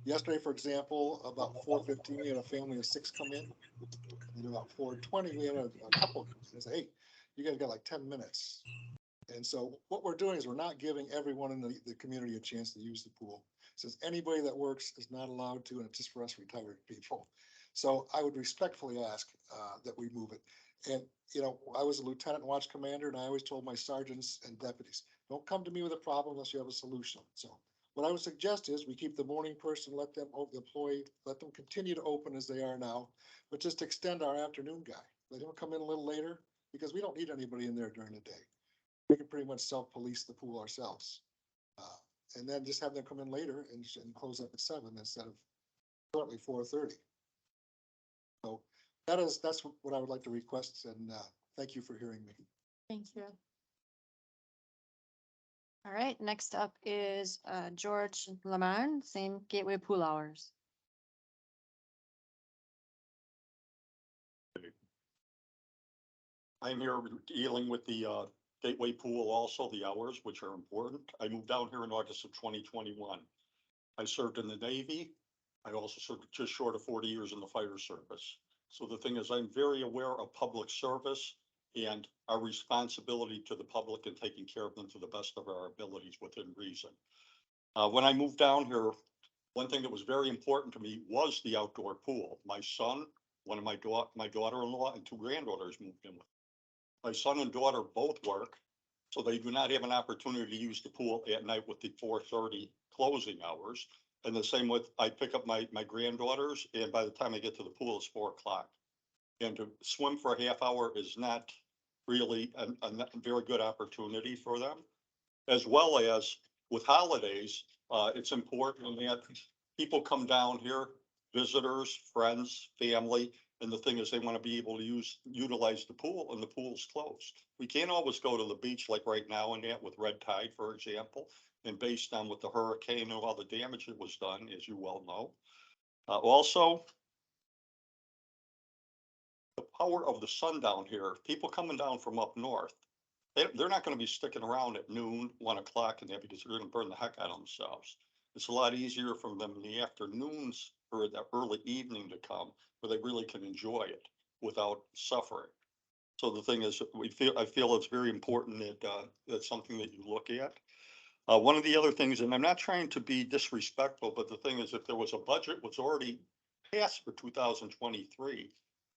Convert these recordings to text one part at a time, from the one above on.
Yesterday, for example, about 4:15, we had a family of 6 come in. And about 4:20, we had a couple, they say, hey, you guys got like 10 minutes. And so what we're doing is we're not giving everyone in the community a chance to use the pool. Since anybody that works is not allowed to, and it's just for us retired people. So I would respectfully ask that we move it. And, I was a lieutenant and watch commander, and I always told my sergeants and deputies, don't come to me with a problem unless you have a solution. So what I would suggest is we keep the morning person, let them, the employee, let them continue to open as they are now, but just extend our afternoon guy. Let him come in a little later because we don't need anybody in there during the day. We can pretty much self-police the pool ourselves. Uh, and then just have them come in later and close up at 7 instead of currently 4:30. So that's what I would like to request, and thank you for hearing me. Thank you. All right, next up is George Lamar, same Gateway Pool Hours. I'm here dealing with the Gateway Pool, also the hours, which are important. I moved down here in August of 2021. I served in the Navy. I also served just short of 40 years in the fire service. So the thing is, I'm very aware of public service and our responsibility to the public and taking care of them to the best of our abilities within reason. When I moved down here, one thing that was very important to me was the outdoor pool. My son, one of my daughter-in-law, and 2 granddaughters moved in with me. My son and daughter both work, so they do not have an opportunity to use the pool at night with the 4:30 closing hours. And the same with, I pick up my granddaughters, and by the time I get to the pool, it's 4 o'clock. And to swim for a half hour is not really a very good opportunity for them. As well as with holidays, it's important that people come down here, visitors, friends, family. And the thing is, they want to be able to utilize the pool, and the pool's closed. We can't always go to the beach like right now and that with red tide, for example. And based on with the hurricane and all the damage that was done, as you well know. Also, the power of the sun down here, people coming down from up north, they're not going to be sticking around at noon, 1 o'clock, and that because they're going to burn the heck out of themselves. It's a lot easier for them in the afternoons or the early evening to come, where they really can enjoy it without suffering. So the thing is, I feel it's very important that that's something that you look at. One of the other things, and I'm not trying to be disrespectful, but the thing is, if there was a budget was already passed for 2023,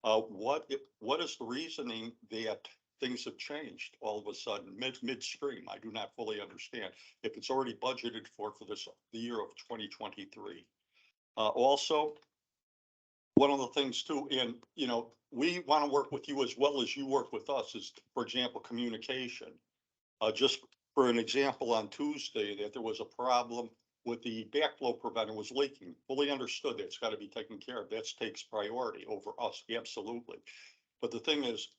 what is the reasoning that things have changed all of a sudden midstream? I do not fully understand if it's already budgeted for the year of 2023. Also, one of the things too, and we want to work with you as well as you work with us, is, for example, communication. Just for an example, on Tuesday, that there was a problem with the backflow preventer was leaking. Fully understood that it's got to be taken care of. That takes priority over us, absolutely. But the thing is,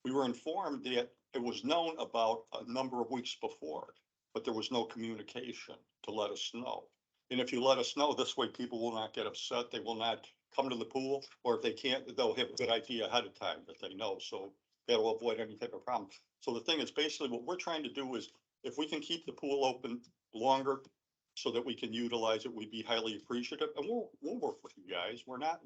we were informed that it was known about a number of weeks before, but there was no communication to let us know. And if you let us know, this way people will not get upset. They will not come to the pool, or if they can't, they'll have a good idea ahead of time that they know. So that'll avoid any type of problem. So the thing is, basically what we're trying to do is, if we can keep the pool open longer so that we can utilize it, we'd be highly appreciative. And we'll work with you guys. We're not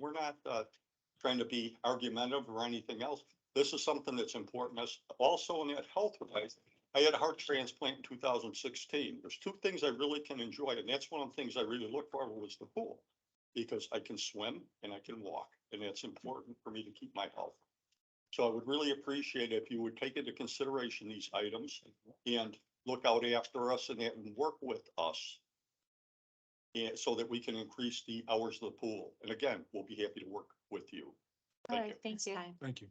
trying to be argumentative or anything else. This is something that's important. Also, in that health wise, I had a heart transplant in 2016. There's 2 things I really can enjoy, and that's one of the things I really look for was the pool, because I can swim and I can walk, and that's important for me to keep my health. So I would really appreciate if you would take into consideration these items and look out after us and work with us, and so that we can increase the hours of the pool. And again, we'll be happy to work with you. All right, thank you. Thank you.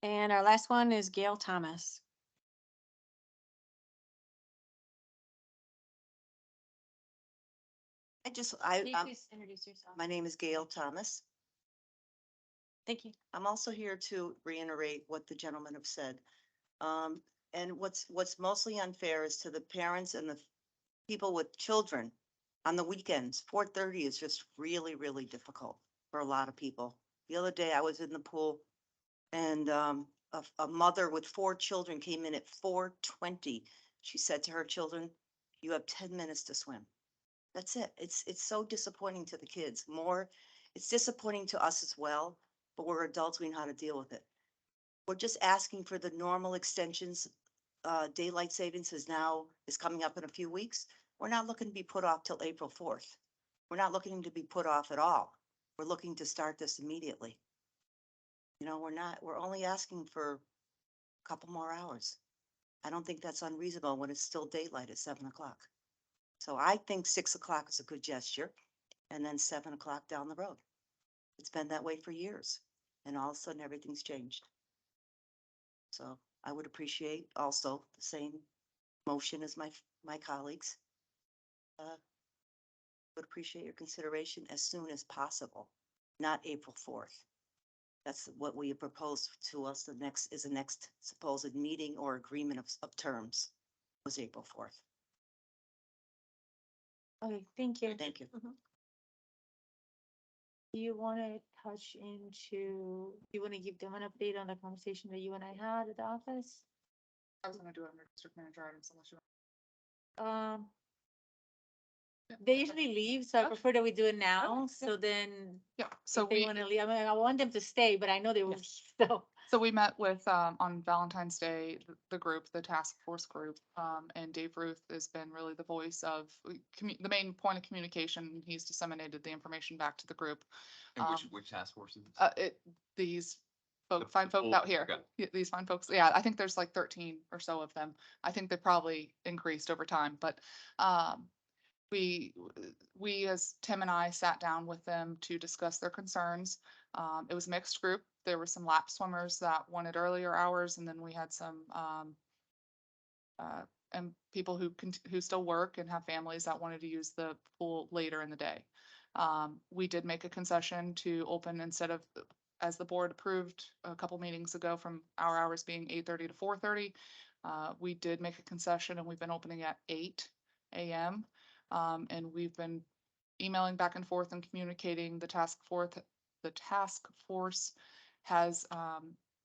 And our last one is Gail Thomas. Can you please introduce yourself? My name is Gail Thomas. Thank you. I'm also here to reiterate what the gentlemen have said. And what's mostly unfair is to the parents and the people with children on the weekends. 4:30 is just really, really difficult for a lot of people. The other day I was in the pool, and a mother with 4 children came in at 4:20. She said to her children, "You have 10 minutes to swim." That's it. It's so disappointing to the kids. It's disappointing to us as well, but we're adults, we know how to deal with it. We're just asking for the normal extensions. Daylight savings is coming up in a few weeks. We're not looking to be put off till April 4th. We're not looking to be put off at all. We're looking to start this immediately. We're only asking for a couple more hours. I don't think that's unreasonable when it's still daylight at 7 o'clock. So I think 6 o'clock is a good gesture, and then 7 o'clock down the road. It's been that way for years, and all of a sudden everything's changed. So I would appreciate also the same motion as my colleagues. Would appreciate your consideration as soon as possible, not April 4th. That's what we have proposed to us. The next supposed meeting or agreement of terms was April 4th. Okay, thank you. Thank you. Do you want to touch into, do you want to give them an update on the conversation that you and I had at the office? I was gonna do it under district manager items unless you. They usually leave, so I Okay. prefer that we do it now, yeah. so then Yeah, so if they we, want to leave, I mean, I want them to stay, but I know they will, Yes. so. so we met with, on Valentine's Day, the group, the task force group, and Dave Ruth has been really the voice of the main point of communication. He's disseminated the information back to the group. And Um, which task forces? These The- fine the folk full- out here, okay. these fine folks, yeah, I think there's like 13 or so of them. I think they probably increased over time, but, we, as Tim and I sat down with them to discuss their concerns. It was a mixed group. There were some lap swimmers that wanted earlier hours, and then we had some, and people who still work and have families that wanted to use the pool later in the day. We did make a concession to open instead of, as the board approved a couple meetings ago, from our hours being 8:30 to 4:30. We did make a concession and we've been opening at 8 AM. And we've been emailing back and forth and communicating. The task force has,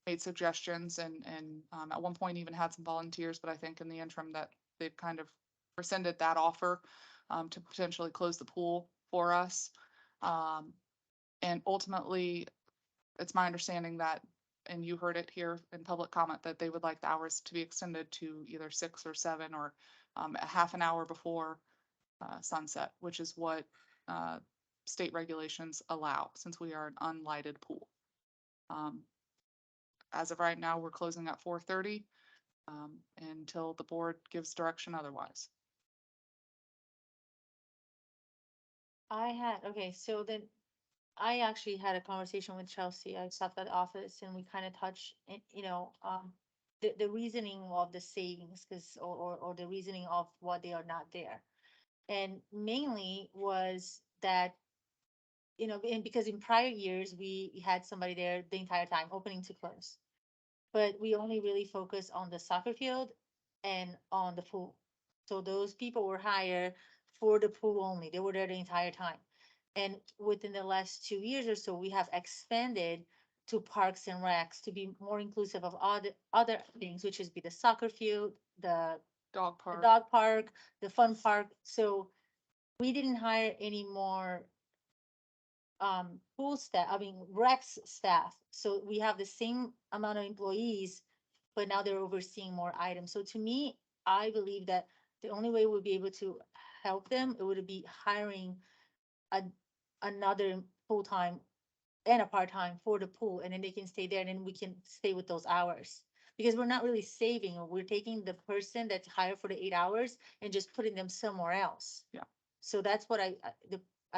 made suggestions and at one point even had some volunteers, but I think in the interim that they've kind of rescinded that offer, to potentially close the pool for us. And ultimately, it's my understanding that, and you heard it here in public comment, that they would like the hours to be extended to either 6 or 7 or, a half an hour before sunset, which is what state regulations allow, since we are an unlighted pool. As of right now, we're closing at 4:30 until the board gives direction otherwise. Okay, so then I actually had a conversation with Chelsea. I stopped at the office and we kind of touched, the reasoning of the savings, or the reasoning of why they are not there. And mainly was that, and because in prior years, we had somebody there the entire time, opening to close. But we only really focus on the soccer field and on the pool. So those people were hired for the pool only. They were there the entire time. And within the last 2 years or so, we have expanded to parks and recs to be more inclusive of other things, which is be the soccer field, the Dog the park. dog park, the fun park. So we didn't hire any more pool staff, I mean, Rex staff. So we have the same amount of employees, but now they're overseeing more items. So to me, I believe that the only way we'll be able to help them, it would be hiring another full-time and a part-time for the pool, and then they can stay there, and then we can stay with those hours. Because we're not really saving, or we're taking the person that's hired for the 8 hours and just putting them somewhere else. Yeah. So that's what I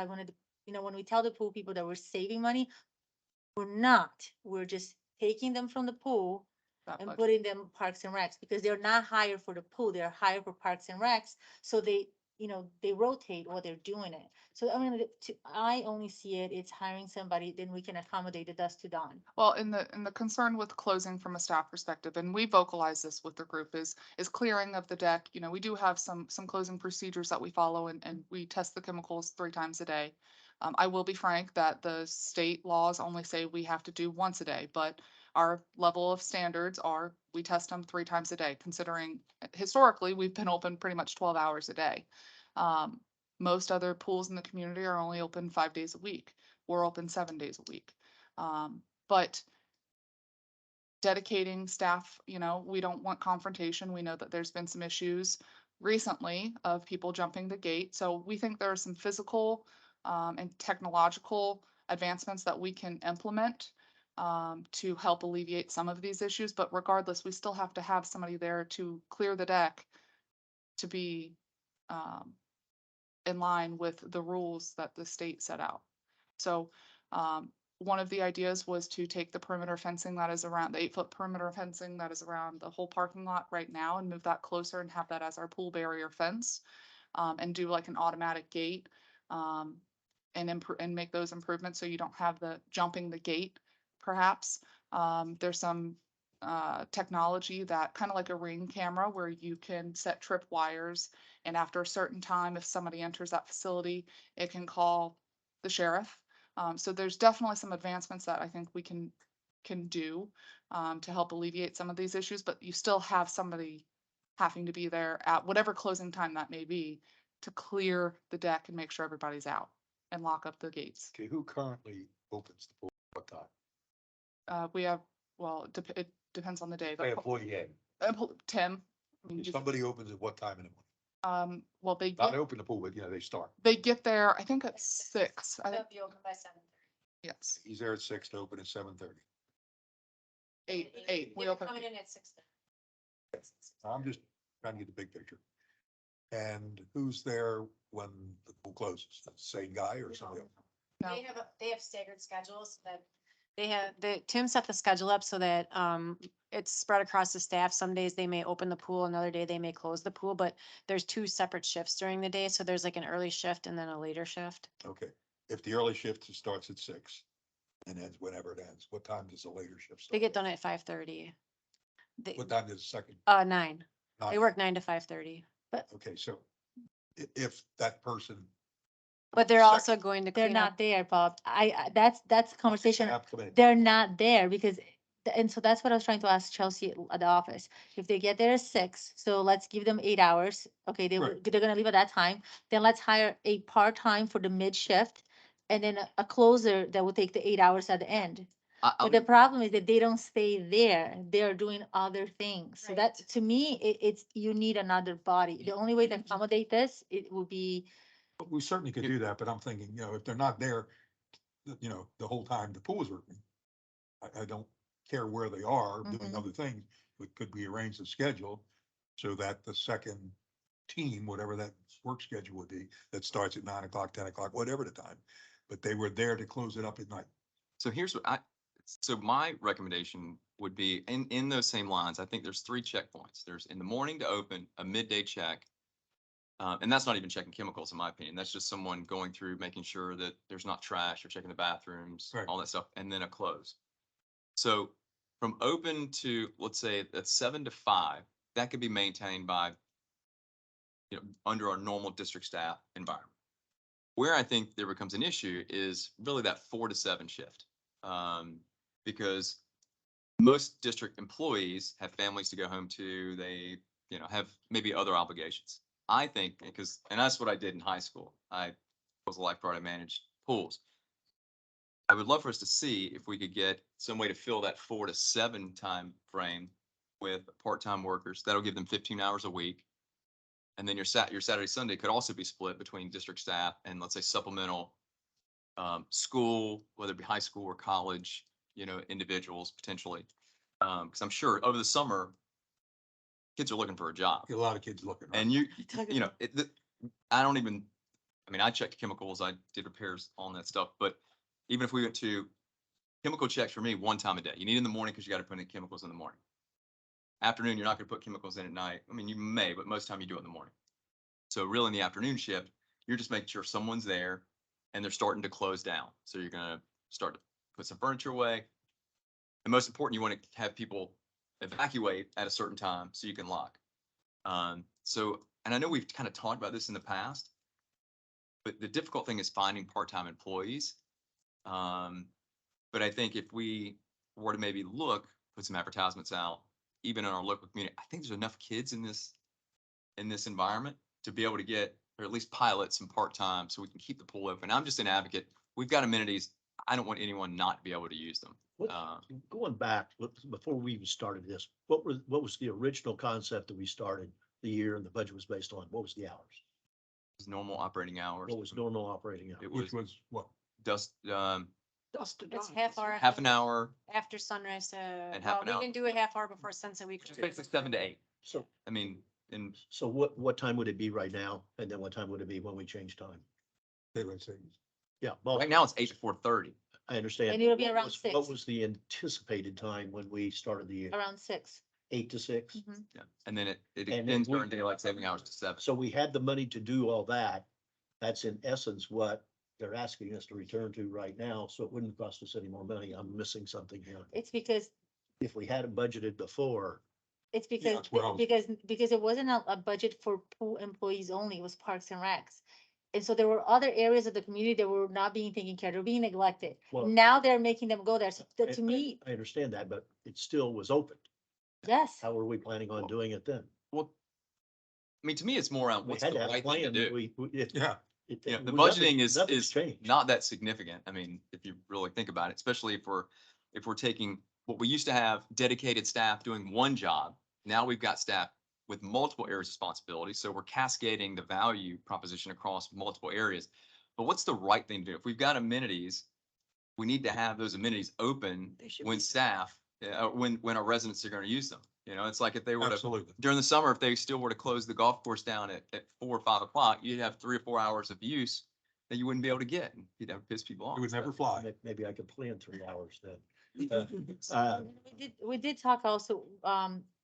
wanted to, when we tell the pool people that we're saving money, we're not, we're just taking them from the pool that and budget. putting them parks and recs, because they're not hired for the pool, they're hired for parks and recs. So they rotate while they're doing it. So I mean, I only see it's hiring somebody, then we can accommodate the dusk to dawn. Well, and the concern with closing from a staff perspective, and we vocalize this with the group, is clearing of the deck. We do have some closing procedures that we follow, and we test the chemicals 3 times a day. I will be frank that the state laws only say we have to do once a day, but our level of standards are, we test them 3 times a day, considering historically, we've been open pretty much 12 hours a day. Most other pools in the community are only open 5 days a week. We're open 7 days a week. But dedicating staff, we don't want confrontation. We know that there's been some issues recently of people jumping the gate. So we think there are some physical and technological advancements that we can implement to help alleviate some of these issues. But regardless, we still have to have somebody there to clear the deck to be in line with the rules that the state set out. So one of the ideas was to take the perimeter fencing that is around, the 8-foot perimeter fencing that is around the whole parking lot right now, and move that closer and have that as our pool barrier fence, and do like an automatic gate, and make those improvements so you don't have the jumping the gate perhaps. There's some technology that kind of like a Ring camera where you can set trip wires, and after a certain time, if somebody enters that facility, it can call the sheriff. So there's definitely some advancements that I think we can do to help alleviate some of these issues, but you still have somebody having to be there at whatever closing time that may be to clear the deck and make sure everybody's out and lock up the gates. Okay, who currently opens the pool? What time? We have, well, it depends on the day, Say but employee A. Tim. I mean, Somebody opens at what time in the morning? Well, Not open the pool, but they start. they get there, I think at 6. I think, They'll be open by 7:30. yes, He's there at 6 to open at 7:30. 8. We open. Coming in at 6:30. I'm just trying to get the big picture. And who's there when the pool closes? The same guy or somebody else? No. They have staggered schedules that Tim set the schedule up so that, it's spread across the staff. Some days they may open the pool, another day they may close the pool, but there's 2 separate shifts during the day. So there's like an early shift and then a later shift. Okay, if the early shift starts at 6 and ends whenever it ends, what time does the later shift start? They get done at 5:30. What time does the second? 9. They 9? work 9 to 5:30, Okay, so if that person. but they're Second. also going to. They're clean up- not there, Bob. That's the conversation. Staff come in. They're not there because, and so that's what I was trying to ask Chelsea at the office. If they get there at 6, so let's give them 8 hours. Okay, Right. they're gonna leave at that time. Then let's hire a part-time for the mid shift. And then a closer that will take the 8 hours at the end. But the problem is that they don't stay there. They're doing other things. So Right. that, to me, it's, you need another body. The only way to accommodate this, it will be, We certainly could do that, but I'm thinking, if they're not there, the whole time the pool is working. I don't care where they are doing Mhm. other things, but could we arrange the schedule so that the second team, whatever that work schedule would be, that starts at 9 o'clock, 10 o'clock, whatever the time, but they were there to close it up at night. So here's what so my recommendation would be in those same lines. I think there's 3 checkpoints. There's in the morning to open, a midday check. And that's not even checking chemicals, in my opinion. That's just someone going through, making sure that there's not trash or checking the bathrooms, Right. all that stuff, and then a close. So from open to, let's say that's 7 to 5, that could be maintained by, under our normal district staff environment. Where I think there becomes an issue is really that 4 to 7 shift. Because most district employees have families to go home to, they, have maybe other obligations. I think, and that's what I did in high school. I was a lifeguard, I managed pools. I would love for us to see if we could get some way to fill that 4 to 7 time frame with part-time workers. That'll give them 15 hours a week. And then your Saturday, Sunday could also be split between district staff and, let's say, supplemental school, whether it be high school or college, individuals potentially. Because I'm sure over the summer, kids are looking for a job. A lot of kids looking. right? And I checked chemicals, I did repairs on that stuff, but even if we went to chemical checks for me 1 time a day, you need in the morning because you got to put in chemicals in the morning. Afternoon, you're not going to put chemicals in at night. I mean, you may, but most time you do it in the morning. So really in the afternoon shift, you're just making sure someone's there and they're starting to close down. So you're going to start to put some furniture away. And most important, you want to have people evacuate at a certain time so you can lock. And I know we've kind of talked about this in the past, but the difficult thing is finding part-time employees. But I think if we were to maybe put some advertisements out, even in our local community, I think there's enough kids in this environment to be able to get or at least pilot some part-time so we can keep the pool open. I'm just an advocate. We've got amenities. I don't want anyone not to be able to use them. What, going back, before we even started this, what was the original concept that we started the year and the budget was based on? What was the hours? It's normal operating hours. What was normal operating hours? It Which was was what? just, It's half hour. half an hour, After sunrise, half well, an we hour. can do a half hour before sunset. We which is could. basically 7 to 8. So, I mean, and so what time would it be right now? And then what time would it be when we change time? Daylight savings. Yeah, well, right now it's 8 to 4:30. I understand. And it'll be What around was- 6. What was the anticipated time when we started the year? Around 6. 8 to 6? Mhm. Yeah. And then it And extends we- during daylight saving hours to 7. So we had the money to do all that. That's in essence what they're asking us to return to right now, so it wouldn't cost us any more money. I'm missing something here. It's because, If we had it budgeted before, it's because, that's where I was- because it wasn't a budget for pool employees only, it was parks and recs. And so there were other areas of the community that were not being taken care of, they were being neglected. Well- Now they're making them go there. So to me, I understand that, but it still was open. yes. How were we planning on doing it then? Well, I mean, to me, it's more around We what's had the to have a right thing to plan. do. Yeah, Yeah, the nothing- budgeting is nothing's changed. not that significant. I mean, if you really think about it, especially if we're taking what we used to have dedicated staff doing one job. Now we've got staff with multiple areas of responsibility. So we're cascading the value proposition across multiple areas. But what's the right thing to do? If we've got amenities, we need to have those amenities open They should when be- staff, when our residents are going to use them. You know, it's like if they were to absolutely. during the summer, if they still were to close the golf course down at 4 or 5 o'clock, you'd have 3 or 4 hours of use that you wouldn't be able to get. And you'd have piss people off. It would So, never fly. Maybe I could plan 3 hours then. We did talk also,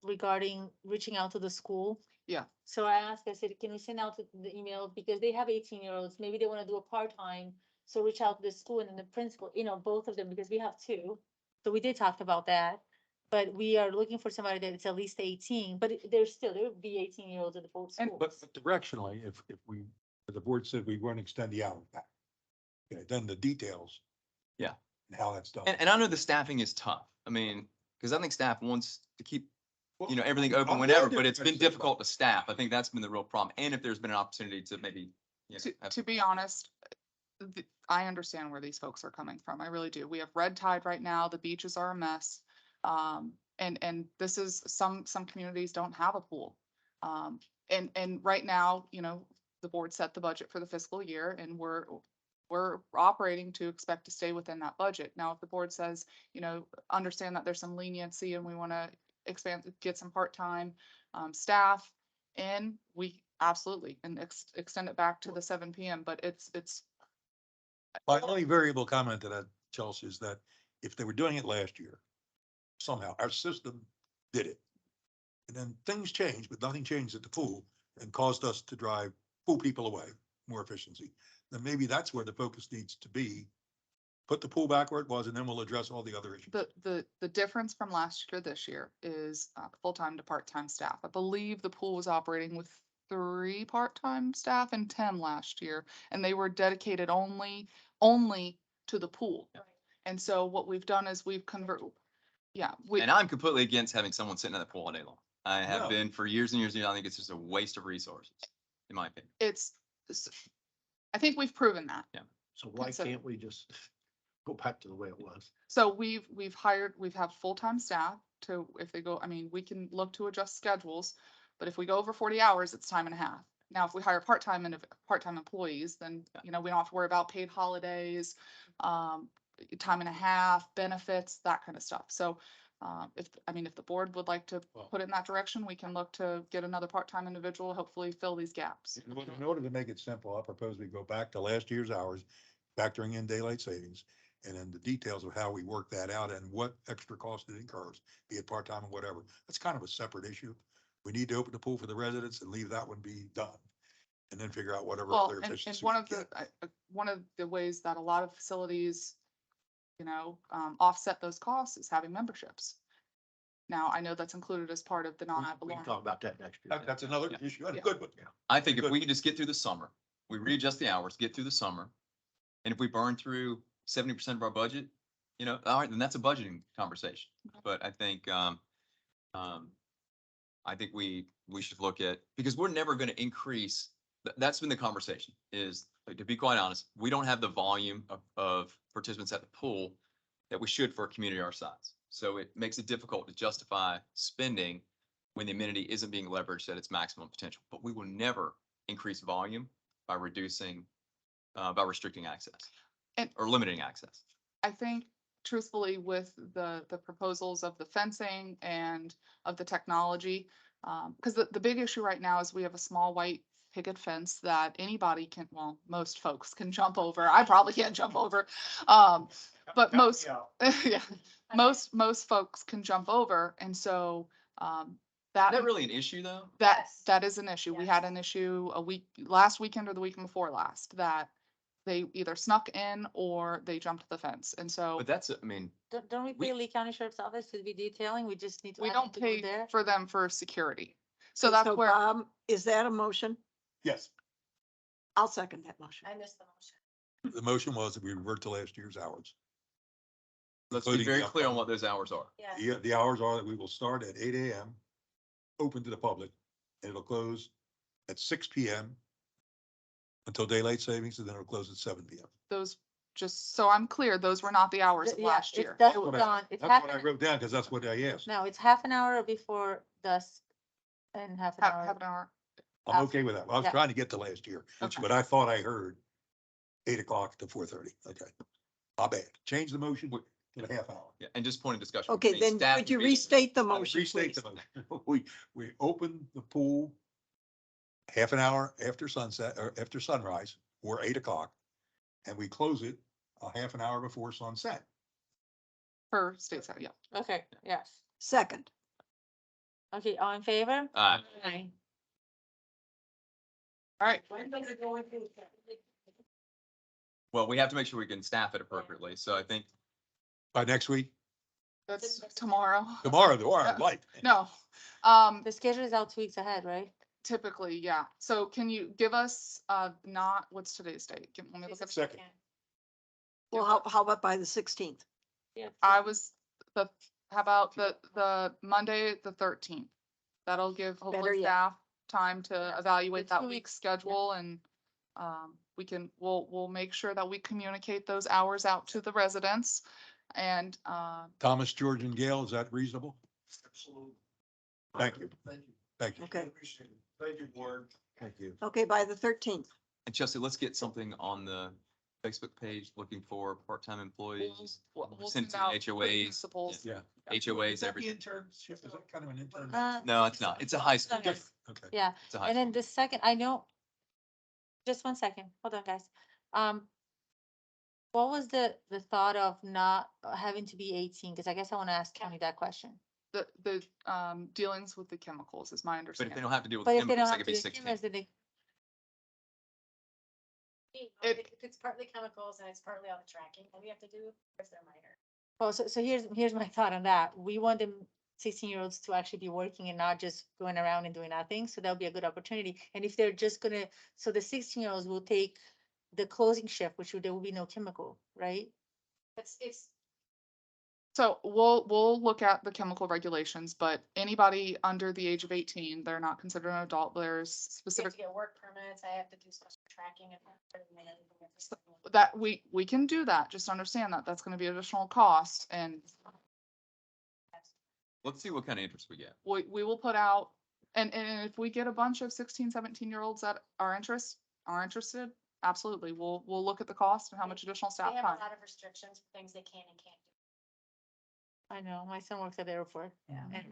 regarding reaching out to the school. Yeah. So I asked, I said, can we send out the email, because they have 18-year-olds, maybe they wanna do a part-time. So reach out to the school and then the principal, both of them, because we have 2. So we did talk about that, but we are looking for somebody that's at least 18, but there would be 18-year-olds at the both And- schools. But directionally, if the board said we want to extend the hours back. Okay, then the details. Yeah. And how that's done. And I know the staffing is tough. I mean, because I think staff wants to keep, everything open I'm whenever, glad but it's they're been trying to save difficult to staff. I think that's been the real problem. And if there's been an opportunity to maybe, have To be honest, I understand where these folks are coming from. I really do. We have red tide right now. The beaches are a mess. And this is, some communities don't have a pool. And right now, the board set the budget for the fiscal year and we're operating to expect to stay within that budget. Now, if the board says, understand that there's some leniency and we want to expand, get some part-time staff in, we absolutely, and extend it back to the 7 PM, but it's, My only variable comment to that, Chelsea, is that if they were doing it last year, somehow our system did it. And then things changed, but nothing changed at the pool and caused us to drive pool people away, more efficiency. Then maybe that's where the focus needs to be. Put the pool back where it was, and then we'll address all the other issues. the difference from last year to this year is full-time to part-time staff. I believe the pool was operating with 3 part-time staff and 10 last year, and they were dedicated only to the pool. And so what we've done is we've And I'm completely against having someone sitting in the pool all day long. I have No. been for years and years and years. I think it's just a waste of resources, in my opinion. I think we've proven that. So why Consider- can't we just go back to the way it was? So we've had full-time staff to, if they go, I mean, we can look to adjust schedules, but if we go over 40 hours, it's time and a half. Now, if we hire part-time employees, then, we don't have to worry about paid holidays, time and a half, benefits, that kind of stuff. So, if the board would like to Well- put it in that direction, we can look to get another part-time individual, hopefully fill these gaps. In order to make it simple, I propose we go back to last year's hours, factoring in daylight savings. And then the details of how we work that out and what extra cost it incurs, be it part-time or whatever. That's kind of a separate issue. We need to open the pool for the residents and leave that one be done. And then figure out whatever Well, other and efficiencies. one we of the, get. one of the ways that a lot of facilities, offset those costs is having memberships. Now, I know that's included as part of the We can non-ad talk valorem. about that next year. That's another issue and a Yeah. good one. I think if Good. we can just get through the summer, we readjust the hours, get through the summer. And if we burn through 70% of our budget, all right, then that's a budgeting conversation. But I think, I think we should look at, because we're never going to increase That's been the conversation is, like, to be quite honest, we don't have the volume of participants at the pool that we should for a community our size. So it makes it difficult to justify spending when the amenity isn't being leveraged at its maximum potential. But we will never increase volume by by restricting access And- or limiting access. I think truthfully with the proposals of the fencing and of the technology, because the big issue right now is we have a small white picket fence that anybody can, well, most folks can jump over. I probably can't jump over. But most, yeah, most folks can jump over. And so, Is that, that really an issue though? Yes. that is an issue. We had an issue last weekend or the weekend before last, that they either snuck in or they jumped the fence. And so But that's, I mean, Don't we pay Lee County Sheriff's Office to be detailing? We just need to. we ask don't them to go pay there? for them for security. So Okay, that's where, Bob, is that a motion? Yes, I'll second that motion. I missed the motion. the motion was that we revert to last year's hours. let's be including very the clear on upcoming- what those hours are. Yeah. The hours are that we will start at 8 AM, open to the public, and it'll close at 6 PM until daylight savings, and then it'll close at 7 PM. those, just so I'm clear, those were not the hours of Yeah, last it's year. dusk It to was- dawn. It's That's half what I an, wrote down, because that's what I asked. no, it's half an hour before dusk and half an Half hour. an hour. I'm okay with that. I was Yeah. trying to get to last year, Okay. but I thought I heard 8 o'clock to 4:30. Okay. My bad. Change the motion to a half hour. Yeah, and just point of discussion. Okay, between then staff would you and business. restate the I'll motion, restate please? the motion. We open the pool half an hour after sunset, or after sunrise, or 8 o'clock, and we close it a half an hour before sunset. Per state, yeah. Okay, yes. Second. Okay, all in favor? Aye. Aye. All right. When does it go into effect? Well, we have to make sure we can staff it appropriately. So I think By next week, That's tomorrow. tomorrow, Yeah. light. No, The schedule is out 2 weeks ahead, right? typically, yeah. So can you give us, not, what's today's date? Let me look at. Second. Well, how about by the 16th? How about the Monday, the 13th? That'll give Better hopefully yet. staff time to Yeah, evaluate the that 2 week's weeks, yeah. schedule and, we'll make sure that we communicate those hours out to the residents. And, Thomas, George, and Gail, is that reasonable? Absolutely. Thank you. Thank you. Okay, Thank you, board. Thank you. okay, by the 13th. And Chelsea, let's get something on the Facebook page looking for part-time employees. we'll Send it send to out the the HOAs. principals. Yeah. HOAs, Is that the everything. internship? Is that kind of an intern? No, it's not. It's a high school. Okay. Okay. Yeah, It's a high and then school. the second, I know, just 1 second, hold on, guys. What was the thought of not having to be 18? Because I guess I want to ask Tony that question. The dealings with the chemicals is my But if understanding. they don't have to deal with But if they don't chemicals, they have could to be do 16. cameras, then they, It- If it's partly chemicals and it's partly all the tracking, and we have to do, if they're minor. well, so here's my thought on that. We want them 16-year-olds to actually be working and not just going around and doing nothing. So that'll be a good opportunity. And if they're just gonna, so the 16-year-olds will take the closing shift, which there will be no chemical, right? It's, So we'll look at the chemical regulations, but anybody under the age of 18, they're not considered an adult. There's we have specific to get work permits, I have to do special tracking and. that we can do that. Just understand that that's going to be additional cost, and Let's see what kind of interest we get. we will put out, and if we get a bunch of 16, 17-year-olds that are interested, absolutely, we'll look at the cost and how much additional staff They have time. a lot of restrictions, things they can and can't do. I know, my son works at the airport. Yeah. And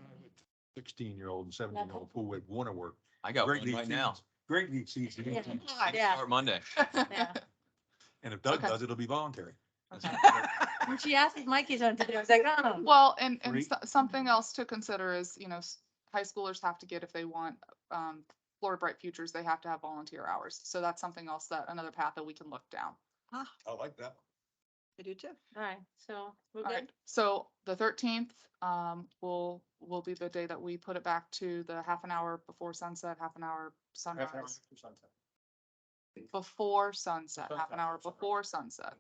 16-year-old and 17-year-old who would want to work. I got one Greatly right now. exceeds- Greatly exceeds the Yeah. 18. Yeah. Start Monday. Yeah. And if Doug Okay. does, it'll be voluntary. When she asked if Mikey's on today, I was like, oh. Well, and Free. something else to consider is, high schoolers have to get, if they want, Florida Bright Futures, they have to have volunteer hours. So that's something else another path that we can look down. I like that. I do too. All right, so we're All good. right, so the 13th, will be the day that we put it back to the half an hour before sunset, half an hour sunrise. Before sunset, half an hour before sunset.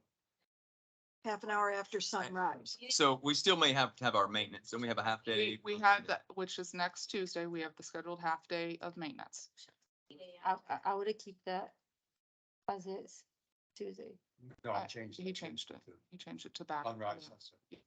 Half an hour after sunrise. So we still may have to have our maintenance. Then we have a half day. We had that, which is next Tuesday, we have the scheduled half day of maintenance. I would keep that as is Tuesday. No, I- He changed it. He changed it to back. Sunrise, yeah. sunset. Yes.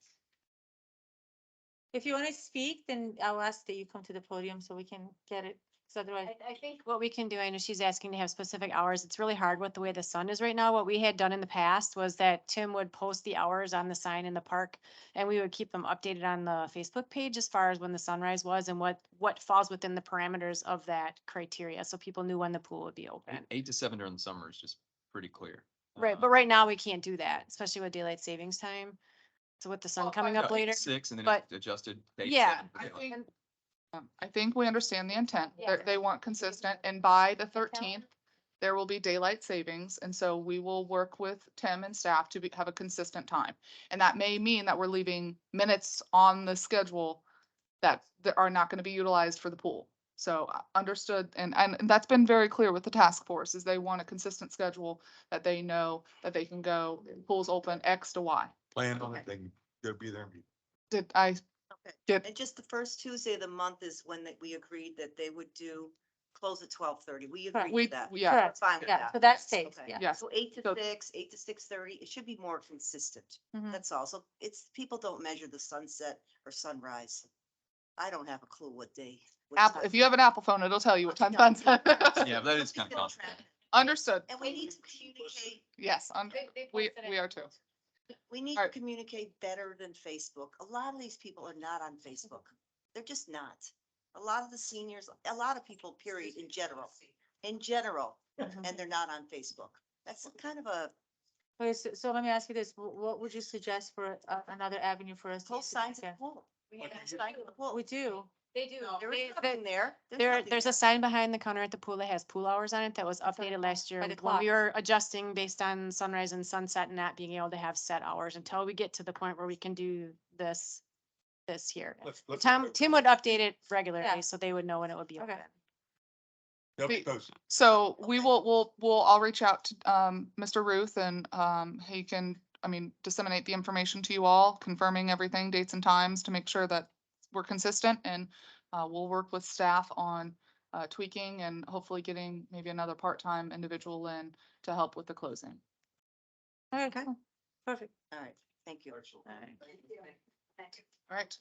If you want to speak, then I'll ask that you come to the podium so we can get it, because otherwise. I think what we can do, I know she's asking to have specific hours. It's really hard with the way the sun is right now. What we had done in the past was that Tim would post the hours on the sign in the park and we would keep them updated on the Facebook page as far as when the sunrise was and what falls within the parameters of that criteria. So people knew when the pool would be open. 8 to 7 during the summer is just pretty clear. Right, but right now we can't do that, especially with daylight savings time. So with the sun coming up later. 6 and then but- it's adjusted. to 8 to Yeah. 7 for I daylight. think, I think we understand the intent. Yeah. They want consistent, and by the 13th, there will be daylight savings, and so we will work with Tim and staff to have a consistent time. And that may mean that we're leaving minutes on the schedule that are not going to be utilized for the pool. So understood, and that's been very clear with the task force, is they want a consistent schedule that they know that they can go, pool's open X to Y. Plan on it, they can go be there. Did I Okay. get, And just the first Tuesday of the month is when that we agreed that they would close at 12:30. We Correct. agreed to that. yeah, Correct. Fine with Yeah, that. so that stays, Okay. yeah. yes. So 8 to So- 6, 8 to 6:30, it should be more consistent. Mhm. That's all. So people don't measure the sunset or sunrise. I don't have a clue what day. what Apple, time. if you have an Apple phone, it'll tell you what time No. sunset. Yeah, but that is Somebody's kind of gonna complicated. track it. Understood. And we need to communicate, Yes, we are too. we need to Alright. communicate better than Facebook. A lot of these people are not on Facebook. They're just not. A lot of the seniors, a lot of people, period, in general, and they're not on Facebook. That's kind of a Okay, so let me ask you this, what would you suggest for another avenue for us? to whole use signs at again? the pool. We have a sign at the pool. We do. They do. There is nothing there. There's a sign behind the counter at the pool that has pool hours on it that was updated last year By the when we clock. were adjusting based on sunrise and sunset and not being able to have set hours until we get to the point where we can do this here. Let's. Tim would update it Yeah. regularly, so they would know when it would be Okay. open. They'll post. So we Okay. I'll reach out to, Mr. Ruth and, he can, disseminate the information to you all, confirming everything, dates and times to make sure that we're consistent and, we'll work with staff on, tweaking and hopefully getting maybe another part-time individual in to help with the closing. All right, cool. Perfect. All right, thank you. All right. All right.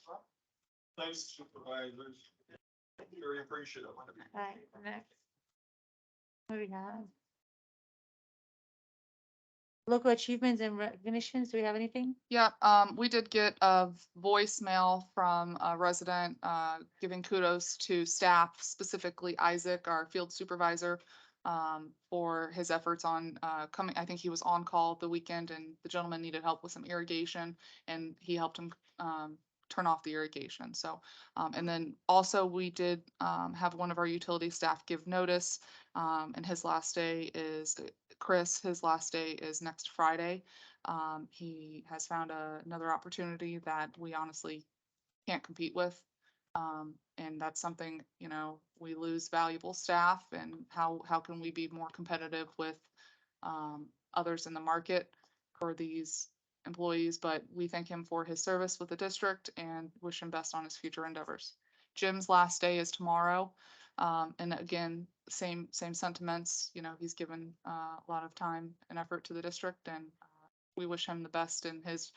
Thanks, supervisors. Very appreciative. All right, next. What do we have? Local achievements and recognitions, do we have anything? Yeah, we did get a voicemail from a resident, giving kudos to staff, specifically Isaac, our field supervisor, for his efforts on, coming, I think he was on call the weekend and the gentleman needed help with some irrigation and he helped him, turn off the irrigation. So, and then also we did, have one of our utility staff give notice, and his last day is, Chris, his last day is next Friday. He has found another opportunity that we honestly can't compete with. And that's something, we lose valuable staff and how can we be more competitive with, others in the market for these employees, but we thank him for his service with the district and wish him best on his future endeavors. Jim's last day is tomorrow. And again, same sentiments, he's given a lot of time and effort to the district and we wish him the best in his,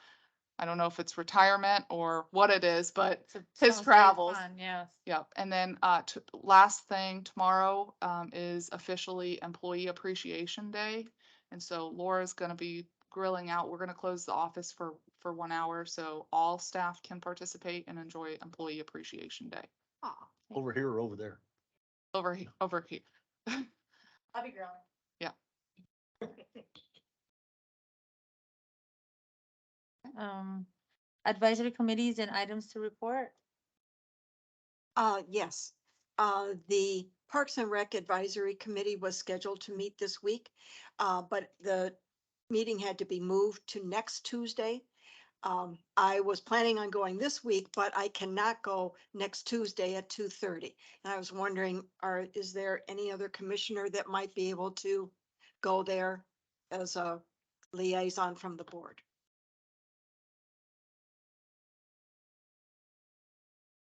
I don't know if it's retirement or what it is, but So- his sounds very travels. fun, Yes. Yep. And then, last thing, tomorrow, is officially Employee Appreciation Day. And so Laura's gonna be grilling out. We're gonna close the office for 1 hour, so all staff can participate and enjoy Employee Appreciation Day. Over here or over there? Over here. I'll be grilling. Advisory committees and items to report. Yes. The Parks and Rec Advisory Committee was scheduled to meet this week, but the meeting had to be moved to next Tuesday. I was planning on going this week, but I cannot go next Tuesday at 2:30. And I was wondering, is there any other commissioner that might be able to go there as a liaison from the board?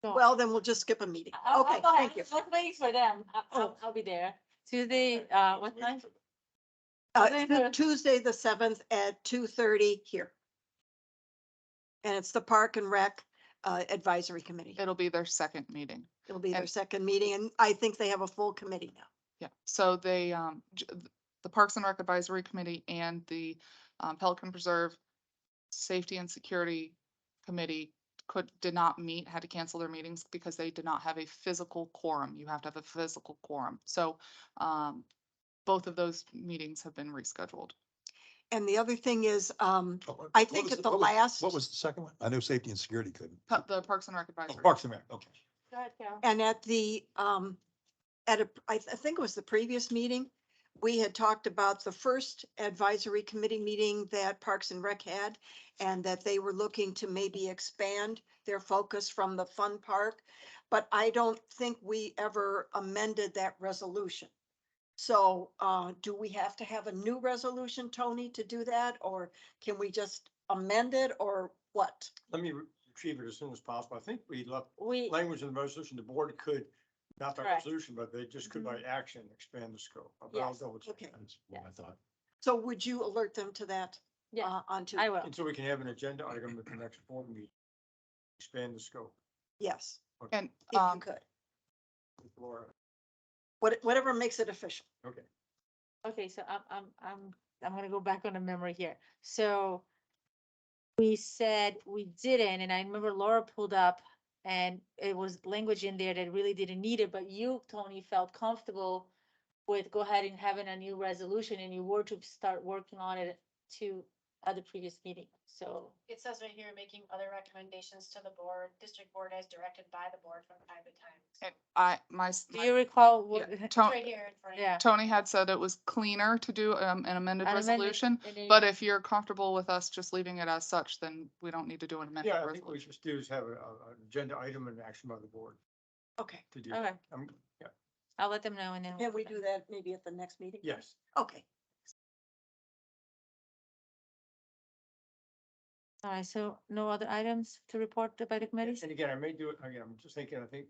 So- Well, then we'll just skip a meeting. I'll Okay, go ahead. thank you. Let's wait for them. Oh. I'll be there. Tuesday, what time? Tuesday the- Tuesday, the 7th at 2:30 here. And it's the Park and Rec Advisory Committee. It'll be their second meeting. It'll be their and- second meeting, and I think they have a full committee now. Yeah, so they, the Parks and Rec Advisory Committee and the Pelican Preserve Safety and Security Committee did not meet, had to cancel their meetings because they did not have a physical quorum. You have to have a physical quorum. So, both of those meetings have been rescheduled. And the other thing is, I What think was at it- the what was- last. What was the second one? I know safety and security couldn't. The Parks and Rec Oh, Advisory. Parks and Rec, okay. Go ahead, Carol. And at the, I think it was the previous meeting, we had talked about the first advisory committee meeting that Parks and Rec had, and that they were looking to maybe expand their focus from the fun park. But I don't think we ever amended that resolution. So, do we have to have a new resolution, Tony, to do that, or can we just amend it, or what? Let me retrieve it as soon as possible. I think we left We, language in the resolution, the board could, not by Correct. resolution, but they just could by action expand the scope. But I'll Yes. double check. Okay. That's what I thought. So would you alert them to that? yeah, On Tuesday? I will. And so we can have an agenda item at the next board meeting. Expand the scope. Yes, And, if you could. Laura, Whatever makes it official. okay. Okay, so I'm gonna go back on the memory here. So we said we didn't, and I remember Laura pulled up and it was language in there that really didn't need it, but you, Tony, felt comfortable with go ahead and having a new resolution, and you were to start working on it at the previous meeting, so. It says right here, making other recommendations to the board, district board as directed by the board from time to time. So Do you recall what? yeah, It's Tony, right here in front of you. Yeah. Tony had said it was cleaner to do an amended An amendment, resolution, and then but you- if you're comfortable with us just leaving it as such, then we don't need to do an amended Yeah, I think what we resolution. should do is have an agenda item and action by the board Okay. to do. Okay, Yeah, I'll let them know and then. Can we do that maybe at the next meeting? yes. Okay. All right, so no other items to report by the committees? And again, I may do it, again, I'm just thinking, I think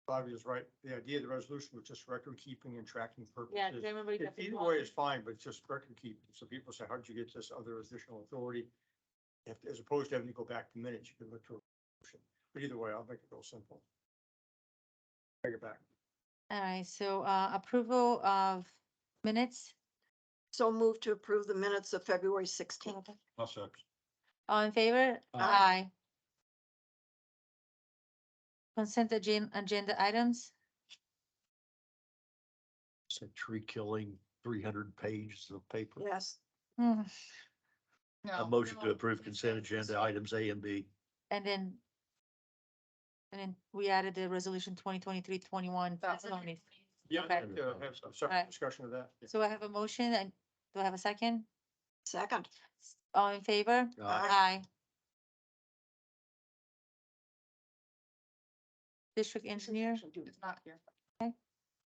Bobby is right. The idea of the resolution was just record keeping and tracking purposes. Yeah, 'cause I remember you got the Either one. way is fine, but just record keeping. So people say, how did you get this other additional authority? As opposed to having to go back to minutes, you can look to a resolution. But either way, I'll make it real simple. Bring it back. All right, so approval of minutes, So move to approve the minutes of February 16th. I'll second. all in favor? Aye. Consent agenda items, Said tree killing, 300 pages of paper. Yes. Hmm, A No, motion to approve consent agenda items A and B. and then. And then we added the resolution 2023-21. That's Tony. Yeah, Okay. I'd like to have a separate Alright. discussion of that. Yeah. So I have a motion, and do I have a second? Second. All in favor? Aye. District engineer, it's not here.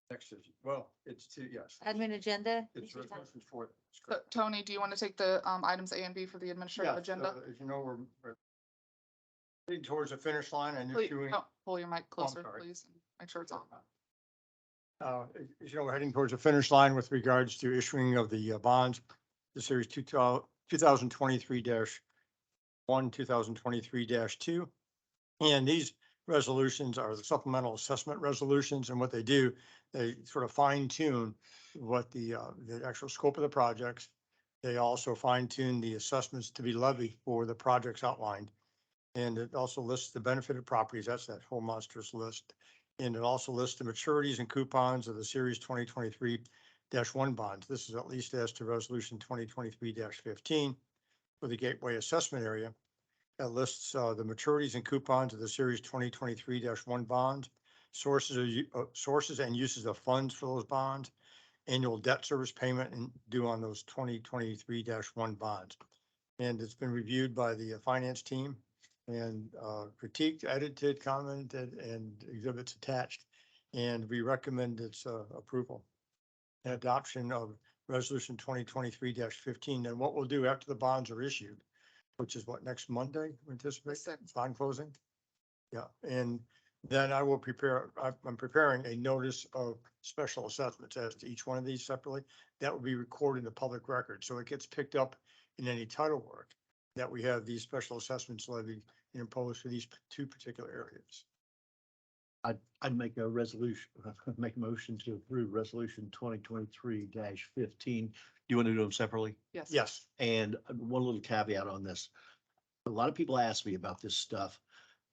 Next is, well, it's two, yes. admin agenda. It's resolutions for. it. It's So, correct. Tony, do you want to take the items A and B for the administrative Yes, agenda? As you know, we're heading towards the finish line and Please, issuing. no, pull your mic closer, sorry. please, and make sure it's on. As you know, we're heading towards the finish line with regards to issuing of the bonds, the series 2023-1, 2023-2. And these resolutions are the supplemental assessment resolutions, and what they do, they sort of fine tune what the actual scope of the projects. They also fine tune the assessments to be levied for the projects outlined. And it also lists the benefited properties. That's that whole monstrous list. And it also lists the maturities and coupons of the series 2023-1 bonds. This is at least as to resolution 2023-15 for the Gateway Assessment Area. That lists the maturities and coupons of the series 2023-1 bonds, sources and uses of funds for those bonds, annual debt service payment and due on those 2023-1 bonds. And it's been reviewed by the finance team and critiqued, edited, commented, and exhibits attached. And we recommend its approval and adoption of resolution 2023-15. And what we'll do after the bonds are issued, which is what, next Monday, we anticipate? The 6th. Bond closing? Yeah, and then I will prepare, I'm preparing a notice of special assessments as to each one of these separately. That will be recorded in the public record, so it gets picked up in any title work that we have these special assessments levied and imposed for these two particular areas. I'd make a resolution, make a motion to approve resolution 2023-15. Do you want to do them separately? Yes. Yes, And one little caveat on this. A lot of people ask me about this stuff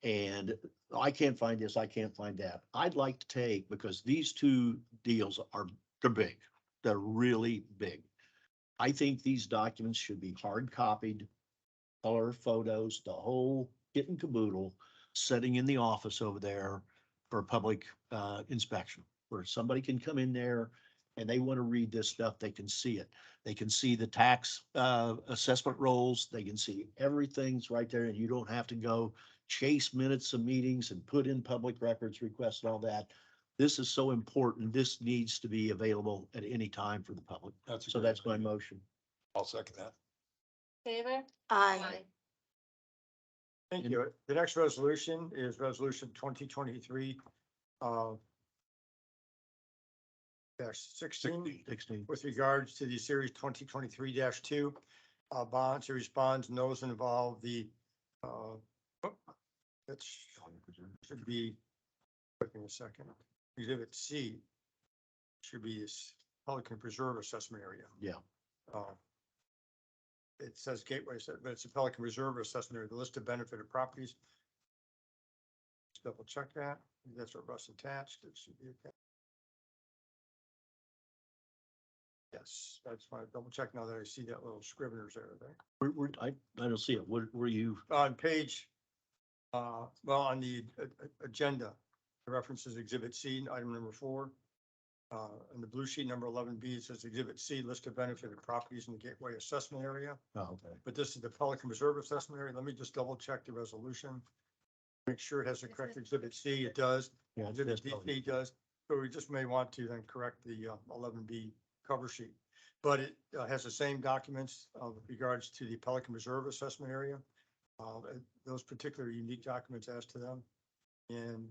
and I can't find this, I can't find that. I'd like to take, because these two deals they're big. They're really big. I think these documents should be hard copied, color photos, the whole kit and caboodle, sitting in the office over there for public inspection, where somebody can come in there and they want to read this stuff, they can see it. They can see the tax assessment rolls, they can see everything's right there, and you don't have to go chase minutes of meetings and put in public records requests and all that. This is so important. This needs to be available at any time for the public. That's a So great that's my idea. motion. I'll second that. Favor? Aye. thank you. The next resolution is resolution 2023 -16. 16. With regards to the series 2023-2 bonds, series bonds, and those involve the that should be, wait a second, exhibit C should be this Pelican Preserve assessment area. Yeah. It says Gateway, but it's a Pelican Reserve assessment area, the list of benefited properties. Just double check that. That's what Russ attached. It should be okay. Yes, that's fine. Double check now that I see that little Scrivener's error there. I don't see it. What were you? On page, well, on the agenda, the references Exhibit C, item number 4. In the blue sheet, number 11B, it says Exhibit C, list of benefited properties in the Gateway assessment area. Oh, okay. But this is the Pelican Reserve assessment area. Let me just double check the resolution. Make sure it has the correct Exhibit C. It does. Yeah, Exhibit that's D does. So we just may want to then correct the 11B cover sheet. But it has the same documents with regards to the Pelican Reserve assessment area. Those particular unique documents as to them. And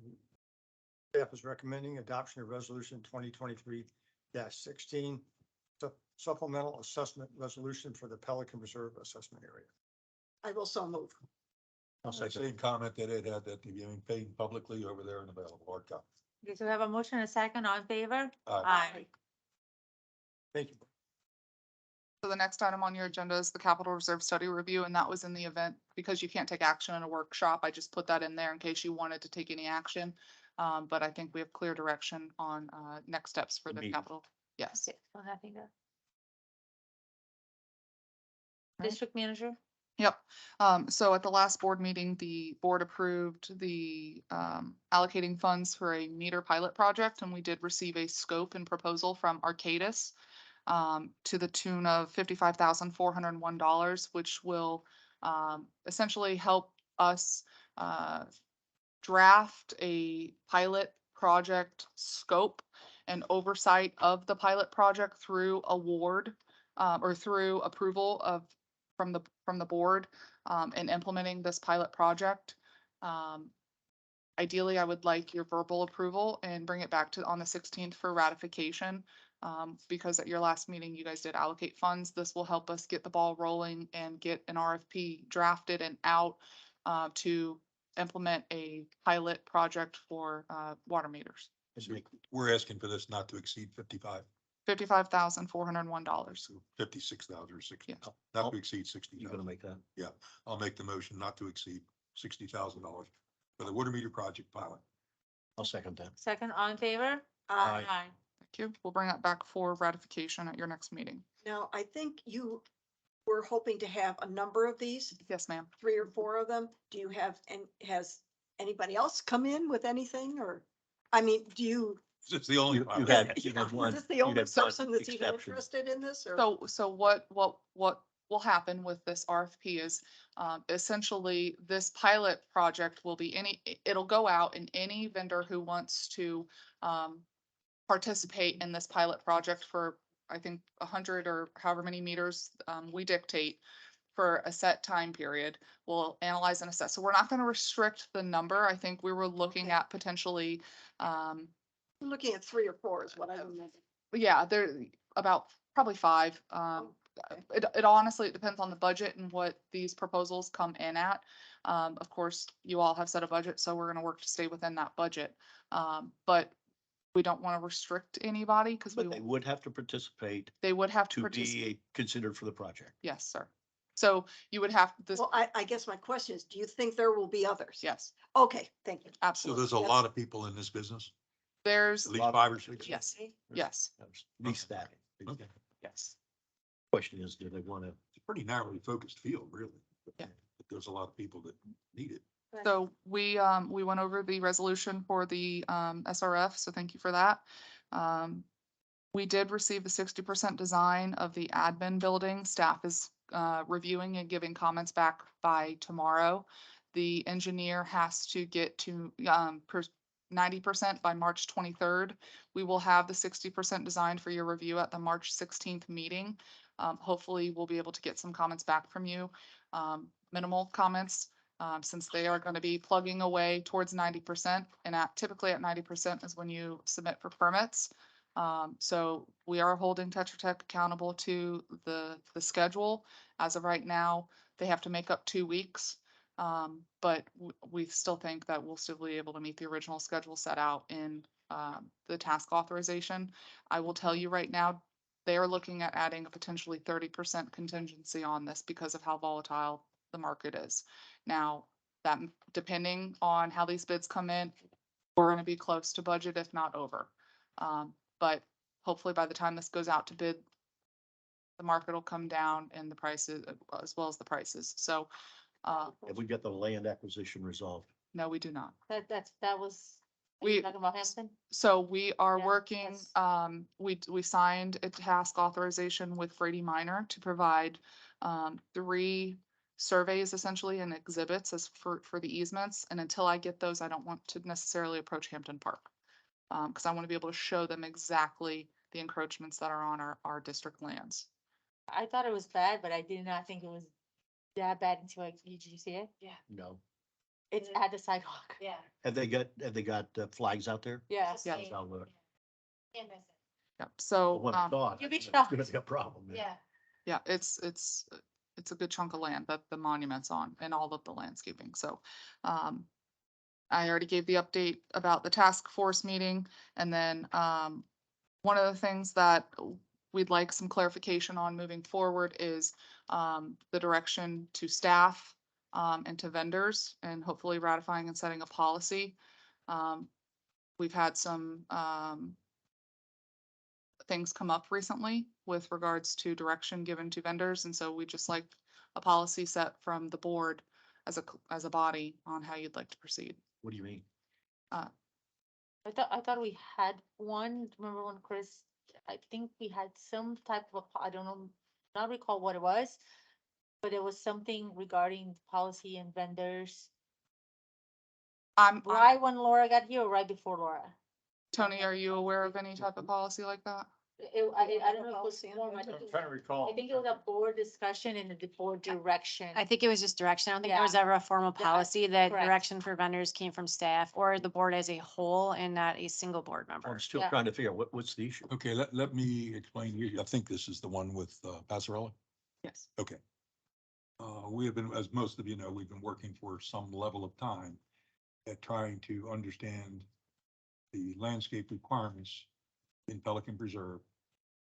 staff is recommending adoption of resolution 2023-16 supplemental assessment resolution for the Pelican Reserve assessment area. I will so move. I'll The second. same comment that Ed had, that to be paid publicly over there and available, hard copy. Okay, so we have a motion and a second, all in favor? Aye. Thank you. So the next item on your agenda is the capital reserve study review, and that was in the event, because you can't take action in a workshop, I just put that in there in case you wanted to take any action. But I think we have clear direction on, next steps for the Meeting. capital. Yes. Okay, so nothing there. Right. District manager? Yep. So at the last board meeting, the board approved the allocating funds for a meter pilot project, and we did receive a scope and proposal from Arcadis to the tune of $55,401, which will essentially help us draft a pilot project scope and oversight of the pilot project through award or through approval of from the board in implementing this pilot project. Ideally, I would like your verbal approval and bring it back to on the 16th for ratification. Because at your last meeting, you guys did allocate funds. This will help us get the ball rolling and get an RFP drafted and out to implement a pilot project for water meters. We're asking for this not to exceed $55,401. 56,000 or 60, Yes. not to exceed 60. You gonna make that? I'll make the motion not to exceed $60,000 for the water meter project pilot. I'll second that. Second, all in favor? Aye. Thank you. We'll bring that back for ratification at your next meeting. Now, I think you were hoping to have a number of these, Yes, ma'am. 3 or 4 of them. Do you have, and has anybody else come in with anything or, I mean, do you? It's the only. You pilot. had Yeah, one. Is this the you only had one person that's even exception. interested in this or? So what will happen with this RFP is essentially this pilot project will be it'll go out and any vendor who wants to participate in this pilot project for, I think, 100 or however many meters we dictate. for a set time period. We'll analyze and assess. So we're not going to restrict the number. I think we were looking Okay. at potentially, I'm looking at 3 or 4 is what I remember. yeah, there about probably 5. Okay. It honestly, it depends on the budget and what these proposals come in at. Of course, you all have set a budget, so we're gonna work to stay within that budget. But we don't want to restrict anybody because But they would have to participate they would have to to participate. be considered for the project. Yes, sir. So you would have this, Well, I guess my question is, do you think there will be others? yes, Okay, thank you. So absolutely. there's a lot of people in this business, There's, at least 5 or 6. yes, yes, At least that. Okay. yes. Question is, do they want to? It's a pretty narrowly focused field, really. Yeah. But there's a lot of people that need it. So we went over the resolution for the, SRF, so thank you for that. We did receive the 60% design of the admin building. Staff is, reviewing and giving comments back by tomorrow. The engineer has to get to, 90% by March 23rd. We will have the 60% design for your review at the March 16th meeting. Hopefully we'll be able to get some comments back from you. Minimal comments, since they are going to be plugging away towards 90%, and typically at 90% is when you submit for permits. So we are holding Tetra Tech accountable to the schedule. As of right now, they have to make up 2 weeks. But we still think that we'll still be able to meet the original schedule set out in, the task authorization. I will tell you right now, they are looking at adding a potentially 30% contingency on this because of how volatile the market is. Now, that depending on how these bids come in, we're gonna be close to budget, if not over. But hopefully by the time this goes out to bid, the market will come down and the prices, as well as the prices. So, Have we got the land acquisition resolved? no, we do not. That was, are you We, talking about Hampton? so we are Yeah, working, that's- we signed a task authorization with Brady Minor to provide, 3 surveys essentially and exhibits as for the easements. And until I get those, I don't want to necessarily approach Hampton Park. Cause I want to be able to show them exactly the encroachments that are on our district lands. I thought it was bad, but I did not think it was that bad until did you see it? Yeah. No. It's at the sidewalk. Yeah. Have they got flags out there? Yeah. Yeah. I'll look. Yep. So, When I thought. You'd be It's shocked. gonna be a problem. yeah, it's a good chunk of land that the monument's on and all of the landscaping. So, I already gave the update about the task force meeting. And then, one of the things that we'd like some clarification on moving forward is, the direction to staff, and to vendors, and hopefully ratifying and setting a policy. We've had some, things come up recently with regards to direction given to vendors, and so we just like a policy set from the board as a body on how you'd like to proceed. What do you mean? I thought we had one, remember when Chris, I think we had some type of, I don't know, not recall what it was. But it was something regarding policy and vendors, I'm, right when Laura got here or right before Laura? Tony, are you aware of any type of policy like that? I don't know if it was Policy and form, I vendor. think it Trying to recall. I think it was a board discussion and the board direction. I think it was just direction. I don't think there Yeah. was ever a formal Yeah, policy that correct. direction for vendors came from staff or the board as a whole and not a single board member. I'm still Yeah. trying to figure out what's the issue. Okay, let me explain here. I think this is the one with Passarella. Yes. Okay. We have been, as most of you know, we've been working for some level of time at trying to understand the landscape requirements in Pelican Preserve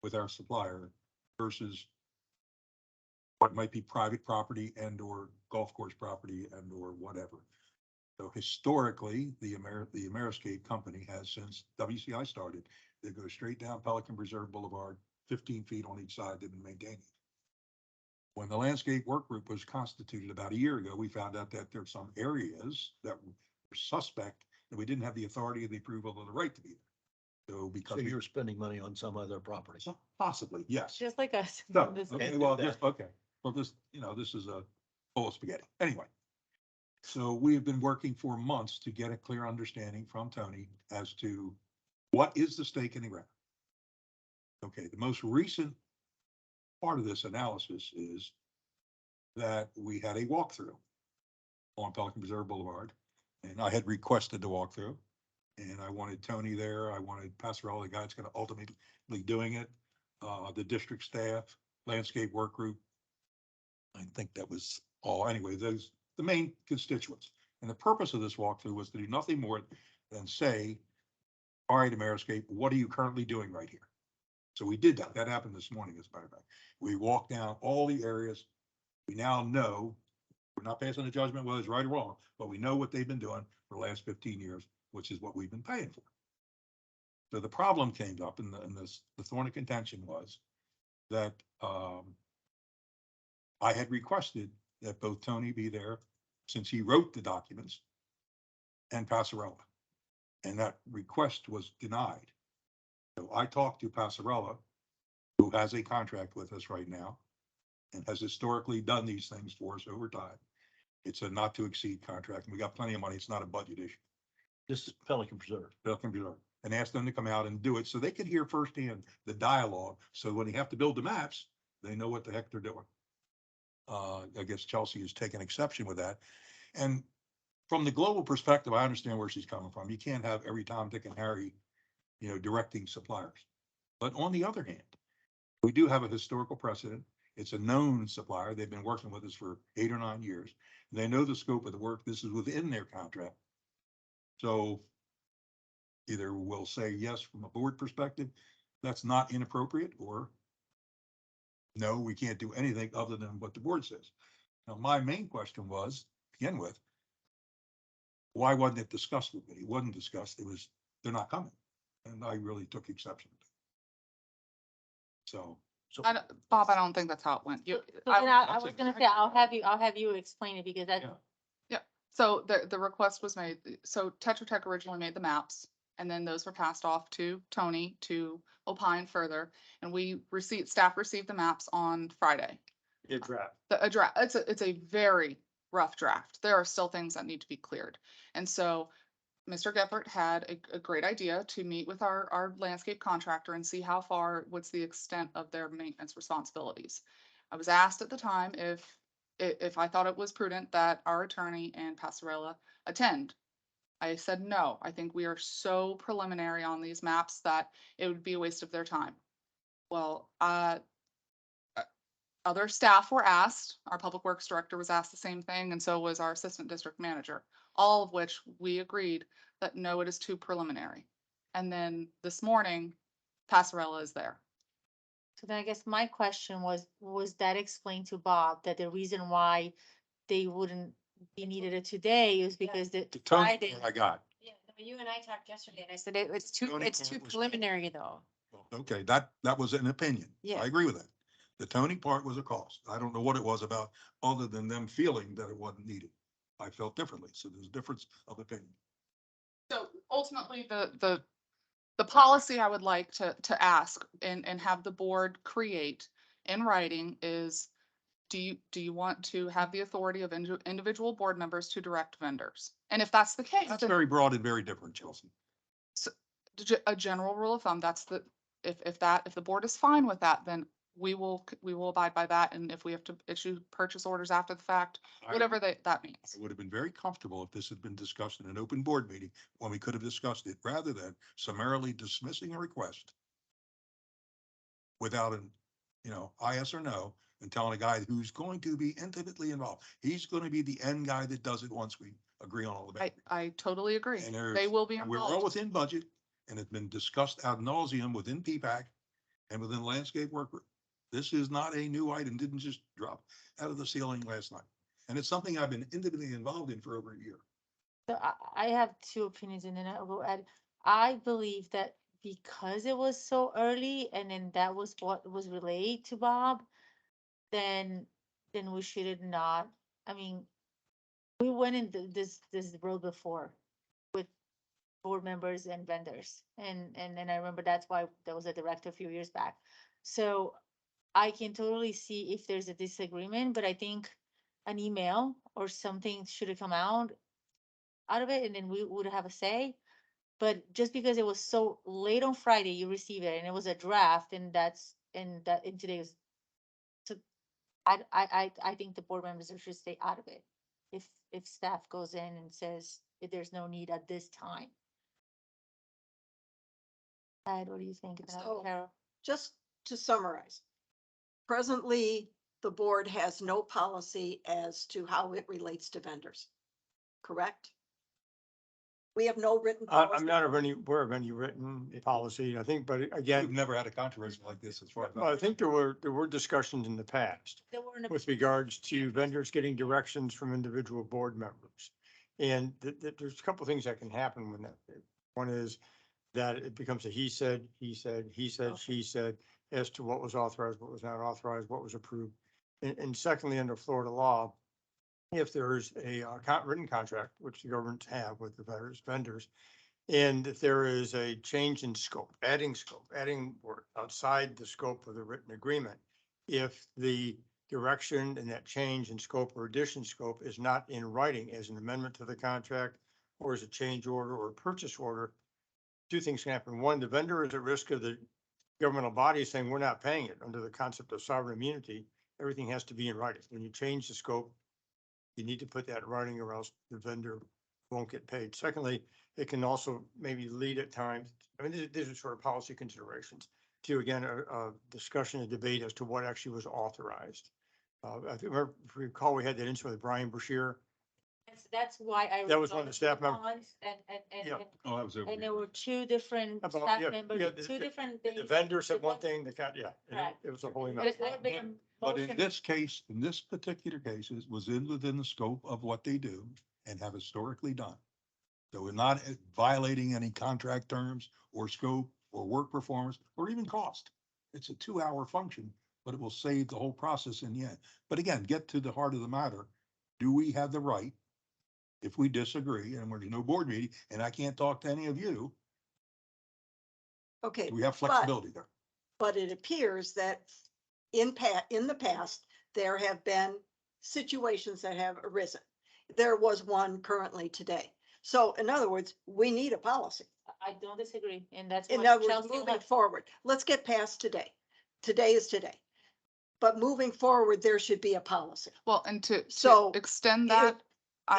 with our supplier versus what might be private property and or golf course property and or whatever. So historically, the Ameriscape company has, since WCI started, they go straight down Pelican Preserve Boulevard, 15 feet on each side, they've been maintaining. When the landscape work group was constituted about a year ago, we found out that there are some areas that were suspect and we didn't have the authority of the approval or the right to be there. So because So you're spending money on some other property. so possibly, yes. Just like us. So, This- okay, well, just, okay, well, this, this is a bowl of spaghetti. Anyway. So we have been working for months to get a clear understanding from Tony as to what is the stake in the ground. Okay, the most recent part of this analysis is that we had a walkthrough on Pelican Preserve Boulevard. And I had requested the walkthrough. And I wanted Tony there. I wanted Passarella, the guy that's gonna ultimately doing it, the district staff, landscape work group. I think that was all. Anyway, those, the main constituents. And the purpose of this walkthrough was to do nothing more than say, all right, Ameriscape, what are you currently doing right here? So we did that. That happened this morning, as a matter of fact. We walked down all the areas. We now know, we're not passing a judgment whether it's right or wrong, but we know what they've been doing for the last 15 years, which is what we've been paying for. So the problem came up, and the thorn of contention was that I had requested that both Tony be there, since he wrote the documents, and Passarella. And that request was denied. So I talked to Passarella, who has a contract with us right now and has historically done these things for us over time. It's a not to exceed contract, and we got plenty of money. It's not a budget issue. This is Pelican Preserve. Pelican Preserve, and ask them to come out and do it so they could hear firsthand the dialogue. So when they have to build the maps, they know what the heck they're doing. I guess Chelsea has taken exception with that. And from the global perspective, I understand where she's coming from. You can't have every Tom, Dick and Harry, directing suppliers. But on the other hand, we do have a historical precedent. It's a known supplier. They've been working with us for 8 or 9 years. They know the scope of the work. This is within their contract. So either we'll say yes from a board perspective, that's not inappropriate, or no, we can't do anything other than what the board says. Now, my main question was, to begin with, why wasn't it discussed with me? It wasn't discussed. It was, they're not coming. And I really took exception to that. So, Bob, I don't think that's how it went. So then I was gonna say, I'll have you explain it, because that, Yeah. So the request was made, so Tetra Tech originally made the maps, and then those were passed off to Tony to opine further. And staff received the maps on Friday. It draft. A draft, it's a very rough draft. There are still things that need to be cleared. And so Mr. Gephardt had a great idea to meet with our landscape contractor and see how far, what's the extent of their maintenance responsibilities. I was asked at the time if I thought it was prudent that our attorney and Passarella attend. I said, no, I think we are so preliminary on these maps that it would be a waste of their time. Well, other staff were asked, our public works director was asked the same thing, and so was our assistant district manager, all of which we agreed that no, it is too preliminary. And then this morning, Passarella is there. so then I guess my question was that explained to Bob, that the reason why they wouldn't be needed it today is because the the tone Friday. I got. Yeah, no, you and I talked yesterday and I said it's too Tony it's part too was- preliminary though. Okay, that was an opinion. Yeah. I agree with that. The Tony part was a cost. I don't know what it was about, other than them feeling that it wasn't needed. I felt differently, so there's a difference of opinion. So ultimately, the policy I would like to ask and have the board create in writing is, do you want to have the authority of individual board members to direct vendors? And if that's the case, That's then very broad and very different, Chelsea. a general rule of thumb, that's if the board is fine with that, then we will abide by that. And if we have to issue purchase orders after the fact, whatever that means. I would have been very comfortable if this had been discussed in an open board meeting when we could have discussed it, rather than summarily dismissing a request without an, yes or no, and telling a guy who's going to be intimately involved. He's going to be the end guy that does it once we agree on all the boundaries. I totally agree. And there's- They will be and we're all involved. within budget, and it's been discussed ad nauseum within PPAC and within landscape work group. This is not a new item, didn't just drop out of the ceiling last night. And it's something I've been intimately involved in for over a year. So I have two opinions, and then I will add, I believe that because it was so early and then that was what was relayed to Bob, then we should not, I mean, we went in this road before with board members and vendors. And then I remember that's why there was a director a few years back. So I can totally see if there's a disagreement, but I think an email or something should have come out of it, and then we would have a say. But just because it was so late on Friday, you receive it, and it was a draft, and and today was, so I think the board members should stay out of it. If staff goes in and says if there's no need at this time. Ed, what do you think? So- Carol? Just to summarize, presently, the board has no policy as to how it relates to vendors, correct? We have no written policy. I'm not aware of any written policy, I think, but We've again, never had a controversy like this as far as. well, I think there were discussions in the past There were with regards to vendors getting directions from individual board members. And there's a couple of things that can happen when that, one is that it becomes a he said, she said, as to what was authorized, what was not authorized, what was approved. And secondly, under Florida law, if there's a written contract, which the governments have with the various vendors, and if there is a change in scope, adding work outside the scope of the written agreement, if the direction and that change in scope or addition scope is not in writing as an amendment to the contract or as a change order or a purchase order, two things can happen. One, the vendor is at risk of the governmental body saying, we're not paying it under the concept of sovereign immunity. Everything has to be in writing. When you change the scope, you need to put that in writing or else the vendor won't get paid. Secondly, it can also maybe lead at times, I mean, these are sort of policy considerations to, again, a discussion and debate as to what actually was authorized. I think, if you recall, we had that incident with Brian Brashear. That's why I. That was one of the staff members. And, Yeah. Oh, that was over and here. there were two different About- staff yeah, members, yeah, two different The things. vendor said The one one- thing, the cat, yeah, and Correct. it was a wholly. There's never been a But in motion. this case, in this particular case, it was within the scope of what they do and have historically done. So we're not violating any contract terms or scope or work performance or even cost. It's a 2-hour function, but it will save the whole process in the end. But again, get to the heart of the matter. Do we have the right? If we disagree and there's no board meeting and I can't talk to any of you, Okay. do we have but- flexibility there? But it appears that in the past, there have been situations that have arisen. There was one currently today. So in other words, we need a policy. I don't disagree, and that's In what other words, Chelsea moving had. forward, let's get past today. Today is today. But moving forward, there should be a policy. Well, and to So, extend it- that,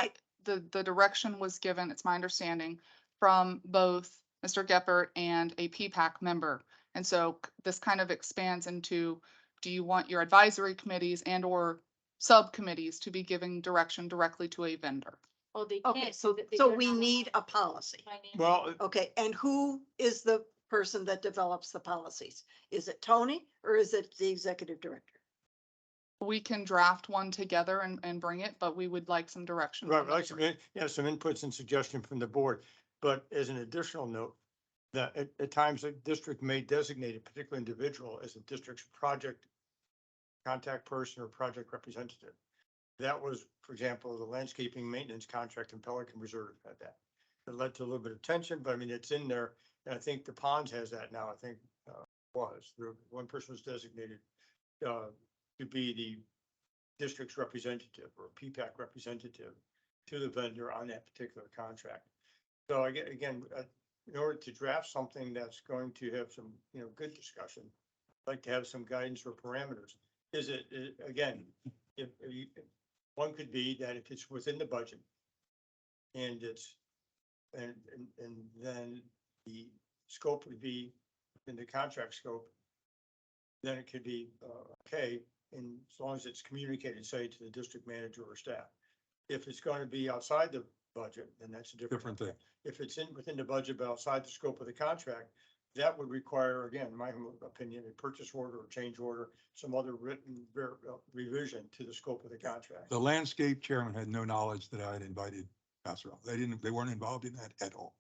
it- the direction was given, it's my understanding, from both Mr. Geppert and a PPAC member. And so this kind of expands into, do you want your advisory committees and or subcommittees to be giving direction directly to a vendor? Oh, they Okay, can't. so, they- so they're we not need a policy. financial- Well, Okay, and who is the person that develops the policies? Is it Tony or is it the executive director? We can draft one together and bring it, but we would like some direction. right, from the like some, board. some inputs and suggestion from the board. But as an additional note, that at times a district may designate a particular individual as a district's project contact person or project representative. That was, for example, the landscaping maintenance contract in Pelican Reserve had that. It led to a little bit of tension, but I mean, it's in there. And I think the Ponds has that now, I think, one person was designated to be the district's representative or PPAC representative to the vendor on that particular contract. So again, in order to draft something that's going to have some, good discussion, I'd like to have some guidance or parameters. Is it, again, if one could be that if it's within the budget and it's, and then the scope would be in the contract scope, then it could be, okay, and as long as it's communicated, say, to the district manager or staff. If it's going to be outside the budget, then that's a different Different thing. If it's within the budget, but outside the scope of the contract, that would require, again, in my opinion, a purchase order or change order, some other written revision to the scope of the contract. The landscape chairman had no knowledge that I had invited Pastor. They weren't involved in that at all.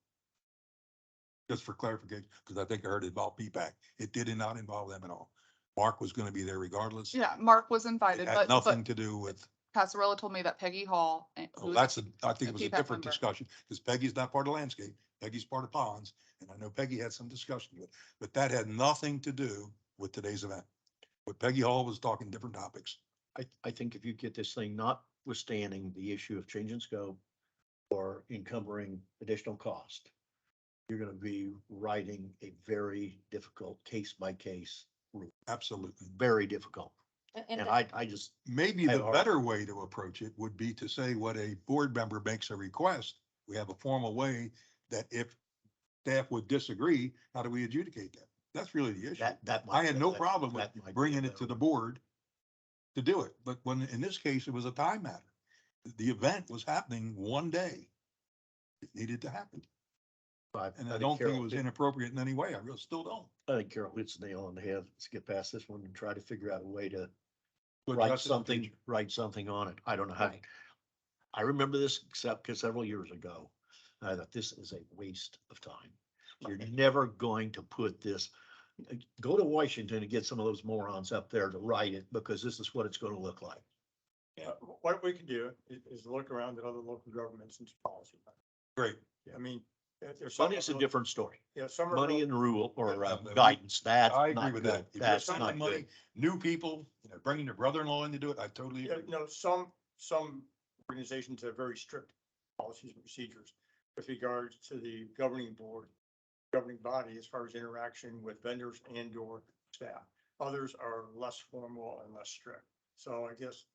Just for clarification, because I think I heard it involved PPAC. It did not involve them at all. Mark was going to be there regardless. Yeah, Mark was It invited, had but nothing to do with, Passarella told me that Peggy Hall. oh, I think it was a PPAC different member. discussion, because Peggy's not part of landscape. Peggy's part of ponds, and I know Peggy had some discussion with, but that had nothing to do with today's event. But Peggy Hall was talking different topics. I think if you get this thing notwithstanding the issue of change in scope or encumbering additional cost, you're gonna be writing a very difficult case by case rule, Absolutely. very difficult. And I just, Maybe I the are- better way to approach it would be to say what a board member makes a request. We have a formal way that if staff would disagree, how do we adjudicate that? That's really the issue. that. I had no that- problem with that might be a bringing it better to the way. board to do it, but when, in this case, it was a time matter. The event was happening one day. It needed to happen, and I don't think it was inappropriate in any way. I really still don't. I think Carol hits the nail on the head. Let's get past this one and try to figure out a way to But write just in the something, future. write something on it. I don't know how. Right. I remember this except because several years ago, I thought this is a waste of time. You're never going to put this, go to Washington and get some of those morons up there to write it because this is what it's gonna look like. What we can do is look around at other local governments and policy. Great. I mean, there's some. Money's a different story. Yeah, some are. Money and rule or Yeah, guidance, that's I agree not with good. that. If you're That's spending not money, good. new people, bringing your brother-in-law in to do it, I totally Yeah, agree. no, some organizations have very strict policies and procedures with regards to the governing board, governing body as far as interaction with vendors and or staff. Others are less formal and less strict. So I guess.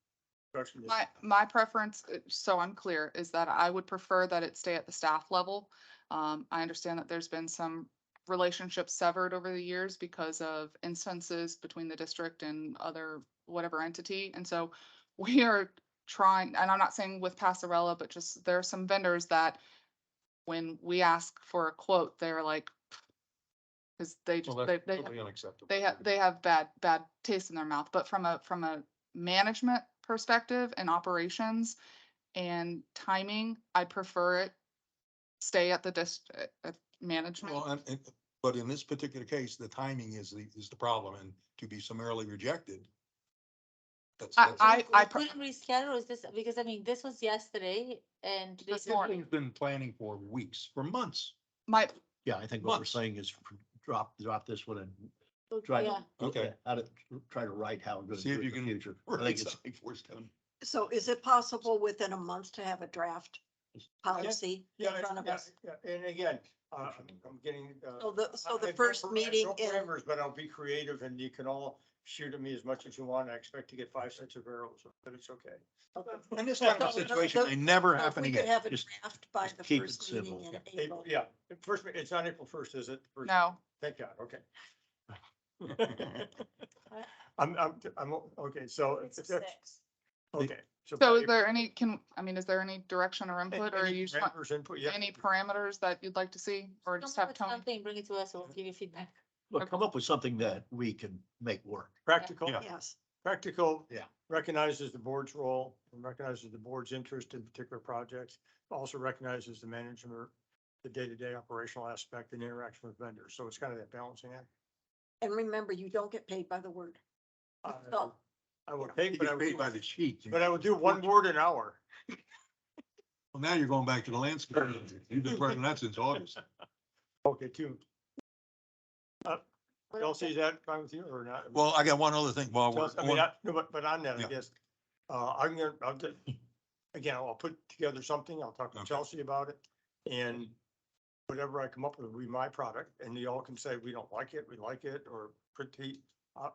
Question is. My preference, so I'm clear, is that I would prefer that it stay at the staff level. I understand that there's been some relationships severed over the years because of instances between the district and other whatever entity. And so we are trying, and I'm not saying with Passarella, but just there are some vendors that when we ask for a quote, they're like, because they just, Well, they, that's they, totally unacceptable. they have bad taste in their mouth, but from a management perspective and operations and timing, I prefer it stay at the management. Well, but in this particular case, the timing is the problem, and to be summarily rejected. I Couldn't reschedule, is this, because I mean, this was yesterday and. This they- morning. Thing's been planning for weeks, for months. My, Yeah, I think what we're Months. saying is drop this one and try Yeah. to, Okay. how to try to write how we're gonna See do if it you in the can future. I write think it's, something for us, Tony. So is it possible within a month to have a draft policy in Yeah, front of yeah, us? yeah. And again, I'm getting. So the I have first no meeting in, parameters, but I'll be creative and you can all shoot at me as much as you want. I expect to get 5 sets of arrows, but it's okay. In this kind of a situation, they never so happen we could again. have a Just- draft by just the keep it first meeting simple. in April, April. yeah, first, it's not April 1st, is it? First- no, Thank God, okay. Okay, so. Okay. so by is there any, is there any direction or April- input, or any you just want parameters input, yeah. any parameters that you'd like to see, or just Come up have with Tony? Something, bring it to us, we'll give you feedback. look, come up with something that we can make work. Practical. Yeah. Yes. Practical. Yeah. Recognizes the board's role and recognizes the board's interest in particular projects. Also recognizes the management, the day-to-day operational aspect and interaction with vendors. So it's kind of that balancing act. And remember, you don't get paid by the word. So, I will You take, but I get would paid by do, the sheet. but I would do one word an hour. Well, now you're going back to the landscape. You've been president that since August. Okay, two. Chelsea, is that fine with you or not? Well, I got one other thing while we're Chelsea, I mean, on. no, but on that, I Yeah. guess, again, I'll put together something, I'll talk to Okay. Chelsea about it. And whatever I come up with will be my product, and you all can say, we don't like it, we like it, or critique,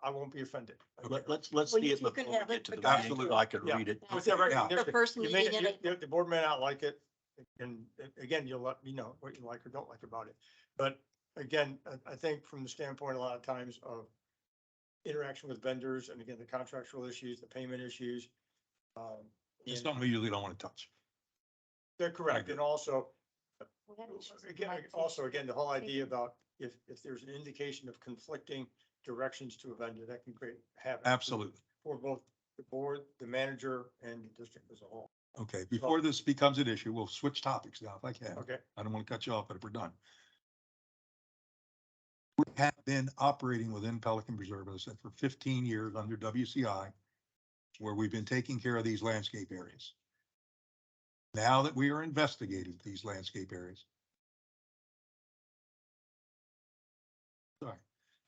I won't be offended. Let's Well, see you- it you can before we have it get to the because- meeting, so I can Yeah. read it. With that recognition, The first you may- meeting in The board may not like it, and again, you'll let me know what you like or don't like about it. But again, I think from the standpoint, a lot of times of interaction with vendors, and again, the contractual issues, the payment issues. It's and something we usually don't want to touch. they're correct, and also, We had issues with again, Mike, too. also, again, the whole idea about if there's an indication of conflicting directions to a vendor, that can create havoc. Absolutely. For both the board, the manager, and the district as a whole. Okay, before this becomes an issue, we'll switch topics now if I can. Okay, I don't want to cut you off, but if we're done. We have been operating within Pelican Preserve for 15 years under WCI, where we've been taking care of these landscape areas. Now that we are investigating these landscape areas. Sorry,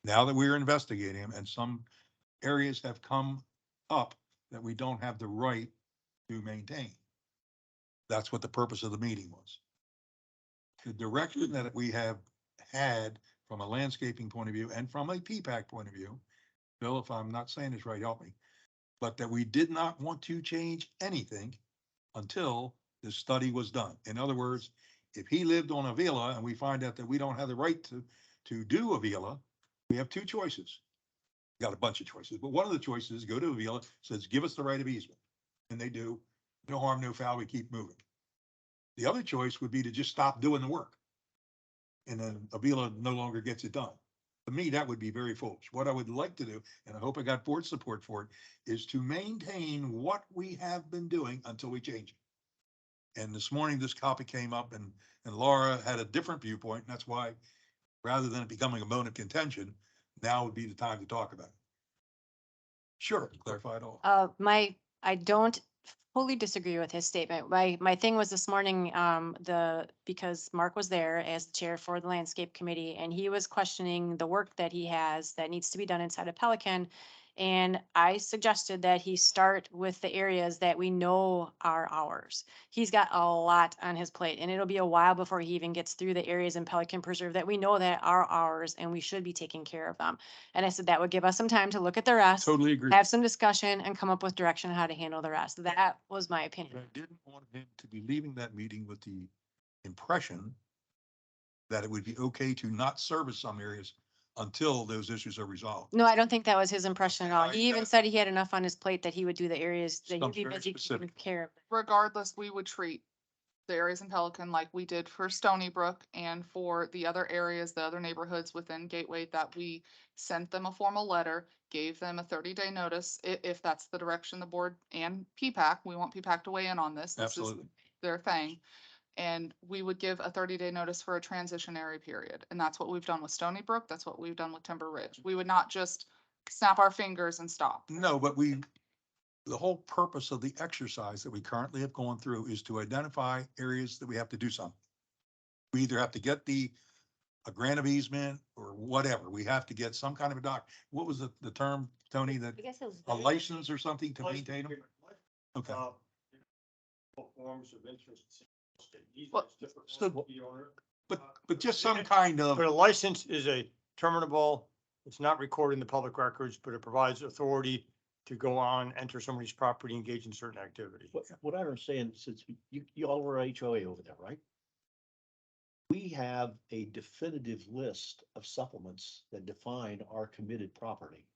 now that we are investigating them and some areas have come up that we don't have the right to maintain. That's what the purpose of the meeting was. The direction that we have had from a landscaping point of view and from a P-PAC point of view, Bill, if I'm not saying this right, help me. but that we did not want to change anything until the study was done. In other words, if he lived on Avila and we find out that we don't have the right to do Avila, we have two choices. Got a bunch of choices, but one of the choices, go to Avila, says, give us the right of easement. And they do. No harm, no foul, we keep moving. The other choice would be to just stop doing the work. And then Avila no longer gets it done. To me, that would be very foolish. What I would like to do, and I hope I got board support for it, is to maintain what we have been doing until we change it. And this morning, this copy came up and Laura had a different viewpoint. And that's why, rather than it becoming a bone of contention, now would be the time to talk about it. Sure, clarify it all. I don't fully disagree with his statement. My thing was this morning, because Mark was there as the chair for the landscape committee, and he was questioning the work that he has that needs to be done inside of Pelican. And I suggested that he start with the areas that we know are ours. He's got a lot on his plate, and it'll be a while before he even gets through the areas in Pelican Preserve that we know that are ours, and we should be taking care of them. And I said that would give us some time to look at the rest, Totally agree. have some discussion, and come up with direction on how to handle the rest. That was my But opinion. I didn't want him to be leaving that meeting with the impression that it would be okay to not service some areas until those issues are resolved. No, I don't think that was his impression at all. I- He even said he had enough on his plate that he would do the areas that he'd Sounds be very busy taking specific. care of. Regardless, we would treat the areas in Pelican like we did for Stony Brook and for the other areas, the other neighborhoods within Gateway, that we sent them a formal letter, gave them a 30-day notice, if that's the direction the board and PPAC, we want PPAC to weigh in on this. This is Absolutely. their thing. And we would give a 30-day notice for a transitionary period. And that's what we've done with Stony Brook. That's what we've done with Timber Ridge. We would not just snap our fingers and stop. No, but the whole purpose of the exercise that we currently have gone through is to identify areas that we have to do something. We either have to get a grant of easement or whatever. We have to get some kind of a what was the term, Tony, that I guess it was. a license or something to maintain them? Okay. Forms of interest. Well, So- But just some kind of, But a license is a terminable, it's not recorded in the public records, but it provides authority to go on, enter somebody's property, engage in certain activity. What I understand, since you all were HOA over there, right? We have a definitive list of supplements that define our committed property.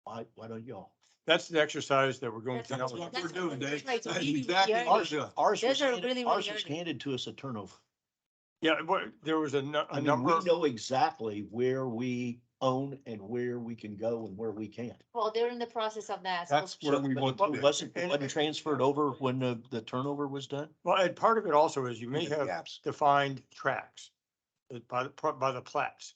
Why don't y'all? That's the exercise that we're going That's through. that's now. what we're doing, Dave. Right, so That's we- exactly we what already- we're doing. Ours Those was are handed- really, really ours was early. handed to us at turnover. Yeah, but there was a I mean, number. we know exactly where we own and where we can go and where we can't. Well, they're in the process of that. so- That's where we want to be. Wasn't transferred over when the turnover was done? Well, and part of it also is you may Yeah, have gaps. defined tracks by the plats.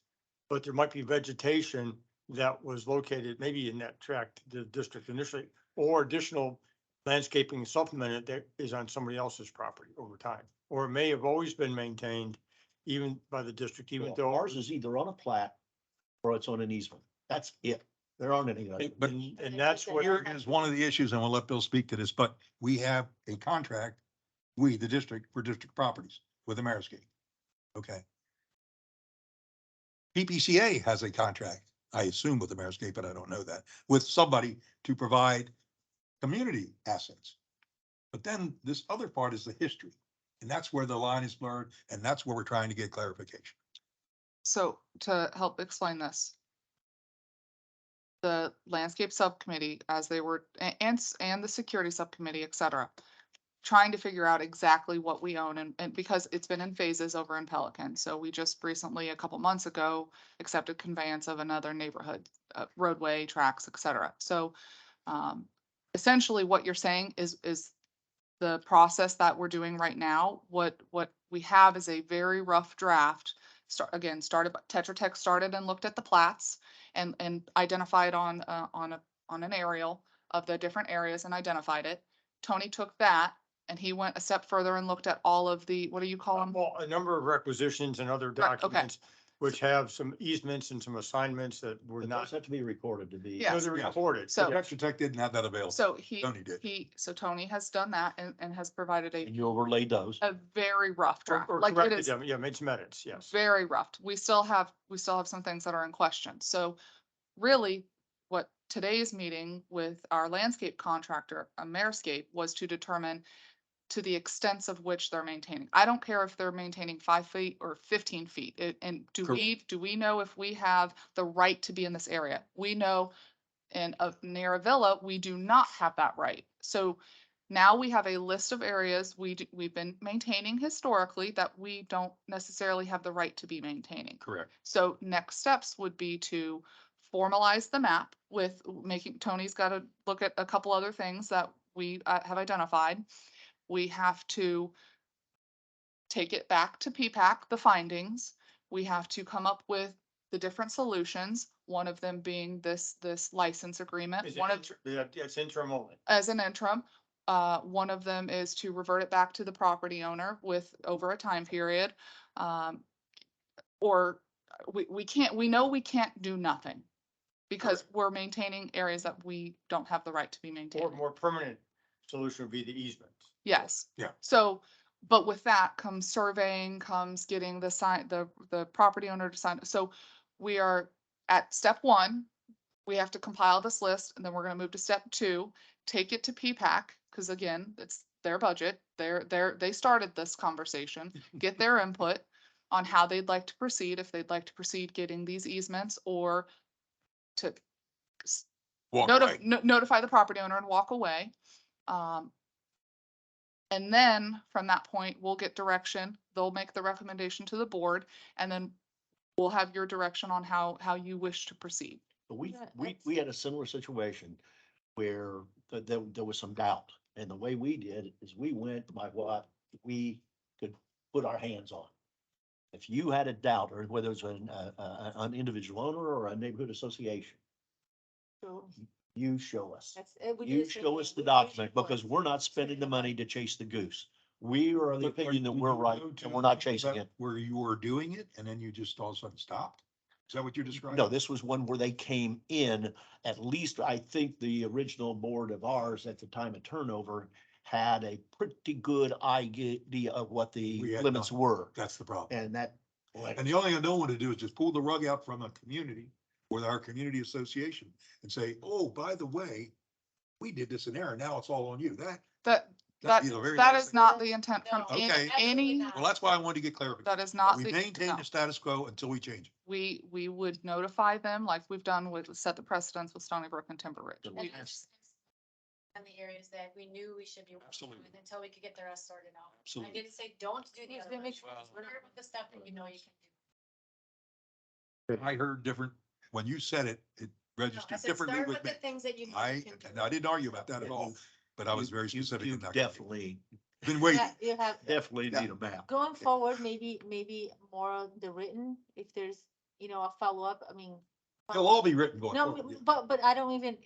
But there might be vegetation that was located maybe in that tract, the district initially, or additional landscaping supplemented that is on somebody else's property over time. Or it may have always been maintained even by the district, even Well, though ours is either on a plat or it's on an easement. That's it. There aren't any others. But And that's what. here is one of the issues, and we'll let Bill speak to this, but we have a contract, we, the district, for district properties with Ameriscape. Okay. PPCA has a contract, I assume with Ameriscape, but I don't know that, with somebody to provide community assets. But then this other part is the history, and that's where the line is blurred, and that's where we're trying to get clarification. So to help explain this, the landscape subcommittee, as they were, and the security subcommittee, et cetera, trying to figure out exactly what we own, and because it's been in phases over in Pelican. So we just recently, a couple months ago, accepted conveyance of another neighborhood, roadway, tracks, et cetera. So essentially what you're saying is the process that we're doing right now. What we have is a very rough draft. Tetra Tech started and looked at the plats and identified on an aerial of the different areas and identified it. Tony took that and he went a step further and looked at all of the, what do you call them? Well, a number of requisitions and other Right, okay. documents, which have some easements and some assignments that were But not, those have to be recorded to be. Yeah. those are Yes. recorded. So- Tetra Tech didn't have that available. So Tony did. so Tony has done that and has provided And you overlaid those. a very rough Or draft. or Like it corrected is them, yeah, made some edits, yes. very rough. We still have some things that are in question. So really what today's meeting with our landscape contractor, Ameriscape, was to determine to the extents of which they're maintaining. I don't care if they're maintaining 5 feet or 15 feet. And do we know if we have the right to be in this area? We know near a villa, we do not have that right. So now we have a list of areas we've been maintaining historically that we don't necessarily have the right to be maintaining. Correct. So next steps would be to formalize the map with Tony's got to look at a couple other things that we have identified. We have to take it back to PPAC, the findings. We have to come up with the different solutions, one of them being this license agreement. It's interim only. As an interim. One of them is to revert it back to the property owner with over a time period. Or we know we can't do nothing because we're maintaining areas that we don't have the right to be Or maintaining. more permanent solution would be the easement. Yes. Yeah. So, but with that comes surveying, comes getting the property owner to sign. So we are at step 1. We have to compile this list, and then we're gonna move to step 2, take it to PPAC, because again, it's their budget. They started this conversation, get their input on how they'd like to proceed, if they'd like to proceed getting these easements or to Walk away. notify the property owner and walk away. And then from that point, we'll get direction. They'll make the recommendation to the board, and then we'll have your direction on how you wish to proceed. But Yeah, we had a similar situation where there was some doubt. And the way we did it is we went by what we could put our hands on. If you had a doubt, or whether it was an individual owner or a neighborhood association, So you show us. we do You the same show us thing. the We issue document reports. because we're not spending the money to chase the goose. We are of the But opinion that did we're you right go to and we're not is chasing that it. Where you were doing it and then you just all of a sudden stopped? Is that what you're describing? No, this was one where they came in, at least I think the original board of ours at the time of turnover had a pretty good idea of what We the had limits none. were. That's the problem. And that, And the only thing I don't want to do is just pull the rug out from a community with our community association and say, oh, by the way, we did this in error. Now it's all on you. That'd That be the very that last is thing. not the intent from No, Okay. any, Well, that's why I wanted to get clarification. that is not We the. maintain no. the status quo until we change it. We would notify them like we've done with, set the precedence with Stony Brook and Timber Ridge. The We- last- And the areas that we knew we should be working Absolutely. with until we could get the rest sorted out. I Absolutely. didn't say don't do the Yes, other we make ones. sure it's We're not- here with the stuff that you know you can do. I heard different, when you said it, it No, I registered said differently start with with me. the things that you know I, you can do. and I didn't argue about that at all, but I was very you- specific you in that. Definitely, Been waiting. You have, definitely Yeah. need a map. going forward, maybe more on the written, if there's, a follow-up, I mean. They'll all be written going No, forward. but I don't even,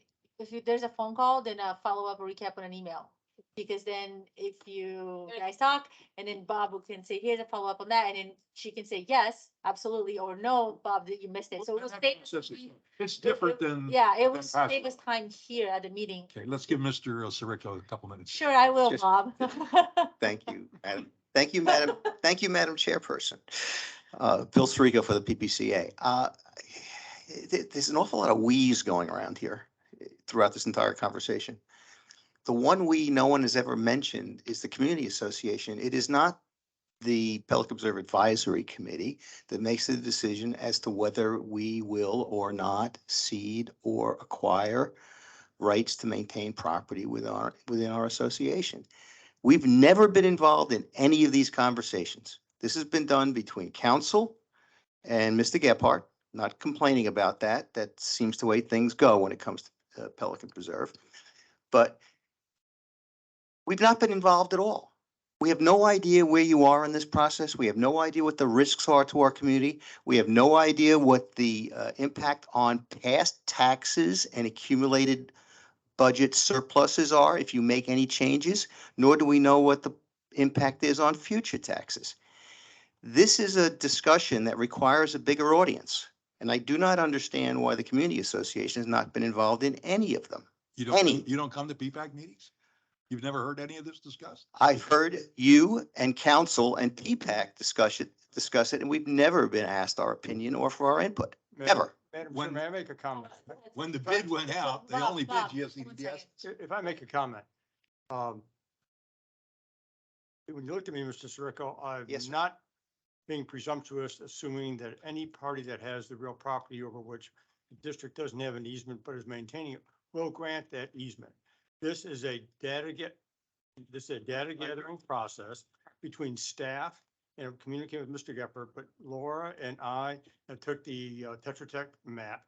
there's a phone call, then a follow-up or recap on an email. Because then if you guys talk, and then Bob can say, here's a follow-up on that, and then she can say, yes, absolutely, or no, Bob, that you missed it, so it was. It's different than. Yeah, it than was, past save us time here at the meeting. Okay, let's give Mr. Sirico a couple minutes. Sure, I will, Just- Bob. Thank you, Madam. Thank you, Madam. Thank you, Madam Chairperson. Bill Sirico for the PPCA. There's an awful lot of we's going around here throughout this entire conversation. The one we no one has ever mentioned is the Community Association. It is not the Pelican Reserve Advisory Committee that makes the decision as to whether we will or not cede or acquire rights to maintain property within our association. We've never been involved in any of these conversations. This has been done between council and Mr. Gephardt, not complaining about that. That seems the way things go when it comes to Pelican Preserve. But we've not been involved at all. We have no idea where you are in this process. We have no idea what the risks are to our community. We have no idea what the impact on past taxes and accumulated budget surpluses are if you make any changes, nor do we know what the impact is on future taxes. This is a discussion that requires a bigger audience, and I do not understand why the Community Association has not been involved in any of them. You Any. don't come to PPAC meetings? You've never heard any of this discussed? I've heard you and council and PPAC discuss it, and we've never been asked our opinion or for our input, ever. Madam Chair, when- may I make a comment? When the bid went out, they Bob, only bid Bob, GSCDS. If I make a comment, when you looked at me, Mr. Sirico, I'm Yes, sir. not being presumptuous, assuming that any party that has the real property over which the district doesn't have an easement but is maintaining it will grant that easement. This is a data gathering process between staff and communicating with Mr. Gepper, but Laura and I took the Tetra Tech map.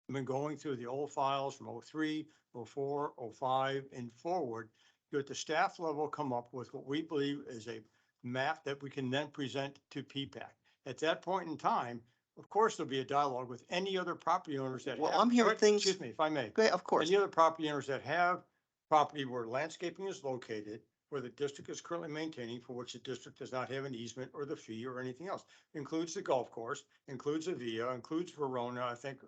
I've been going through the old files from 03, 04, 05 and forward to at the staff level come up with what we believe is a map that we can then present to PPAC. At that point in time, of course, there'll be a dialogue with any other property owners that Well, have. I'm hearing things- Excuse me, if I may. Okay, of course. Any other property owners that have property where landscaping is located, where the district is currently maintaining, for which the district does not have an easement or the fee or anything else. Includes the golf course, includes a VIA, includes Verona, I think,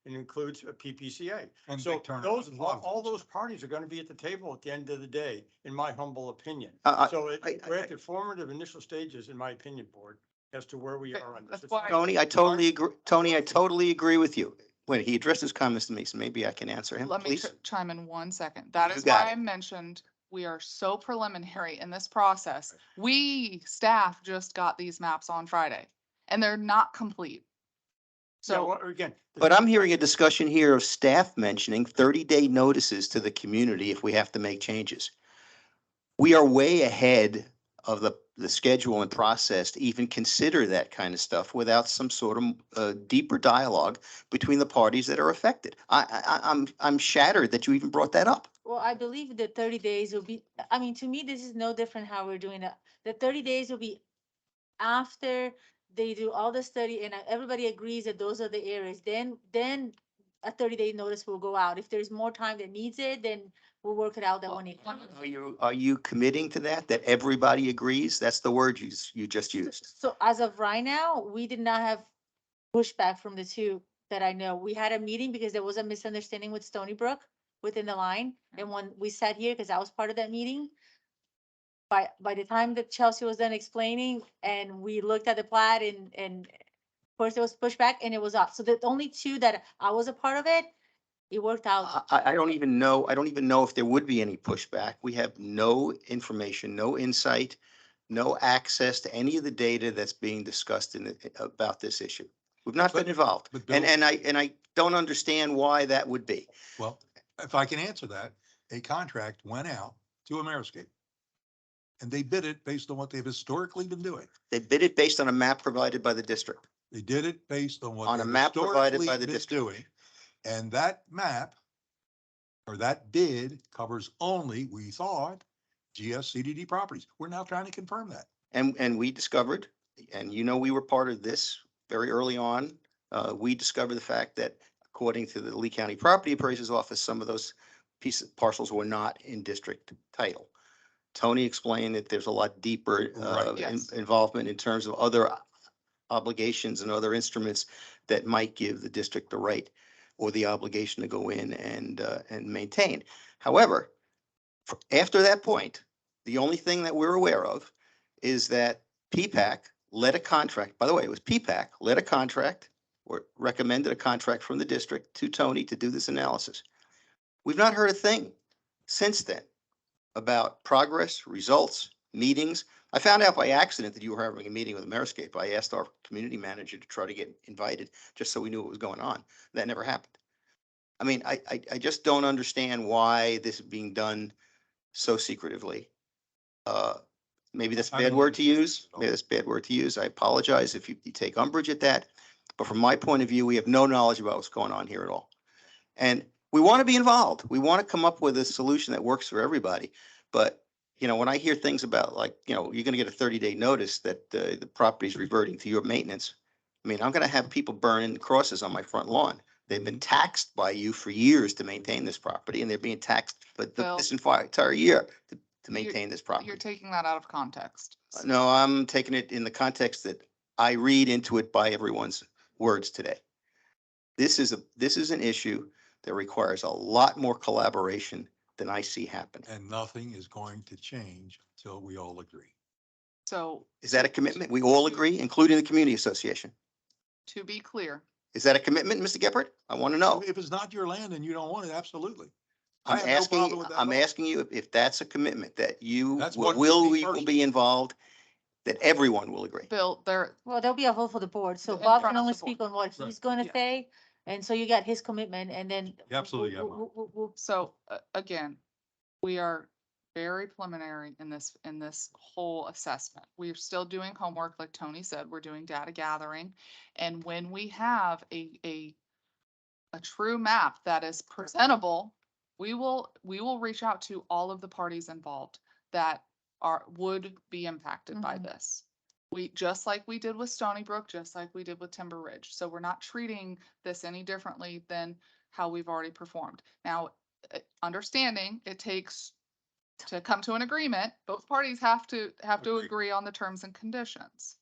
and includes a PPCA. And So Big Turner those, Farm. all those parties are gonna be at the table at the end of the day, in my humble opinion. I- So I- we're at the formative initial stages, in my opinion, board, as to where we are on this. That's why- Tony, I totally agree. Tony, I totally agree with you. When he addressed his comments to me, so maybe I can answer him, Let me please. chime in 1 second. That You is got why I it. mentioned we are so preliminary in this process. We, staff, just got these maps on Friday and they're not complete. So, So again. But I'm hearing a discussion here of staff mentioning 30-day notices to the community if we have to make changes. We are way ahead of the schedule and process to even consider that kind of stuff without some sort of deeper dialogue between the parties that are affected. I'm shattered that you even brought that up. Well, I believe the 30 days will be, I mean, to me, this is no different how we're doing it. The 30 days will be after they do all the study and everybody agrees that those are the areas, then a 30-day notice will go out. If there's more time that needs it, then we'll work it out that one. Are you committing to that everybody agrees? That's the word you just used. So as of right now, we did not have pushback from the two that I know. We had a meeting because there was a misunderstanding with Stony Brook within the line. And when we sat here, because I was part of that meeting, by the time that Chelsea was done explaining and we looked at the plat and of course there was pushback and it was off. So the only two that I was a part of it, it worked out. I don't even know if there would be any pushback. We have no information, no insight, no access to any of the data that's being discussed about this issue. We've not been But- involved. but Bill- And I don't understand why that would be. Well, if I can answer that, a contract went out to Ameriscape. And they bid it based on what they've historically been doing. They bid it based on a map provided by the district. They did it based on what On a they've map provided historically by the been district. doing. And that map or that bid covers only, we thought, GSCDD properties. We're now trying to confirm that. And we discovered, and we were part of this very early on. We discovered the fact that according to the Lee County Property Appraiser's Office, some of those parcels were not in district title. Tony explained that there's a lot deeper Right. Yes. involvement in terms of other obligations and other instruments that might give the district the right or the obligation to go in and maintain. However, after that point, the only thing that we're aware of is that PPAC led a contract, by the way, it was PPAC led a contract or recommended a contract from the district to Tony to do this analysis. We've not heard a thing since then about progress, results, meetings. I found out by accident that you were having a meeting with Ameriscape. I asked our community manager to try to get invited just so we knew what was going on. That never happened. I mean, I just don't understand why this is being done so secretively. Maybe that's a I bad don't word to understand use. it at all. Maybe that's a bad word to use. I apologize if you take umbrage at that. But from my point of view, we have no knowledge about what's going on here at all. And we want to be involved. We want to come up with a solution that works for everybody. But, when I hear things about like, you're going to get a 30-day notice that the property's reverting to your maintenance. I mean, I'm going to have people burning crosses on my front lawn. They've been taxed by you for years to maintain this property and they're being taxed, but Bill, this entire year to maintain this property. you're taking that out of context. No, I'm taking it in the context that I read into it by everyone's words today. This is an issue that requires a lot more collaboration than I see happening. And nothing is going to change until we all agree. So Is that a commitment? We all agree, including the community association? to be clear, Is that a commitment, Mr. Gephardt? I want to know. If it's not your land and you don't want it, absolutely. I I'm have no asking, problem with that at I'm all. asking you if that's a commitment that you That's will, what will me we will personally- be involved, that everyone will agree. Bill, there, Well, there'll be a vote for the board, so In Bob front can of only the board. speak on what Right. he's gonna Yeah. say, and so you got his commitment, and then. You absolutely have so again, we are very preliminary in this whole assessment. We're still doing homework, like Tony said, we're doing data gathering. And when we have a true map that is presentable, we will reach out to all of the parties involved that would be impacted by Mhm. this. Just like we did with Stony Brook, just like we did with Timber Ridge. So we're not treating this any differently than how we've already performed. Now, understanding it takes to come to an agreement, both parties have to Agreed. agree on the terms and conditions.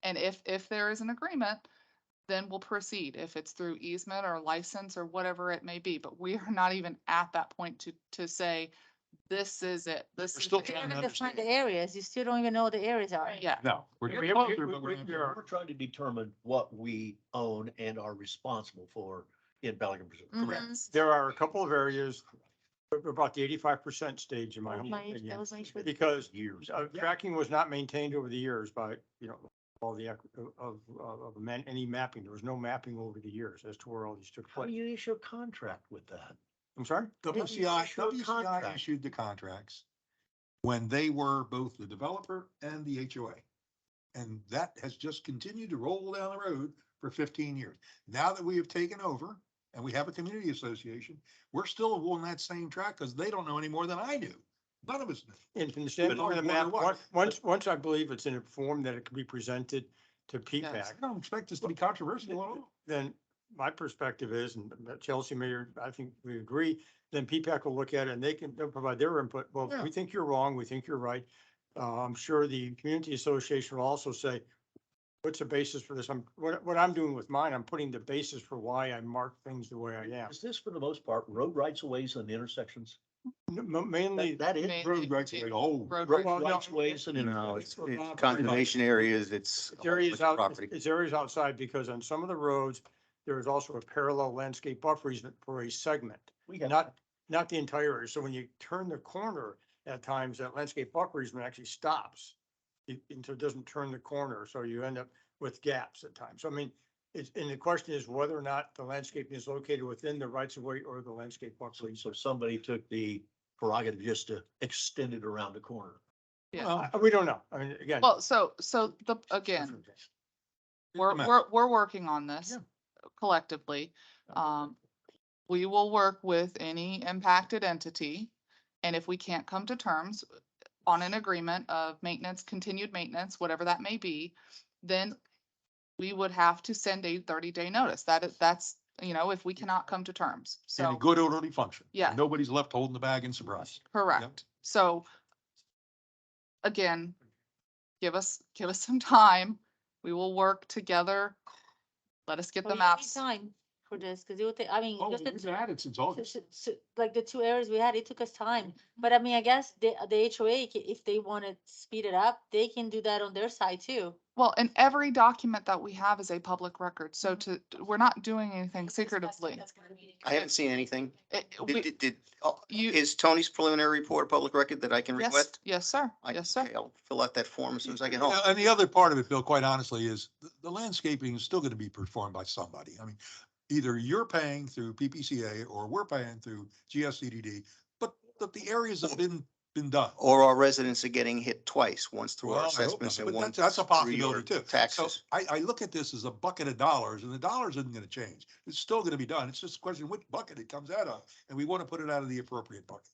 And if there is an agreement, then we'll proceed, if it's through easement or license or whatever it may be. But we are not even at that point to say, this is it. This We're is still the trying end. to Haven't defined the understand. areas, you still don't even know what the areas are. Yeah. No, we're We getting have- closer, we- but we're we- gonna we have to- are- We're trying to determine what we own and are responsible for in Pelican Reserve. Mhm. There are a couple of areas, we're about the 85% stage in my That was humble my issue- that opinion. was my issue with- Because Years. tracking was not maintained over the years by, all the, any mapping. There was no mapping over the years as to where all these took How do place. you issue a contract with that? I'm sorry? WCI, issue a WCI contract. issued the contracts when they were both the developer and the HOA. And that has just continued to roll down the road for 15 years. Now that we have taken over and we have a community association, we're still on that same track because they don't know any more than I do. None of us knew. And from the standpoint of the wonder map, why. once I believe it's in a form that it can be presented to PPAC, I don't expect this to be controversial at all. then my perspective is, and Chelsea Mayor, I think we agree, then PPAC will look at it and they'll provide their input. Well, Yeah. we think you're wrong, we think you're right. I'm sure the community association will also say, what's the basis for this? What I'm doing with mine, I'm putting the basis for why I mark things the way I am. Is this for the most part road rights of ways and intersections? Mainly, That is. Mainly Road rights away, oh. road Road rights. rights of ways and. No, intersections. it's conservation areas, it's it's areas out, property. it's areas outside, because on some of the roads, there is also a parallel landscape buffer easement for a segment. We have. Not the entire area. So when you turn the corner, at times that landscape buffer easement actually stops. And so it doesn't turn the corner, so you end up with gaps at times. So I mean, and the question is whether or not the landscaping is located within the rights of way or the landscape buffer easement. So somebody took the prerogative just to extend it around the corner. Yeah. Well, We don't know. I mean, again. Well, again, we're working on this collectively. We will work with any impacted entity. And if we can't come to terms on an agreement of maintenance, continued maintenance, whatever that may be, then we would have to send a 30-day notice. That's, if we cannot come to terms. And a So, good orderly function. Yeah. Nobody's left holding the bag in surprise. correct. So again, give us some time. We will work together. Let us get Well, the you need maps. Time for this, because it would take, I mean, Oh, just we've had it since August. like the 2 areas we had, it took us time. But I mean, I guess the HOA, if they want to speed it up, they can do that on their side too. Well, and every document that we have is a public record. So we're not doing anything secretively. I haven't seen anything. You- Is Tony's preliminary report a public record that I can Yes, request? yes, sir. Yes, sir. Okay, I'll fill out that form as soon as I get home. And the other part of it, Bill, quite honestly, is the landscaping is still gonna be performed by somebody. I mean, either you're paying through PPCA or we're paying through GSCDD, but the areas have been done. Or our residents are getting hit twice, once through our Well, I hope not, assessments and but once that's a through your possibility too. So taxes. I look at this as a bucket of dollars, and the dollars isn't gonna change. It's still gonna be done. It's just a question of which bucket it comes out of, and we wanna put it out of the appropriate bucket.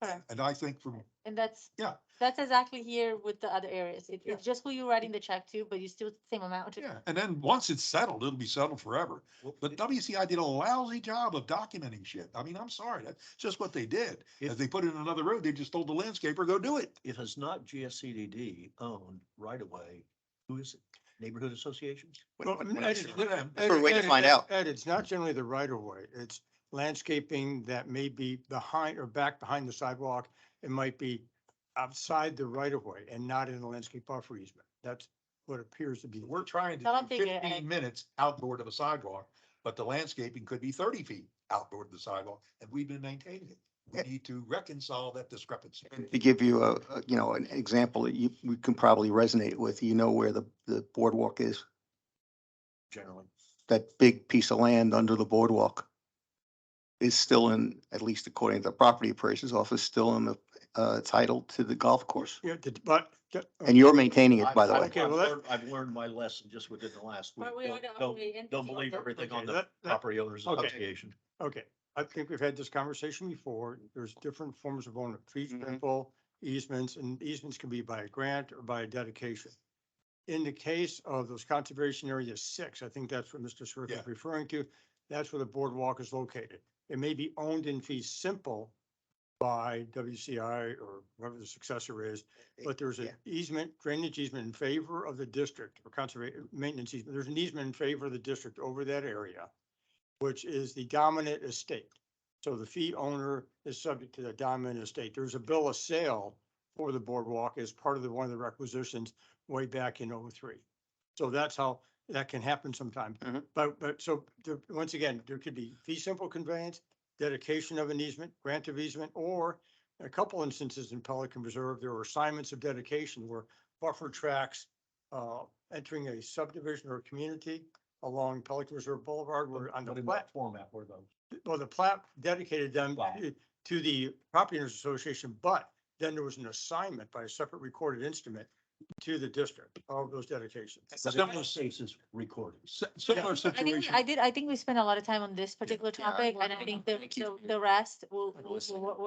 Correct. And I think from, And that's Yeah. that's exactly here with the other areas. It's just who you're writing the check to, but you still same amount. yeah, and then once it's settled, it'll be settled forever. But WCI did a lousy job of documenting shit. I mean, I'm sorry, that's just what they did. If they put in another road, they just told the landscaper, go do it. If it's not GSCDD owned right away, who is it? Neighborhood associations? Well, What- Ed, that's for them. That's what we're waiting to find out. Ed, it's not generally the right of way. It's landscaping that may be behind or back behind the sidewalk. It might be outside the right of way and not in the landscape buffer easement. That's what appears to be. We're trying to Tell do them to get- 15 minutes outboard of a sidewalk, but the landscaping could be 30 feet outboard of the sidewalk, and we've been maintaining it. We need to reconcile that discrepancy. To give you you know, an example that we can probably resonate with, you know where the boardwalk is? Generally. That big piece of land under the boardwalk is still in, at least according to the property appraiser's office, still in the title to the golf course. Yeah, but. And you're maintaining it, by the way. Okay, well, that- I've learned my lesson just within the last week. But we are the Don't, only don't entity. believe everything on Okay, the that- Property Owners okay. Association. Okay, I think we've had this conversation before. There's different forms of ownership, fee Mhm. simple easements, and easements can be by a grant or by a dedication. In the case of those conservation area 6, I think that's what Mr. Sirka Yeah. is referring to. That's where the boardwalk is located. It may be owned in fee simple by WCI or whoever the successor is, but there's an Yeah. easement, drainage easement in favor of the district or conservation maintenance easement. There's an easement in favor of the district over that area, which is the dominant estate. So the fee owner is subject to the dominant estate. There's a bill of sale for the boardwalk as part of one of the requisitions way back in '03. So that's how that can happen sometime. Mhm. But so once again, there could be fee simple conveyance, dedication of an easement, grant of easement, or a couple instances in Pelican Reserve, there were assignments of dedication where buffer tracks entering a subdivision or a community along Pelican Reserve Boulevard were on the What in plat. what format were those? Well, the plat dedicated them Plat. to the Property Owners Association, but then there was an assignment by a separate recorded instrument to the district, all of those dedications. But in most cases, recorded. Similar I think, situation. I think we spent a lot of time on this particular Yeah. topic, and I think the rest will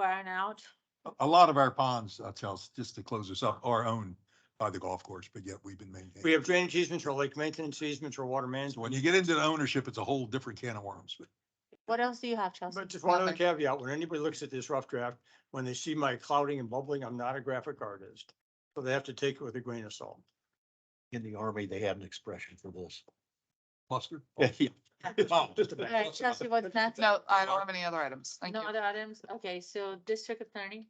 iron out. A lot of our ponds, Chelsea, just to close this up, are owned by the golf course, but yet we've been maintaining. We have drainage easements or lake maintenance easements or water So management. when you get into the ownership, it's a whole different can of worms. What else do you have, Chelsea? But just one other Nothing. caveat, when anybody looks at this rough draft, when they see my clouding and bubbling, I'm not a graphic artist. So they have to take it with a grain of salt. In the Army, they have an expression for this. Mustard? Yeah. Oh, Just a All bit. right, Chelsea, what's next? No, I don't have any other items. Thank No you. other items? Okay, so district attorney.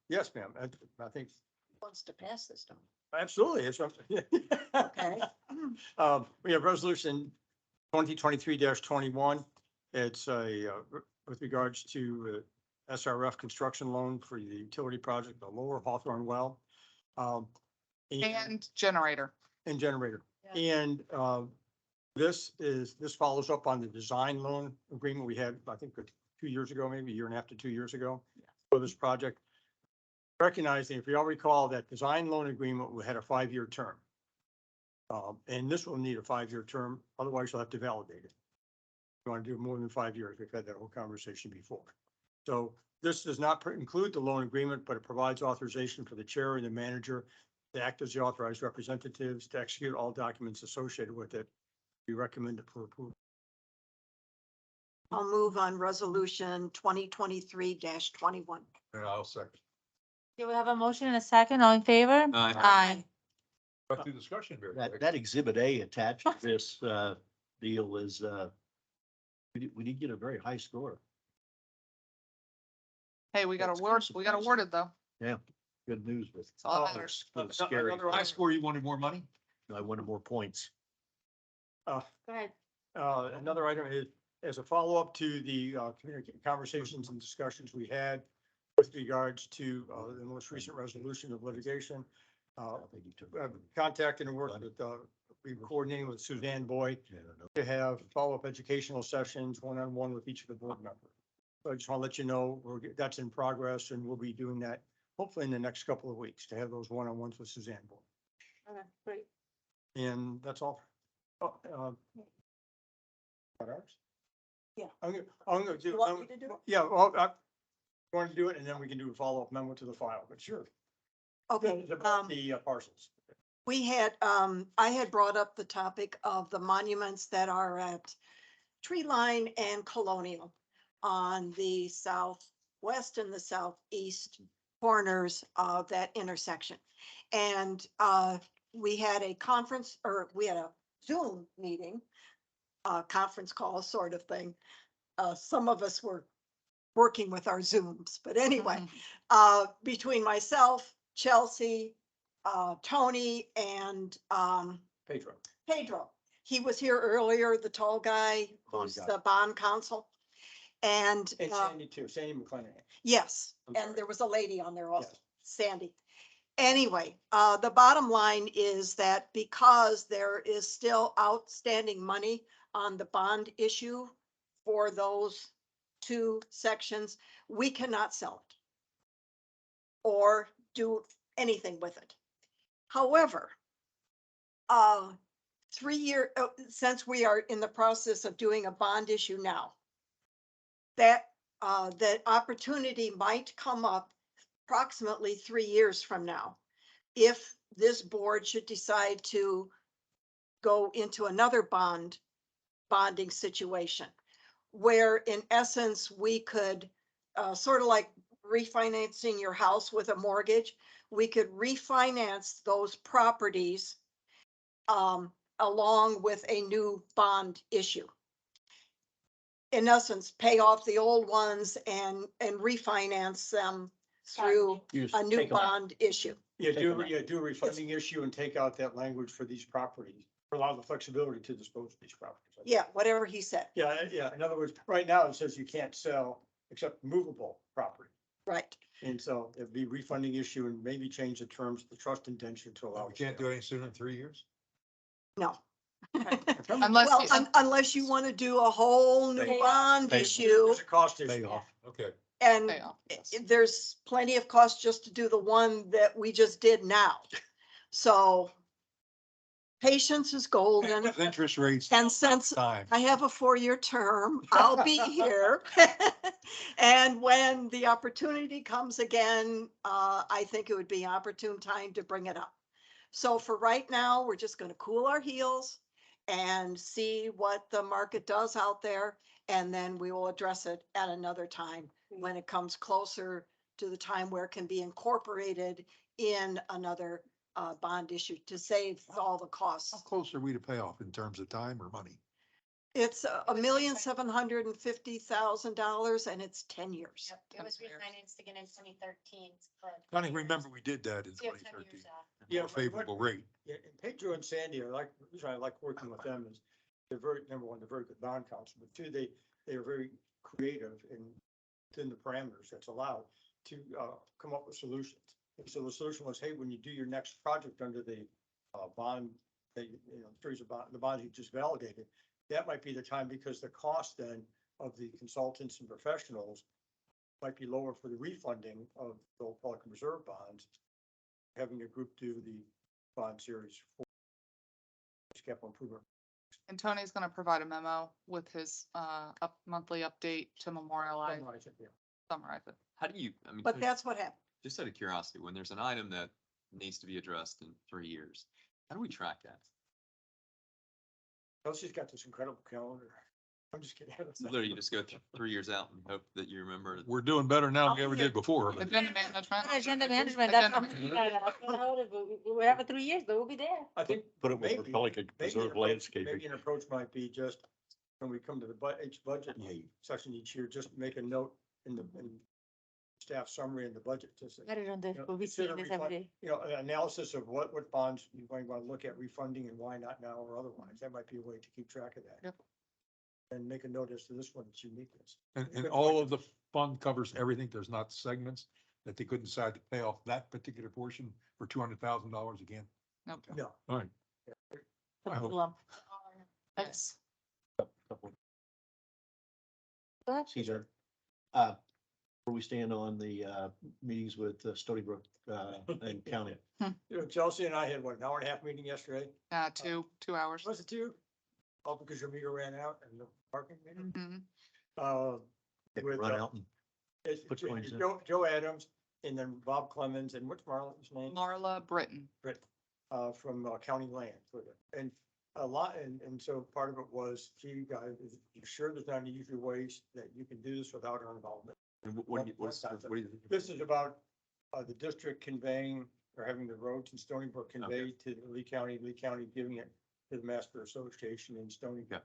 Yes, ma'am. I think Wants to pass this down. absolutely. It's. Okay. We have resolution 2023-21. It's with regards to SRF construction loan for the utility project, the Lower Hawthorne Well. And generator. And generator. And this follows up on the design loan agreement we had, I think, 2 years ago, maybe a year and a half to 2 years ago for this project. Recognizing, if you all recall, that design loan agreement, we had a 5-year term. And this will need a 5-year term, otherwise you'll have to validate it. You want to do more than 5 years, we've had that whole conversation before. So this does not include the loan agreement, but it provides authorization for the chair and the manager to act as the authorized representatives to execute all documents associated with it. We recommend it for approval. I'll move on resolution 2023-21. And I'll second. Do we have a motion and a second? All in favor? Aye. Aye. Got through discussion very quick. That exhibit A attached to this deal is, we did get a very high score. Hey, we got That's award, good we got surprise. awarded though. Yeah, good news with. That's all that matters. It's scary. I score you wanted more money? I wanted more points. Go ahead. Another item is, as a follow-up to the conversations and discussions we had with regards to the most recent resolution of litigation. I've contacted and worked with, we coordinating with Suzanne Boyd to have follow-up educational sessions, one-on-one with each of the board members. So I just want to let you know, that's in progress, and we'll be doing that hopefully in the next couple of weeks to have those one-on-ones with Suzanne Boyd. Okay, great. And that's all. What ours? Yeah. I'm gonna do. You want me to do it? Yeah, well, I want to do it and then we can do a follow-up memo to the file, but sure. Okay, It's about the parcels. we had, I had brought up the topic of the monuments that are at Tree Line and Colonial on the southwest and the southeast corners of that intersection. And we had a conference, or we had a Zoom meeting, conference call sort of thing. Some of us were working with our Zooms, but anyway, between myself, Chelsea, Tony and, Pedro. Pedro. He was here earlier, the tall guy, Bond who's guy. the bond counsel. And, And Sandy too, Sandy McClennan. yes, I'm and sorry. there was a lady on there also, Yes. Sandy. Anyway, the bottom line is that because there is still outstanding money on the bond issue for those two sections, we cannot sell it or do anything with it. However, 3 year, since we are in the process of doing a bond issue now, that opportunity might come up approximately 3 years from now. If this board should decide to go into another bonding situation, where in essence, we could, sort of like refinancing your house with a mortgage, we could refinance those properties along with a new bond issue. In essence, pay off the old ones and refinance them through You just a new take 'em out. bond issue. Yeah, Take do, 'em out. yeah, do a refunding issue and take out that language for these properties, allow the flexibility to dispose of these properties. Yeah, whatever he said, Yeah, yeah, in other words, right now it says you can't sell except movable property. right. And so it'd be refunding issue and maybe change the terms of the trust intention to allow. We can't do any sooner than 3 years? No. Unless, Well, you- unless you want to do a whole new Pay- bond pay- issue, There's a cost Pay issue. off. Okay. and pay off, yes. there's plenty of cost just to do the one that we just did now. So patience is golden. With interest rates, 10 cents. time. I have a 4-year term. I'll be here. And when the opportunity comes again, I think it would be an opportune time to bring it up. So for right now, we're just going to cool our heels and see what the market does out there. And then we will address it at another time when it comes closer to the time where it can be incorporated in another bond issue to save all the costs. How close are we to pay off in terms of time or money? It's $1,750,000 and it's 10 years. It was refinanced again in 2013. I don't remember we did that in 2013. Yeah, A favorable rate. Yeah, and Pedro and Sandy are like, the reason I like working with them is they're very, number one, they're very good bond counsel, but two, they are very creative and within the parameters that's allowed to come up with solutions. And so the solution was, hey, when you do your next project under the bond, that, series of bond, the bonds you just validated, that might be the time because the cost then of the consultants and professionals might be lower for the refunding of the Pelican Reserve bonds, having a group do the bond series for capital improvement. And Tony's gonna provide a memo with his, monthly update to memorialize, Summarize it, yeah. summarize it. How do you, I mean, But that's what happened. just out of curiosity, when there's an item that needs to be addressed in 3 years, how do we track that? Chelsea's got this incredible calendar. I'm just kidding. Literally, you just go 3 years out and hope that you remember. We're doing better now than we ever did before. but- Agenda management. Agenda management, that's. Agenda- We have it 3 years, but we'll be there. I think. Put it with maybe- Pelican maybe Preserve an approach- landscaping. Maybe an approach might be just, when we come to the each budget Yeah. section each year, just make a note in the, staff summary in the budget, just. I don't know, you know, we'll be seeing consider this every refund- day. an analysis of what bonds you might want to look at refunding and why not now or otherwise. That might be a way to keep track of that. Yep. And make a note as to this one's uniqueness. And Good all point. of the fund covers everything. There's not segments that they couldn't decide to pay off that particular portion for $200,000 again. Nope. No. All right. I hope- Lump. Yes. Go ahead. Caesar, where we stand on the meetings with Stony Brook and county. Chelsea and I had what, an hour and a half meeting yesterday? 2 hours. Was it two? All because your meter ran out and the parking meter? Mhm. They With, run out and It's Put coins in. Joe Adams and then Bob Clemens and what's Marlon's name? Marla Britton. From County Land. And a lot, and so part of it was, gee, guys, you sure there's not any easier ways that you can do this without our involvement? And what do you, what do you? This is about the district conveying or having the roads in Stony Brook conveyed to Lee County giving it to the Master Association in Stony Brook.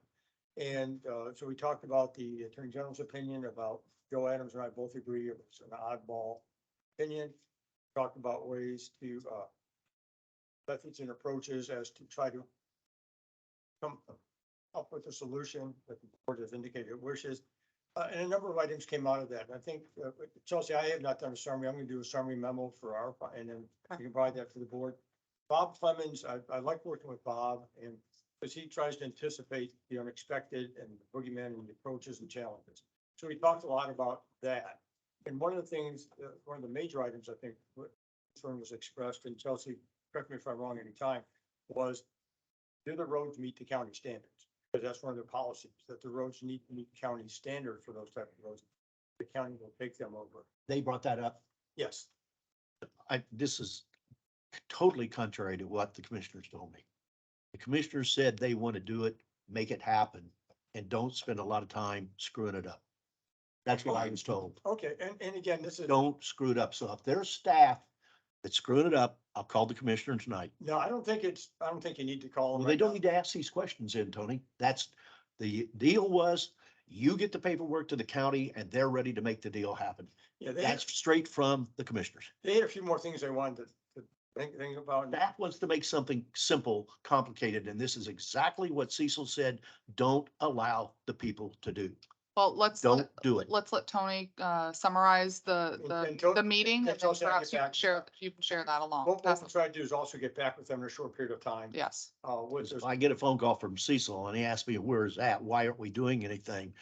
And so we talked about the Attorney General's opinion about, Joe Adams and I both agree it was an oddball opinion. Talked about ways to methods and approaches as to try to come up with a solution that the board has indicated it wishes. And a number of items came out of that. And I think, Chelsea, I have not done a summary. I'm gonna do a summary memo for our, and then you can provide that for the board. Bob Clemens, I like working with Bob, and because he tries to anticipate the unexpected and the boogeyman and the approaches and challenges. So we talked a lot about that. And one of the things, one of the major items, I think, concern was expressed, and Chelsea, correct me if I'm wrong anytime, was do the roads meet the county standards? Because that's one of the policies, that the roads need to meet county standard for those type of roads. The county will take them over. They brought that up. Yes. This is totally contrary to what the commissioners told me. The commissioners said they want to do it, make it happen, and don't spend a lot of time screwing it up. That's what I was told. Okay, and again, this is, Don't screw it up. So if there's staff that's screwing it up, I'll call the commissioner tonight. no, I don't think you need to call them. Well, they right don't now. need to ask these questions in, Tony. That's, the deal was, you get the paperwork to the county and they're ready to make the deal happen. Yeah, That's straight from the commissioners. they had a few more things they wanted to think about. Staff wants to make something simple, complicated, and this is exactly what Cecil said, don't allow the people to do. Well, Don't do it. let's let Tony summarize And Tony- the meeting, and and then Chelsea, I'll perhaps get back. you can share that along. What Pass we'll it- try to do is also get back with them in a short period of time. Yes, With If I get a phone call from Cecil and he asks me, where is that? Why aren't we doing anything?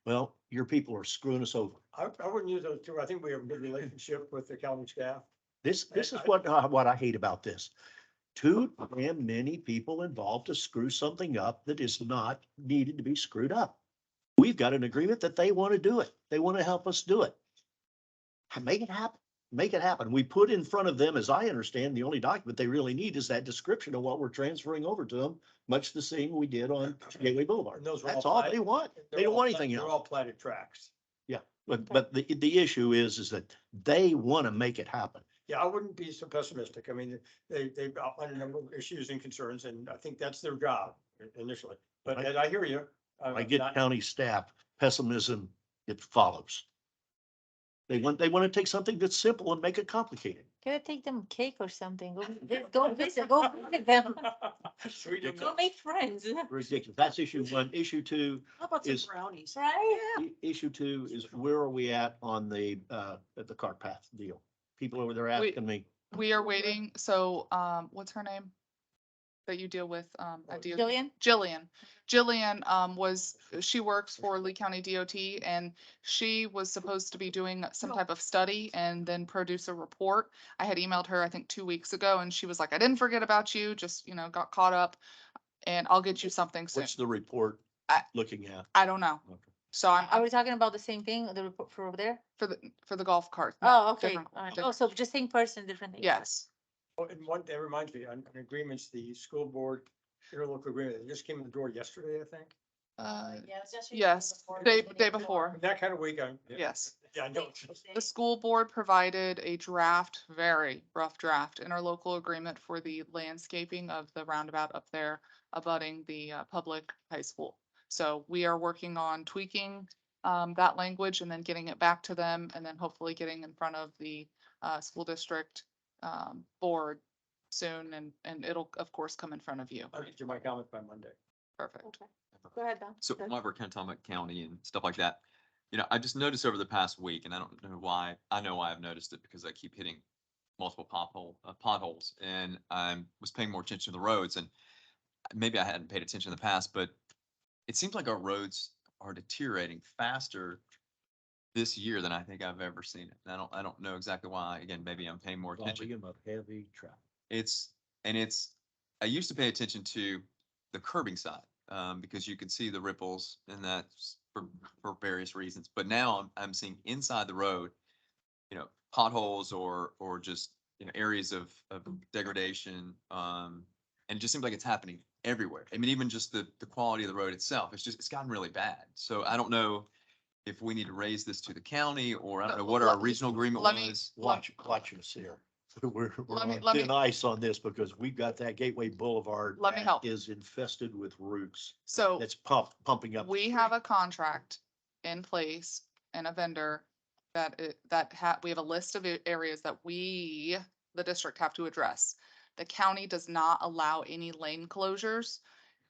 Well, your people are screwing us over. I wouldn't use those two. I think we have a good relationship with the county staff. This is what I hate about this. Too damn many people involved to screw something up that is not needed to be screwed up. We've got an agreement that they want to do it. They want to help us do it. Make it happen. Make it happen. We put in front of them, as I understand, the only document they really need is that description of what we're transferring over to them, much the same we did on Gateway Boulevard. And those were That's all all platted- they want. They're They don't all want plat- anything They're else. all platted tracks. But the issue is that they want to make it happen. Yeah, I wouldn't be so pessimistic. I mean, they've outlined a number of issues and concerns, and I think that's their job initially. But Ed, I hear you. I get county staff pessimism, it follows. They want to take something that's simple and make it complicated. Gotta take them cake or something. Go visit, go visit them. Go make friends. Ridiculous. That's issue one. Issue two, How about some Is- brownies? Right? issue two is where are we at on the cart path deal? People over there asking me, we are waiting. So, what's her name? That you deal with, at DOT? Jillian? Jillian, she works for Lee County DOT, and she was supposed to be doing some type of study and then produce a report. I had emailed her, I think 2 weeks ago, and she was like, I didn't forget about you, just, got caught up, and I'll get you something soon. what's the report I- looking at? I don't know. Okay. So Are we talking about the same thing, the report for over there? for the golf cart. Oh, okay. different- All right. different- Oh, so just same person, different thing. Yes, Oh, and one, that reminds me, on agreements, the school board interlocal agreement, it just came in the door yesterday, I think. yes, day before, That kind of week, yes. Yeah, I know. The school board provided a draft, very rough draft, interlocal agreement for the landscaping of the roundabout up there abutting the public high school. So we are working on tweaking that language and then getting it back to them, and then hopefully getting in front of the school district board soon, and it'll of course come in front of you. I'll get you my comment by Monday. Perfect. Okay. Go ahead, Don. So Go ahead. while we're kind of talking about county and stuff like that, I just noticed over the past week, and I don't know why, I know why I've noticed it because I keep hitting multiple potholes, and I was paying more attention to the roads, and maybe I hadn't paid attention in the past, but it seems like our roads are deteriorating faster this year than I think I've ever seen it. And I don't know exactly why. Again, maybe I'm paying more attention. Volume of heavy traffic. I used to pay attention to the curbing side, because you could see the ripples and that's for various reasons. But now I'm seeing inside the road, potholes or just, areas of degradation. And it just seems like it's happening everywhere. I mean, even just the quality of the road itself, it's gotten really bad. So I don't know if we need to raise this to the county, or I don't know what our regional agreement let me- was. Watch us here. We're Let me- on let me- thin ice on this because we've got that Gateway Boulevard. Let me that help. Is infested with roots. So It's pumping up. we have a contract in place and a vendor we have a list of areas that we, the district, have to address. the county does not allow any lane closures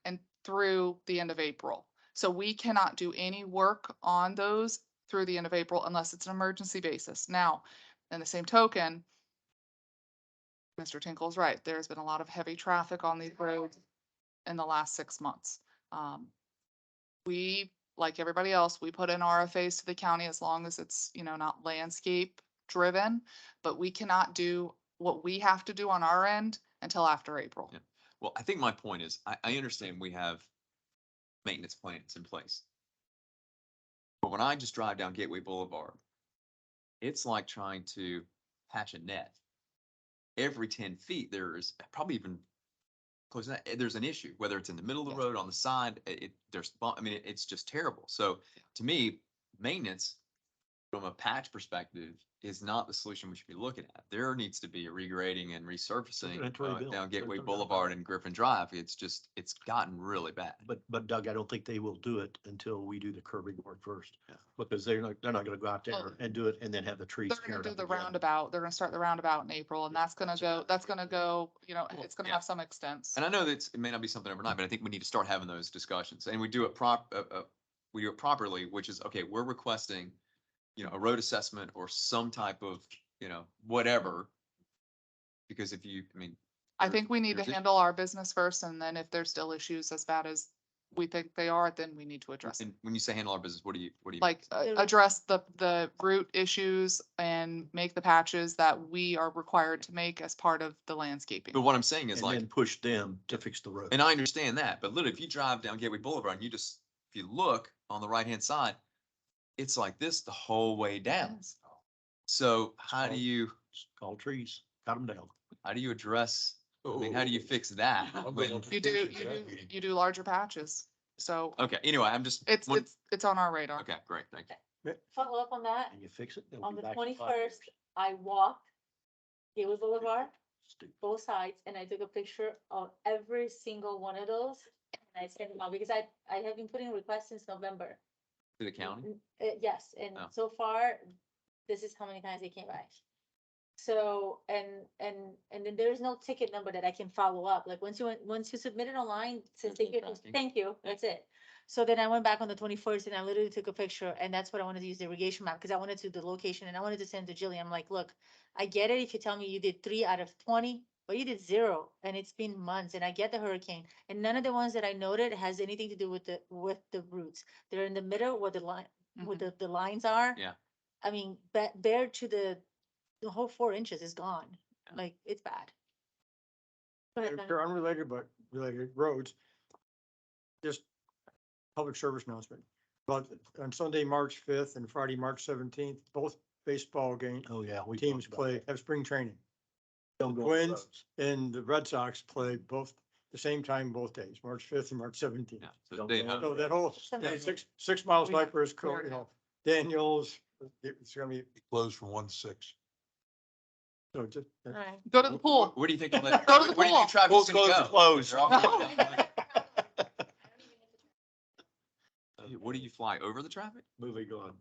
and through the end of April. So we cannot do any work on those through the end of April unless it's an emergency basis. Now, in the same token, Mr. Tinkle's right. There's been a lot of heavy traffic on these roads in the last 6 months. We, like everybody else, we put in RFAs to the county as long as it's, not landscape driven, but we cannot do what we have to do on our end until after April. Yeah. Well, I think my point is, I understand we have maintenance plans in place. But when I just drive down Gateway Boulevard, it's like trying to patch a net. Every 10 feet, there is probably even close to that, there's an issue, whether it's in the middle of the road, on the side, it's just terrible. So to me, maintenance from a patch perspective is not the solution we should be looking at. There needs to be a regrading and resurfacing Inventory bill. down Gateway There's no doubt about Boulevard it. and Griffin Drive. It's gotten really bad. But Doug, I don't think they will do it until we do the curbing work first. Yeah. Because they're not gonna go out Well, there and do it and then have the trees. They're gonna teared do up the again. roundabout. They're gonna start the roundabout in April and that's gonna go, it's gonna yeah. have some extents. And I know that it may not be something overnight, but I think we need to start having those discussions and we do it properly, which is, okay, we're requesting, a road assessment or some type of, whatever. Because I think we need to there's handle our business first and then if there's still issues as bad as we think they are, then we need to address it. and when you say handle our business, what do you? Like, The- address the root issues and make the patches that we are required to make as part of the landscaping. But what I'm saying is And like, then push them to fix the road. and I understand that, but literally, if you drive down Gateway Boulevard and if you look on the right-hand side, it's like this the whole way down. So how do you Call trees, cut them down. address, how do you fix that? when- You do larger patches. So Okay, anyway, I'm just. it's on our radar. Okay, great, thank you. Follow up on that. And you fix it. they'll On be the back to 21st, 5. I walked Gateway Boulevard, Stupid. both sides, and I took a picture of every single one of those. And I sent them out because I have been putting requests since November. To the county? Yes, and Oh. so far, this is how many times they came back. So, and then there's no ticket number that I can follow up. Like, once you submit it online, it says, thank you, that's it. So then I went back on the 21st and I literally took a picture and that's what I wanted to use the irrigation map, because I wanted to do the location and I wanted to send to Jillian. I'm like, look, I get it if you tell me you did 3 out of 20, but you did 0 and it's been months and I get the hurricane. And none of the ones that I noted has anything to do with the roots. They're in the middle where the line, where the lines are. Yeah. I mean, bare to the whole 4 inches is gone. Like, it's bad. Go ahead, Ben. They're unrelated, but related roads. Just public service announcement. But on Sunday, March 5th and Friday, March 17th, both baseball game Oh, yeah. we teams talked about play, that. have spring training. Don't go on the Twins roads. and the Red Sox play both the same time, both days, March 5th and March 17th. Yeah. So Don't stay go on home. So that whole, Sometimes- 6 miles We- Cypress, we already Daniels, it's gonna be, Closed from 1 to 6. so just. All right. Go to the pool. Where do you think? Where Go to the do you pool. think traffic's gonna go? Closed. They're all gonna- What do you fly over the traffic? Moving on.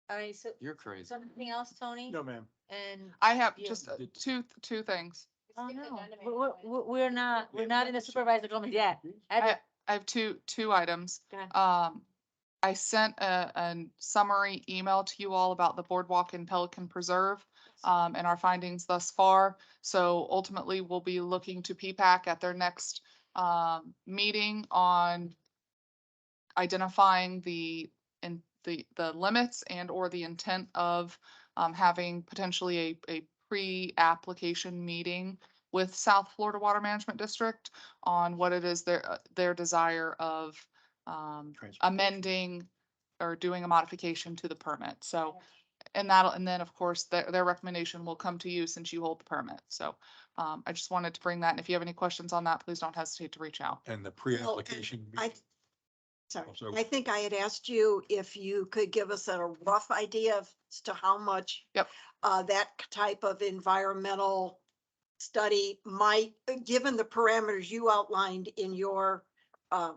All right, so You're crazy. something else, Tony? No, ma'am. And, I have Yeah. just two things. oh no, we're not in the supervisor comments yet. I have two items. Go ahead. I sent a summary email to you all about the boardwalk in Pelican Preserve, and our findings thus far. So ultimately, we'll be looking to P-PAC at their next, meeting on identifying the limits and or the intent of, having potentially a pre-application meeting with South Florida Water Management District on what it is their desire of, amending or doing a modification to the permit. So, and then of course, their recommendation will come to you since you hold the permit. So, I just wanted to bring that. And if you have any questions on that, please don't hesitate to reach out. And the pre-application. I- meeting- Sorry, Oh, sorry. I think I had asked you if you could give us a rough idea as to how much Yep. That type of environmental study might, given the parameters you outlined in your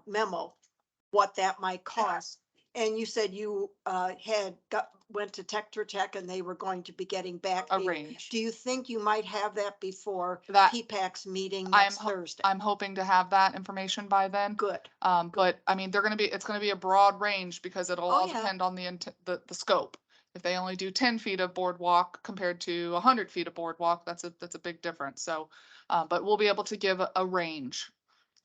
memo, what that might cost And you said you went to Tetra Tech and they were going to be getting back. A to you. range. Do you think you might have that before That- PPAC's meeting I'm, next Thursday? I'm hoping to have that information by then. Good. But I mean, it's gonna be a broad range because it'll Oh, all yeah. depend on the scope. If they only do 10 feet of boardwalk compared to 100 feet of boardwalk, that's a big difference. So, but we'll be able to give a range.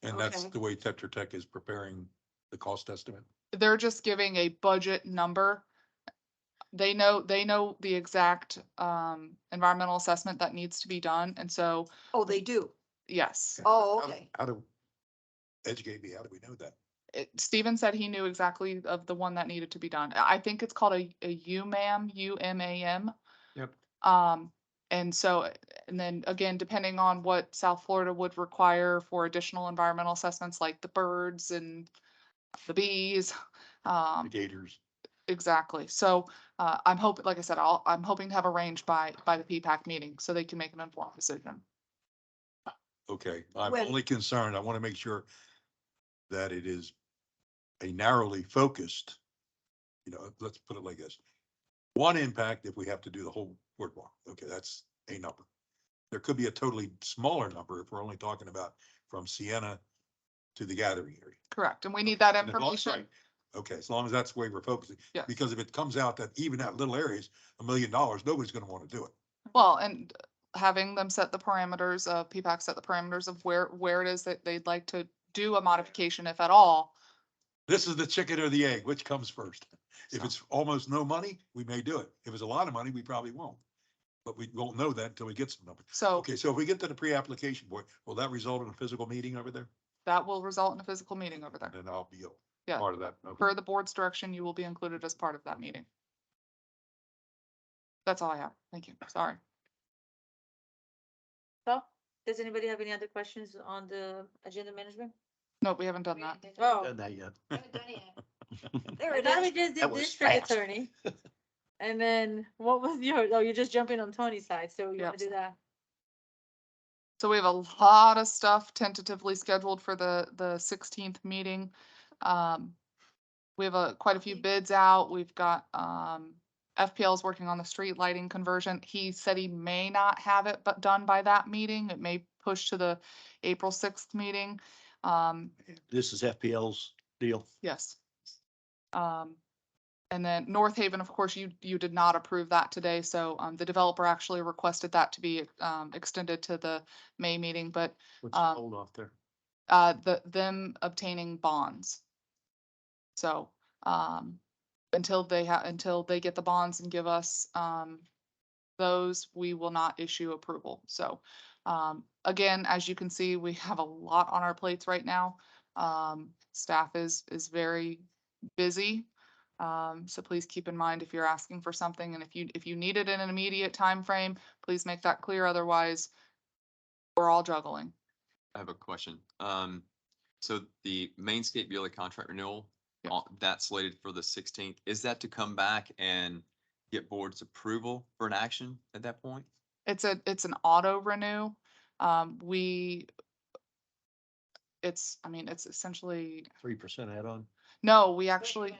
And that's Okay. the way Tetra Tech is preparing the cost estimate. They're just giving a budget number. They know the exact, environmental assessment that needs to be done. And so, Oh, they do? yes. Oh, How- okay. How do, educate me, how do we know that? Steven said he knew exactly of the one that needed to be done. I think it's called a UMAM, UMAM. Yep. And so, and then again, depending on what South Florida would require for additional environmental assessments, like the birds and the bees. The gators. Exactly. So, I'm hoping, like I said, I'm hoping to have a range by the PPAC meeting so they can make an informed decision. Okay, I'm When- only concerned, I want to make sure that it is a narrowly focused, let's put it like this. One impact if we have to do the whole boardwalk. Okay, that's a number. There could be a totally smaller number if we're only talking about from Sienna to the gathering area. Correct. And we need that And as long- information. right. Okay, as long as that's the way we're focusing. Yes. Because if it comes out that even that little area is $1 million, nobody's gonna want to do it. Well, and having them set the parameters of PPAC set the parameters of where it is that they'd like to do a modification, if at all. This is the chicken or the egg, which comes first? If So- it's almost no money, we may do it. If it's a lot of money, we probably won't. But we won't know that until we get some numbers. So Okay, so if we get to the pre-application board, will that result in a physical meeting over there? that will result in a physical meeting over there. And then I'll be Yeah. part of that. Okay. Per the board's direction, you will be included as part of that meeting. That's all I have. Thank you. Sorry. So, does anybody have any other questions on the agenda management? Nope, we haven't done that. Oh, Done that yet. There I it thought we is. just That did was district fast. attorney. And then what was you're just jumping on Tony's side, so you wanna Yep. do that? So we have a lot of stuff tentatively scheduled for the 16th meeting. We have quite a few bids out. We've got, FPL's working on the street lighting conversion. He said he may not have it but done by that meeting. It may push to the April 6th meeting. This is FPL's deal. Yes. And then North Haven, of course, you did not approve that today, so, the developer actually requested that to be, extended to the May meeting, but, What's the hold off there? them obtaining bonds. So, until they get the bonds and give us, those, we will not issue approval. So, again, as you can see, we have a lot on our plates right now. Staff is very busy. So please keep in mind if you're asking for something and if you need it in an immediate time frame, please make that clear. Otherwise, we're all juggling. I have a question. So the Mainscape yearly contract renewal, Yeah. that's slated for the 16th. Is that to come back and get board's approval for an action at that point? It's an auto renew. It's essentially, 3% add-on. no, we actually, We're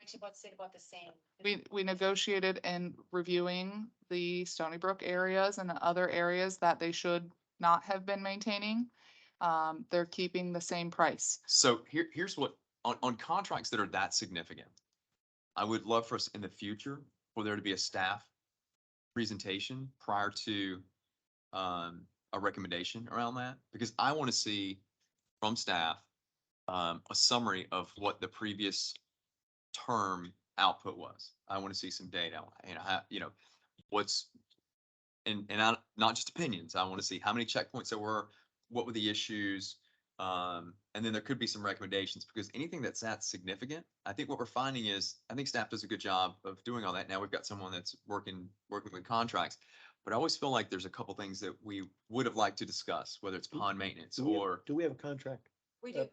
actually about to say about the same. we negotiated in reviewing the Stony Brook areas and the other areas that they should not have been maintaining. They're keeping the same price. So here's what, on contracts that are that significant, I would love for us in the future for there to be a staff presentation prior to a recommendation around that, because I want to see from staff a summary of what the previous term output was. I want to see some data, what's, and not just opinions. I want to see how many checkpoints there were, what were the issues, and then there could be some recommendations, because anything that's that significant, I think what we're finding is, I think staff does a good job of doing all that. Now we've got someone that's working with contracts, but I always feel like there's a couple things that we would have liked to discuss, whether it's pond maintenance or. Do we have a contract? We do.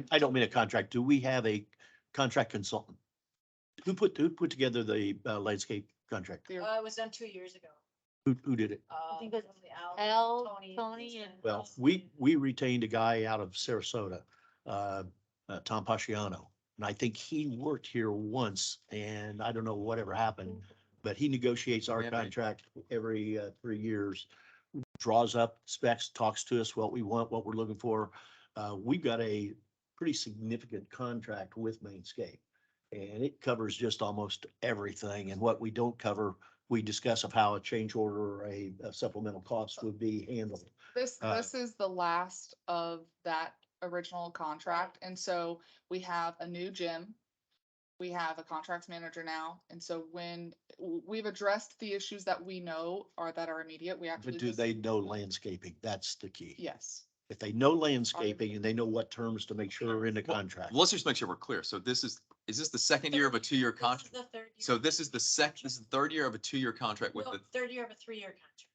I don't mean a contract. Do we have a contract consultant? Who put together the landscape contract? They're- It was done 2 years ago. Who did it? I think it was Al, Tony, Tony, and. Well, we retained a guy out of Sarasota, Tom Pasciano, And I think he worked here once and I don't know whatever happened, but he negotiates our Yeah, man. contract every 3 years. Draws up specs, talks to us what we want, what we're looking for. We've got a pretty significant contract with Mainscape. And it covers just almost everything. And what we don't cover, we discuss of how a change order or a supplemental cost would be handled. This is the last of that original contract, and so we have a new gym. We have a contracts manager now, and so when we've addressed the issues that we know that are immediate, we actually But do just. they know landscaping? That's the key. Yes. If they know landscaping and they know what terms to make sure are in the contract. Let's just make sure we're clear. So is this the second year of a 2-year contract? So this is this is the third year of a 2-year contract with the, Third year of a 3-year contract.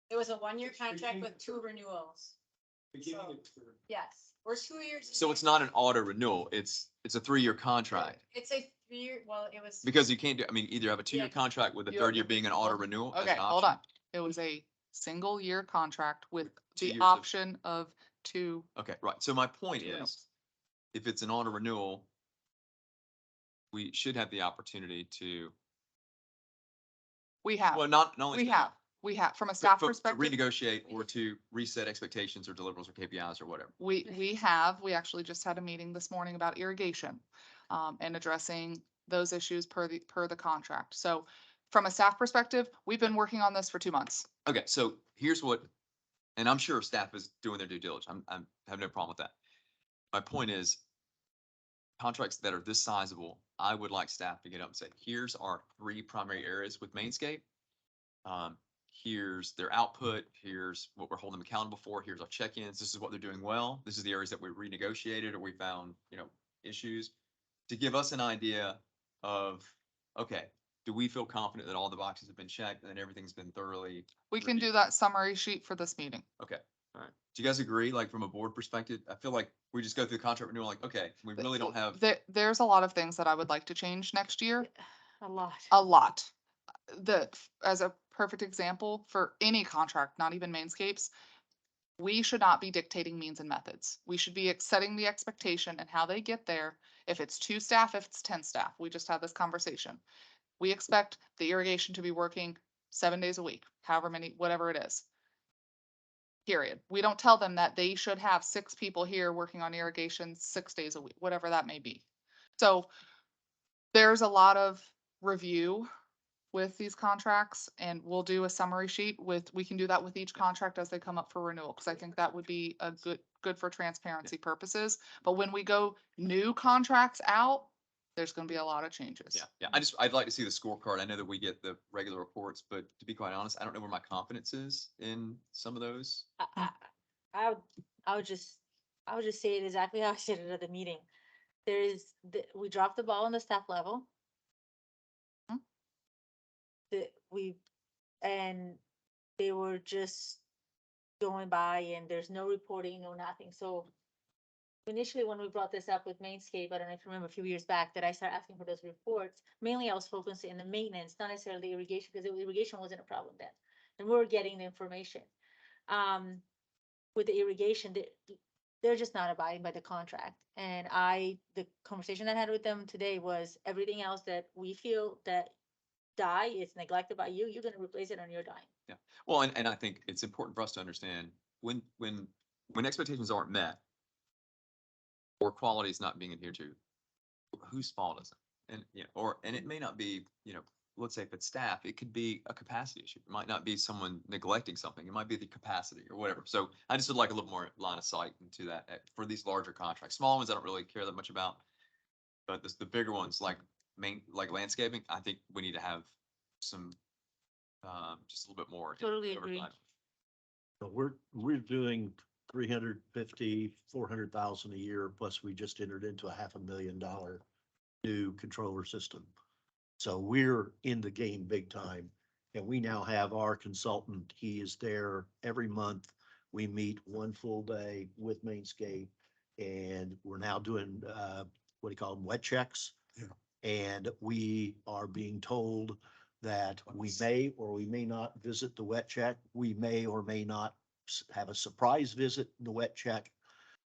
It was a 1-year contract with 2 renewals. Yes, we're 2 years. so it's not an auto renewal. It's a 3-year contract. It's a 3-year, well, it was. Because you can't do, I mean, either have a 2-year Yeah. contract with the You- third year being an auto renewal. as Okay, an hold option. on. It was a single year contract with 2 the years of- option of 2. Okay, right. So my point Two is, if it's an auto renewal, we should have the opportunity to, We have, well, not only. we have, from a to- staff to perspective. renegotiate or to reset expectations or deliverables or KPIs or whatever. We actually just had a meeting this morning about irrigation, and addressing those issues per the contract. So from a staff perspective, we've been working on this for 2 months. Okay, so here's what, and I'm sure staff is doing their due diligence. I have no problem with that. My point is, contracts that are this sizable, I would like staff to get up and say, here's our 3 primary areas with Mainscape. Here's their output, here's what we're holding them accountable for, here's our check-ins, this is what they're doing well, this is the areas that we renegotiated or we found, issues. To give us an idea of, okay, do we feel confident that all the boxes have been checked and everything's been thoroughly? We can do reviewed? that summary sheet for this meeting. Okay, all right. Do you guys agree, like from a board perspective? I feel like we just go through the contract renewal, like, okay, we really don't have. There's a lot of things that I would like to change next year. A lot. A lot. As a perfect example, for any contract, not even Mainscapes, we should not be dictating means and methods. We should be setting the expectation and how they get there. If it's 2 staff, if it's 10 staff, we just had this conversation. We expect the irrigation to be working 7 days a week, however many, whatever it is. Period. We don't tell them that they should have 6 people here working on irrigation 6 days a week, whatever that may be. So there's a lot of review with these contracts, and we'll do a summary sheet we can do that with each contract as they come up for renewal, because I think that would be a good for transparency purposes. But when we go new contracts out, there's gonna be a lot of changes. Yeah. I'd like to see the scorecard. I know that we get the regular reports, but to be quite honest, I don't know where my confidence is in some of those. I would just say it exactly how I said it at the meeting. We dropped the ball on the staff level. And they were just going by and there's no reporting, no nothing. So initially, when we brought this up with Mainscape, I don't know if you remember a few years back that I started asking for those reports. Mainly I was focusing on the maintenance, not necessarily the irrigation, because the irrigation wasn't a problem then. And we were getting the information. With the irrigation, they're just not abiding by the contract. And the conversation I had with them today was everything else that we feel that is neglected by you, you're gonna replace it on your dime. Yeah. Well, and I think it's important for us to understand when expectations aren't met or quality is not being adhered to, whose fault is it? And it may not be, let's say if it's staff, it could be a capacity issue. It might not be someone neglecting something. It might be the capacity or whatever. So I just would like a little more line of sight into that for these larger contracts. Small ones I don't really care that much about, but the bigger ones like landscaping, I think we need to have some just a little bit more. Totally agree. oversight. But we're doing 350, 400,000 a year, plus we just entered into a $500,000 new controller system. So we're in the game big time. And we now have our consultant. He is there every month. We meet 1 full day with Mainscape, and we're now doing, what do you call them, wet checks? Yeah. And we are being told that we may or we may not visit the wet check. We may or may not have a surprise visit in the wet check,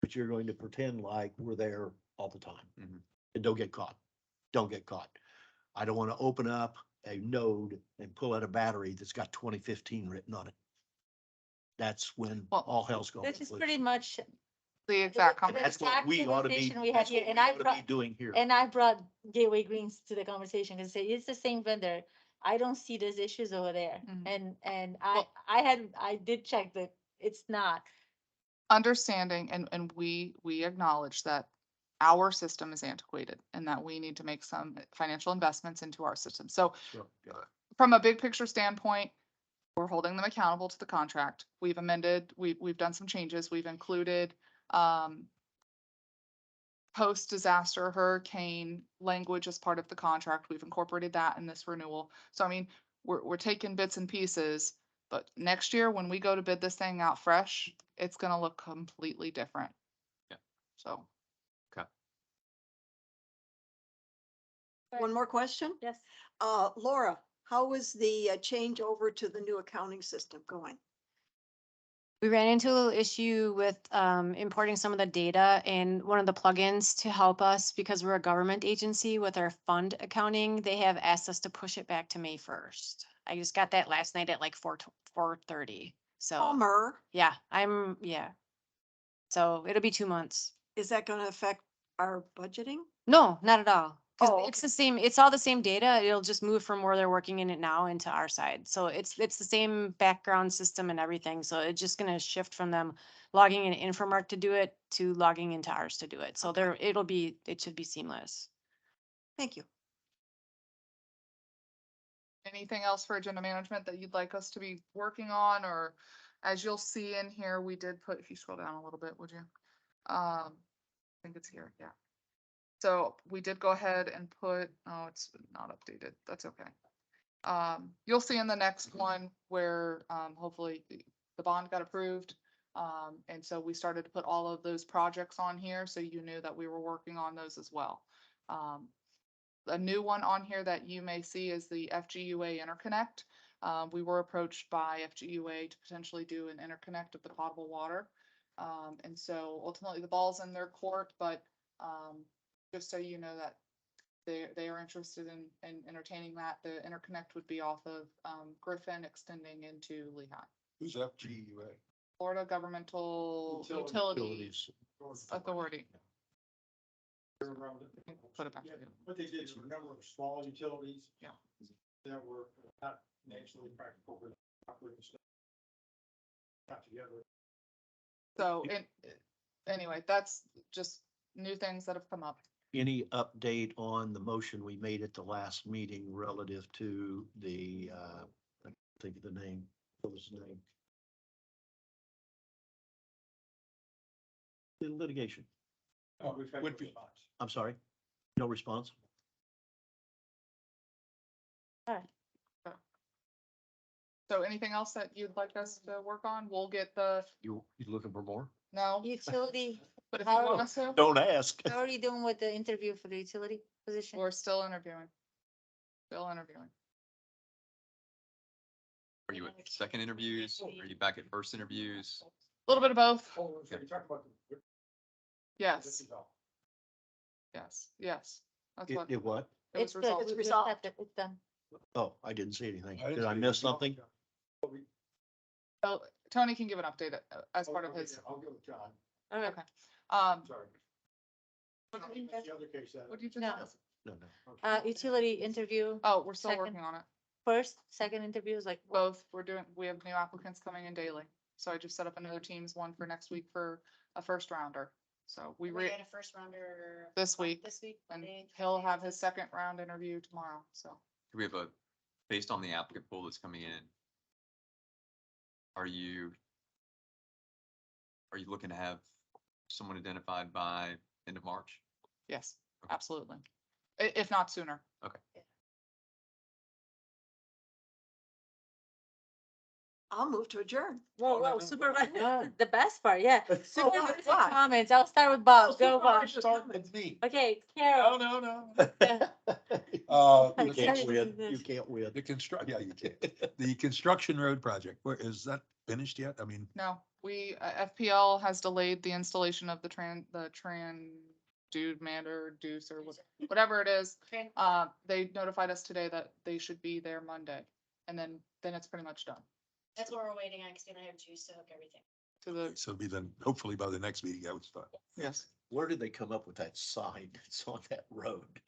but you're going to pretend like we're there all the time. Mhm. And don't get caught. Don't get caught. I don't want to open up a node and pull out a battery that's got 2015 written on it. That's when Well, all hell's going. This is pretty much The exact the comment. That's what exact we ought to be, conversation we had that's here, what we and I ought to be brought, doing here. and I brought Gateway Greens to the conversation, because it's the same vendor. I don't see those issues over there, Mhm. and Well- I did check that it's not. Understanding and we acknowledge that our system is antiquated and that we need to make some financial investments into our system. So So, yeah. from a big picture standpoint, we're holding them accountable to the contract. We've amended, we've done some changes. We've included, post-disaster hurricane language as part of the contract. We've incorporated that in this renewal. So I mean, we're taking bits and pieces, but next year when we go to bid this thing out fresh, it's gonna look completely different. Yeah. So. One more question? Yes. Laura, how is the change over to the new accounting system going? We ran into a little issue with importing some of the data and one of the plugins to help us because we're a government agency with our fund accounting. They have asked us to push it back to May 1st. I just got that last night at like 4:30. So, Palmer, yeah, yeah. So it'll be 2 months. is that going to affect our budgeting? No, not at all. Cause Oh, it's the same, it's all the same data. It'll just move from where they're working in it now into our side. So it's the same background system and everything. So it's just gonna shift from them logging in Infomark to do it to logging into ours to do it. So Okay. it should be seamless. Thank you. Anything else for agenda management that you'd like us to be working on, or as you'll see in here, we did put, if you scroll down a little bit, would you? I think it's here, yeah. So we did go ahead and put, oh, it's not updated. That's okay. You'll see in the next one where, hopefully the bond got approved. And so we started to put all of those projects on here, so you knew that we were working on those as well. A new one on here that you may see is the FGUA interconnect. We were approached by FGUA to potentially do an interconnect of the potable water. And so ultimately the ball's in their court, but, just so you know that they are interested in entertaining that. The interconnect would be off of Griffin extending into Lehigh. Who's FGUA? Florida Governmental Utility Authority. Put it back. Yeah, what they did is a number of small utilities. Yeah. That were not financially practical for operating stuff. Got together. So anyway, that's just new things that have come up. Any update on the motion we made at the last meeting relative to the, I can't think of the name, what was the name? The litigation. Oh, we've had Would be- response. I'm sorry, no response? So anything else that you'd like us to work on? We'll get the, You looking for more? no, Utility, but if you want us to, Don't ask. how are you doing with the interview for the utility position? we're still interviewing. Still interviewing. Are you at second interviews? Are you back at first interviews? A little bit of both. Oh, so you talked about the. Yes, yes. That's what. It what? It was It's good, resolved. It's we resolved. accepted, it's done. Oh, I didn't see anything. I didn't Did I see miss anything. something? Oh, Tony can give an update as part of his. I'll go with John, Okay. Okay. sorry. What did you That's the other case that. just? No. No, no. Utility interview, Oh, we're still Second. working on it. first, second interview is like, Both, we have new applicants coming in daily. So I just set up another teams one for next week for a first rounder. So we had a first rounder. this week, This week. and he'll have his second round interview tomorrow. So Do we have based on the applicant pool that's coming in? Are you looking to have someone identified by end of March? yes, absolutely. If not sooner. I'll move to adjourn. whoa, supervisor, the best part, yeah. Supervisor why? comments, I'll start with Bob, go Bob. Start with me. Okay, Carol. No. I You can't can't do win, this. you can't win. The construct, yeah, you can. The construction road project, where is that finished yet? I mean, No, FPL has delayed the installation of the Deuce or whatever it is. They notified us today that they should be there Monday. And then it's pretty much done. That's what we're waiting on, because we don't have juice to hook everything. To the, So it'll be then, hopefully by the next meeting, I would start. yes. Where did they come up with that sign that's on that road?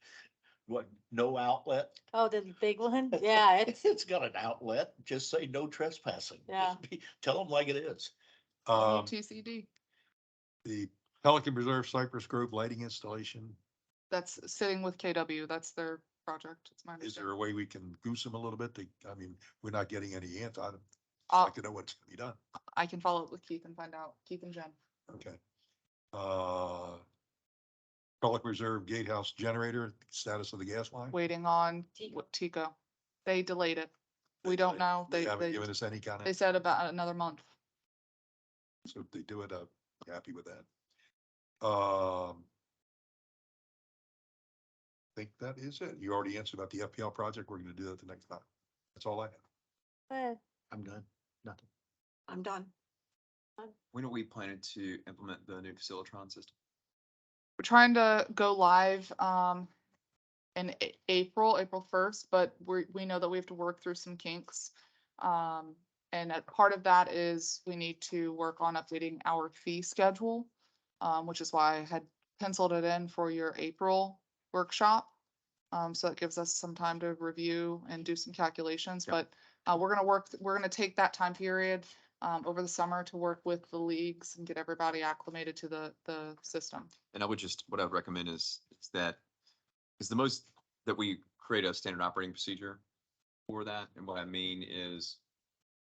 What, no outlet? Oh, the big one? Yeah, it's, It's got an outlet, just say no trespassing. Yeah. Tell them like it is. TCD. The Pelican Reserve Cypress Grove lighting installation, That's sitting with KW. That's their project. It's my is understanding. there a way we can goose them a little bit? I mean, we're not getting any answer. I'd Uh, like to know what's gonna be done. I can follow up with Keith and find out. Keith and Jen. Okay. Pelican Reserve Gatehouse generator, status of the gas line? Waiting on Tico. They delayed it. We don't know. They They, haven't they, given us any kind they of, said about another month. so if they do it, happy with that. Think that is it. You already answered about the FPL project. We're gonna do that the next time. That's all I have. I'm done. Nothing. I'm done. When are we planning to implement the new Facilitron system? We're trying to go live in April 1st, but we know that we have to work through some kinks. And a part of that is we need to work on updating our fee schedule, which is why I had penciled it in for your April workshop. So it gives us some time to review and do some calculations, Yep. but we're gonna take that time period over the summer to work with the leagues and get everybody acclimated to the system. And I would just, what I'd recommend is that, is the most, that we create a standard operating procedure for that. And what I mean is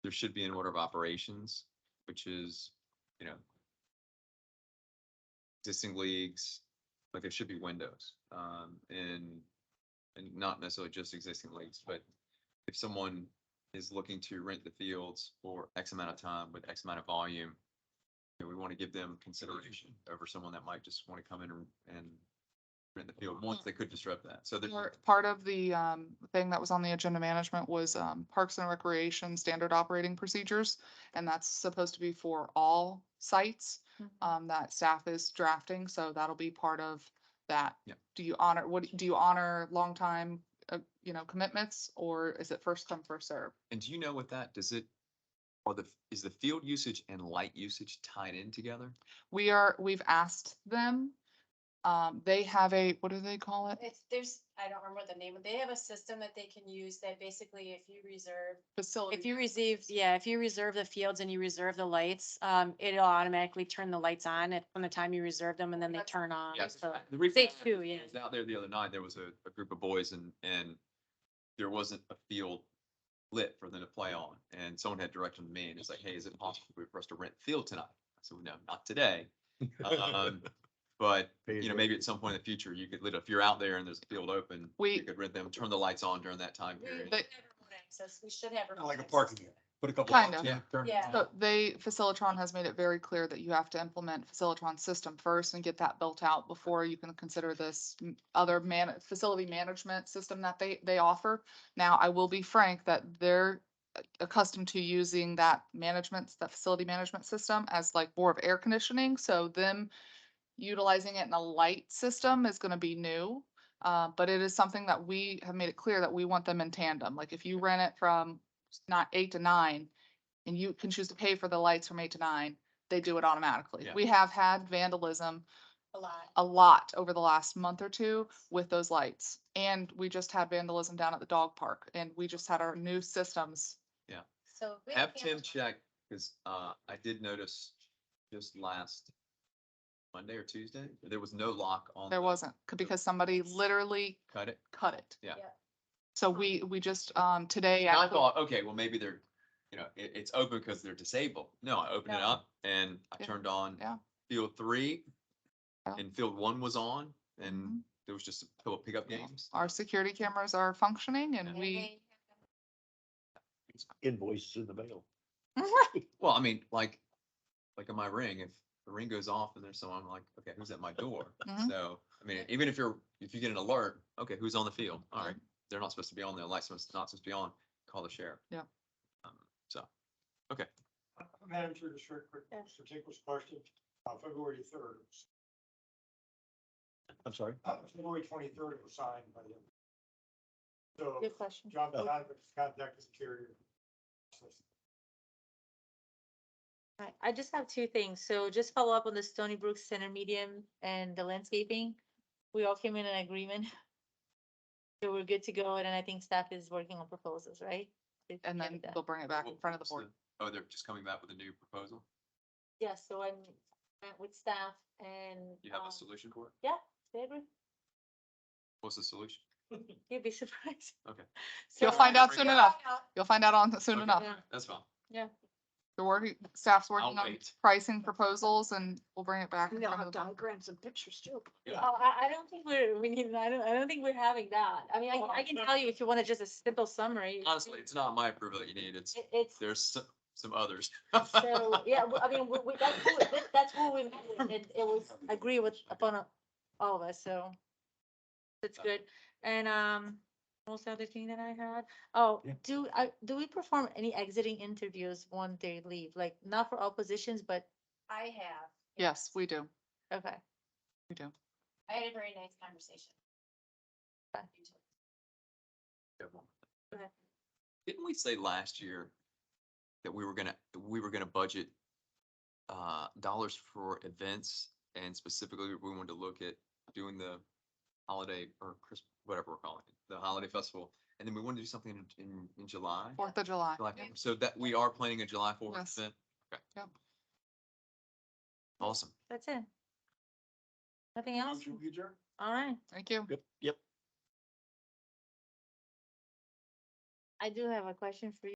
there should be an order of operations, which is, you know, existing leagues, like there should be windows, and not necessarily just existing leagues, but if someone is looking to rent the fields for X amount of time with X amount of volume, you know, we want to give them consideration over someone that might just want to come in and rent the field once they could disrupt that. So there's, Part of the thing that was on the agenda management was Parks and Recreation standard operating procedures. And that's supposed to be for all sites that staff is drafting. So that'll be part of that. Yeah. Do you honor long time, commitments, or is it first come, first serve? and do you know what that, is the field usage and light usage tied in together? We've asked them. They have what do they call it? I don't remember the name, but they have a system that they can use that basically if you reserve, Facility. if you reserve the fields and you reserve the lights, it'll automatically turn the lights on from the time you reserve them and then they turn on. Yes. So The reason they I too, yeah. was out there the other night, there was a group of boys and there wasn't a field lit for them to play on. And someone had directed me and it's like, hey, is it possible for us to rent the field tonight? I said, no, not today. But, you know, maybe at some point in the future, you could lit, if you're out there and there's a field open, you could rent them, turn the lights on during that time period. We have remote access. We should have. remote Like a access. parking lot. Put a couple. Kind lights of. in, Yeah. turn it Yeah. on. So Facilitron has made it very clear that you have to implement Facilitron system first and get that built out before you can consider this other facility management system that they offer. Now, I will be frank that they're accustomed to using that facility management system as like more of air conditioning. So them utilizing it in a light system is gonna be new. But it is something that we have made it clear that we want them in tandem. Like if you rent it from not 8 to 9, and you can choose to pay for the lights from 8 to 9, they do it automatically. Yeah. We have had vandalism A lot. a lot over the last month or two with those lights. And we just had vandalism down at the dog park and we just had our new systems. So. we Have cameras. Tim check, because I did notice just last Monday or Tuesday, there was no lock on. There wasn't, because somebody literally Cut it. cut it. Yeah. So we just, today. And I actually- thought, okay, well, maybe they're, you know, it's open because they're disabled. No, I opened it No. up and I Yeah. turned on Yeah. field 3 Yeah. and field 1 was on and Mhm. there was just a couple of pickup games. Our security cameras are functioning and And we, Invoices in the mail. Well, I mean, like on my ring, if the ring goes off and there's someone, I'm like, okay, who's at my door? Mhm. So, I mean, even if you get an alert, okay, who's on the field? All right, they're not supposed to be on there. Light's not supposed to be on. Call the sheriff. Yeah. So, okay. Madam Chair, just very quick, Yeah. Mr. Tinkle's question, February 3rd. I'm sorry. February 23rd it was signed by the. So Good question. John Bogdanovic contacted the carrier. Right, I just have two things. So just follow up on the Stony Brook Center Medium and the landscaping. We all came in an agreement. So we're good to go, and I think staff is working on proposals, right? To And get then it done. they'll bring it back in What- front of the what's board. Oh, they're just coming back with a new proposal? Yeah, so I met with staff and. You have a solution for it? Yeah, they agree. What's the solution? You'd be surprised. Okay. You'll So, find out soon you'll enough. find out. You'll find out on soon Okay. enough. Yeah. That's fine. Yeah, They're working, staff's working on wait. pricing proposals and we'll bring it back in And they'll front of have the board. diagrams and pictures too. Yeah. oh, I don't think we need, I don't think we're having that. I mean, I can tell you if you want just a simple summary. Honestly, it's not my approval that you need. It's, It's, there's some others. so, yeah, I mean, that's who we met with, and it was agree with upon all of us, so. That's good. And, what was the other thing that I had? Oh, Yeah. do we perform any exiting interviews when they leave? Like, not for all positions, but, I have. Yes, we do. okay. We do. I had a very nice conversation. Okay. Didn't we say last year that we were gonna budget dollars for events, and specifically we wanted to look at doing the holiday or Christmas, whatever we're calling it, the holiday festival, and then we wanted to do something in July? 4th of July. July 4th. So that we are planning a July 4th Yes. event? Okay. Yep. Awesome. That's it. Nothing else? All right. Thank you. Yep. I do have a question for you.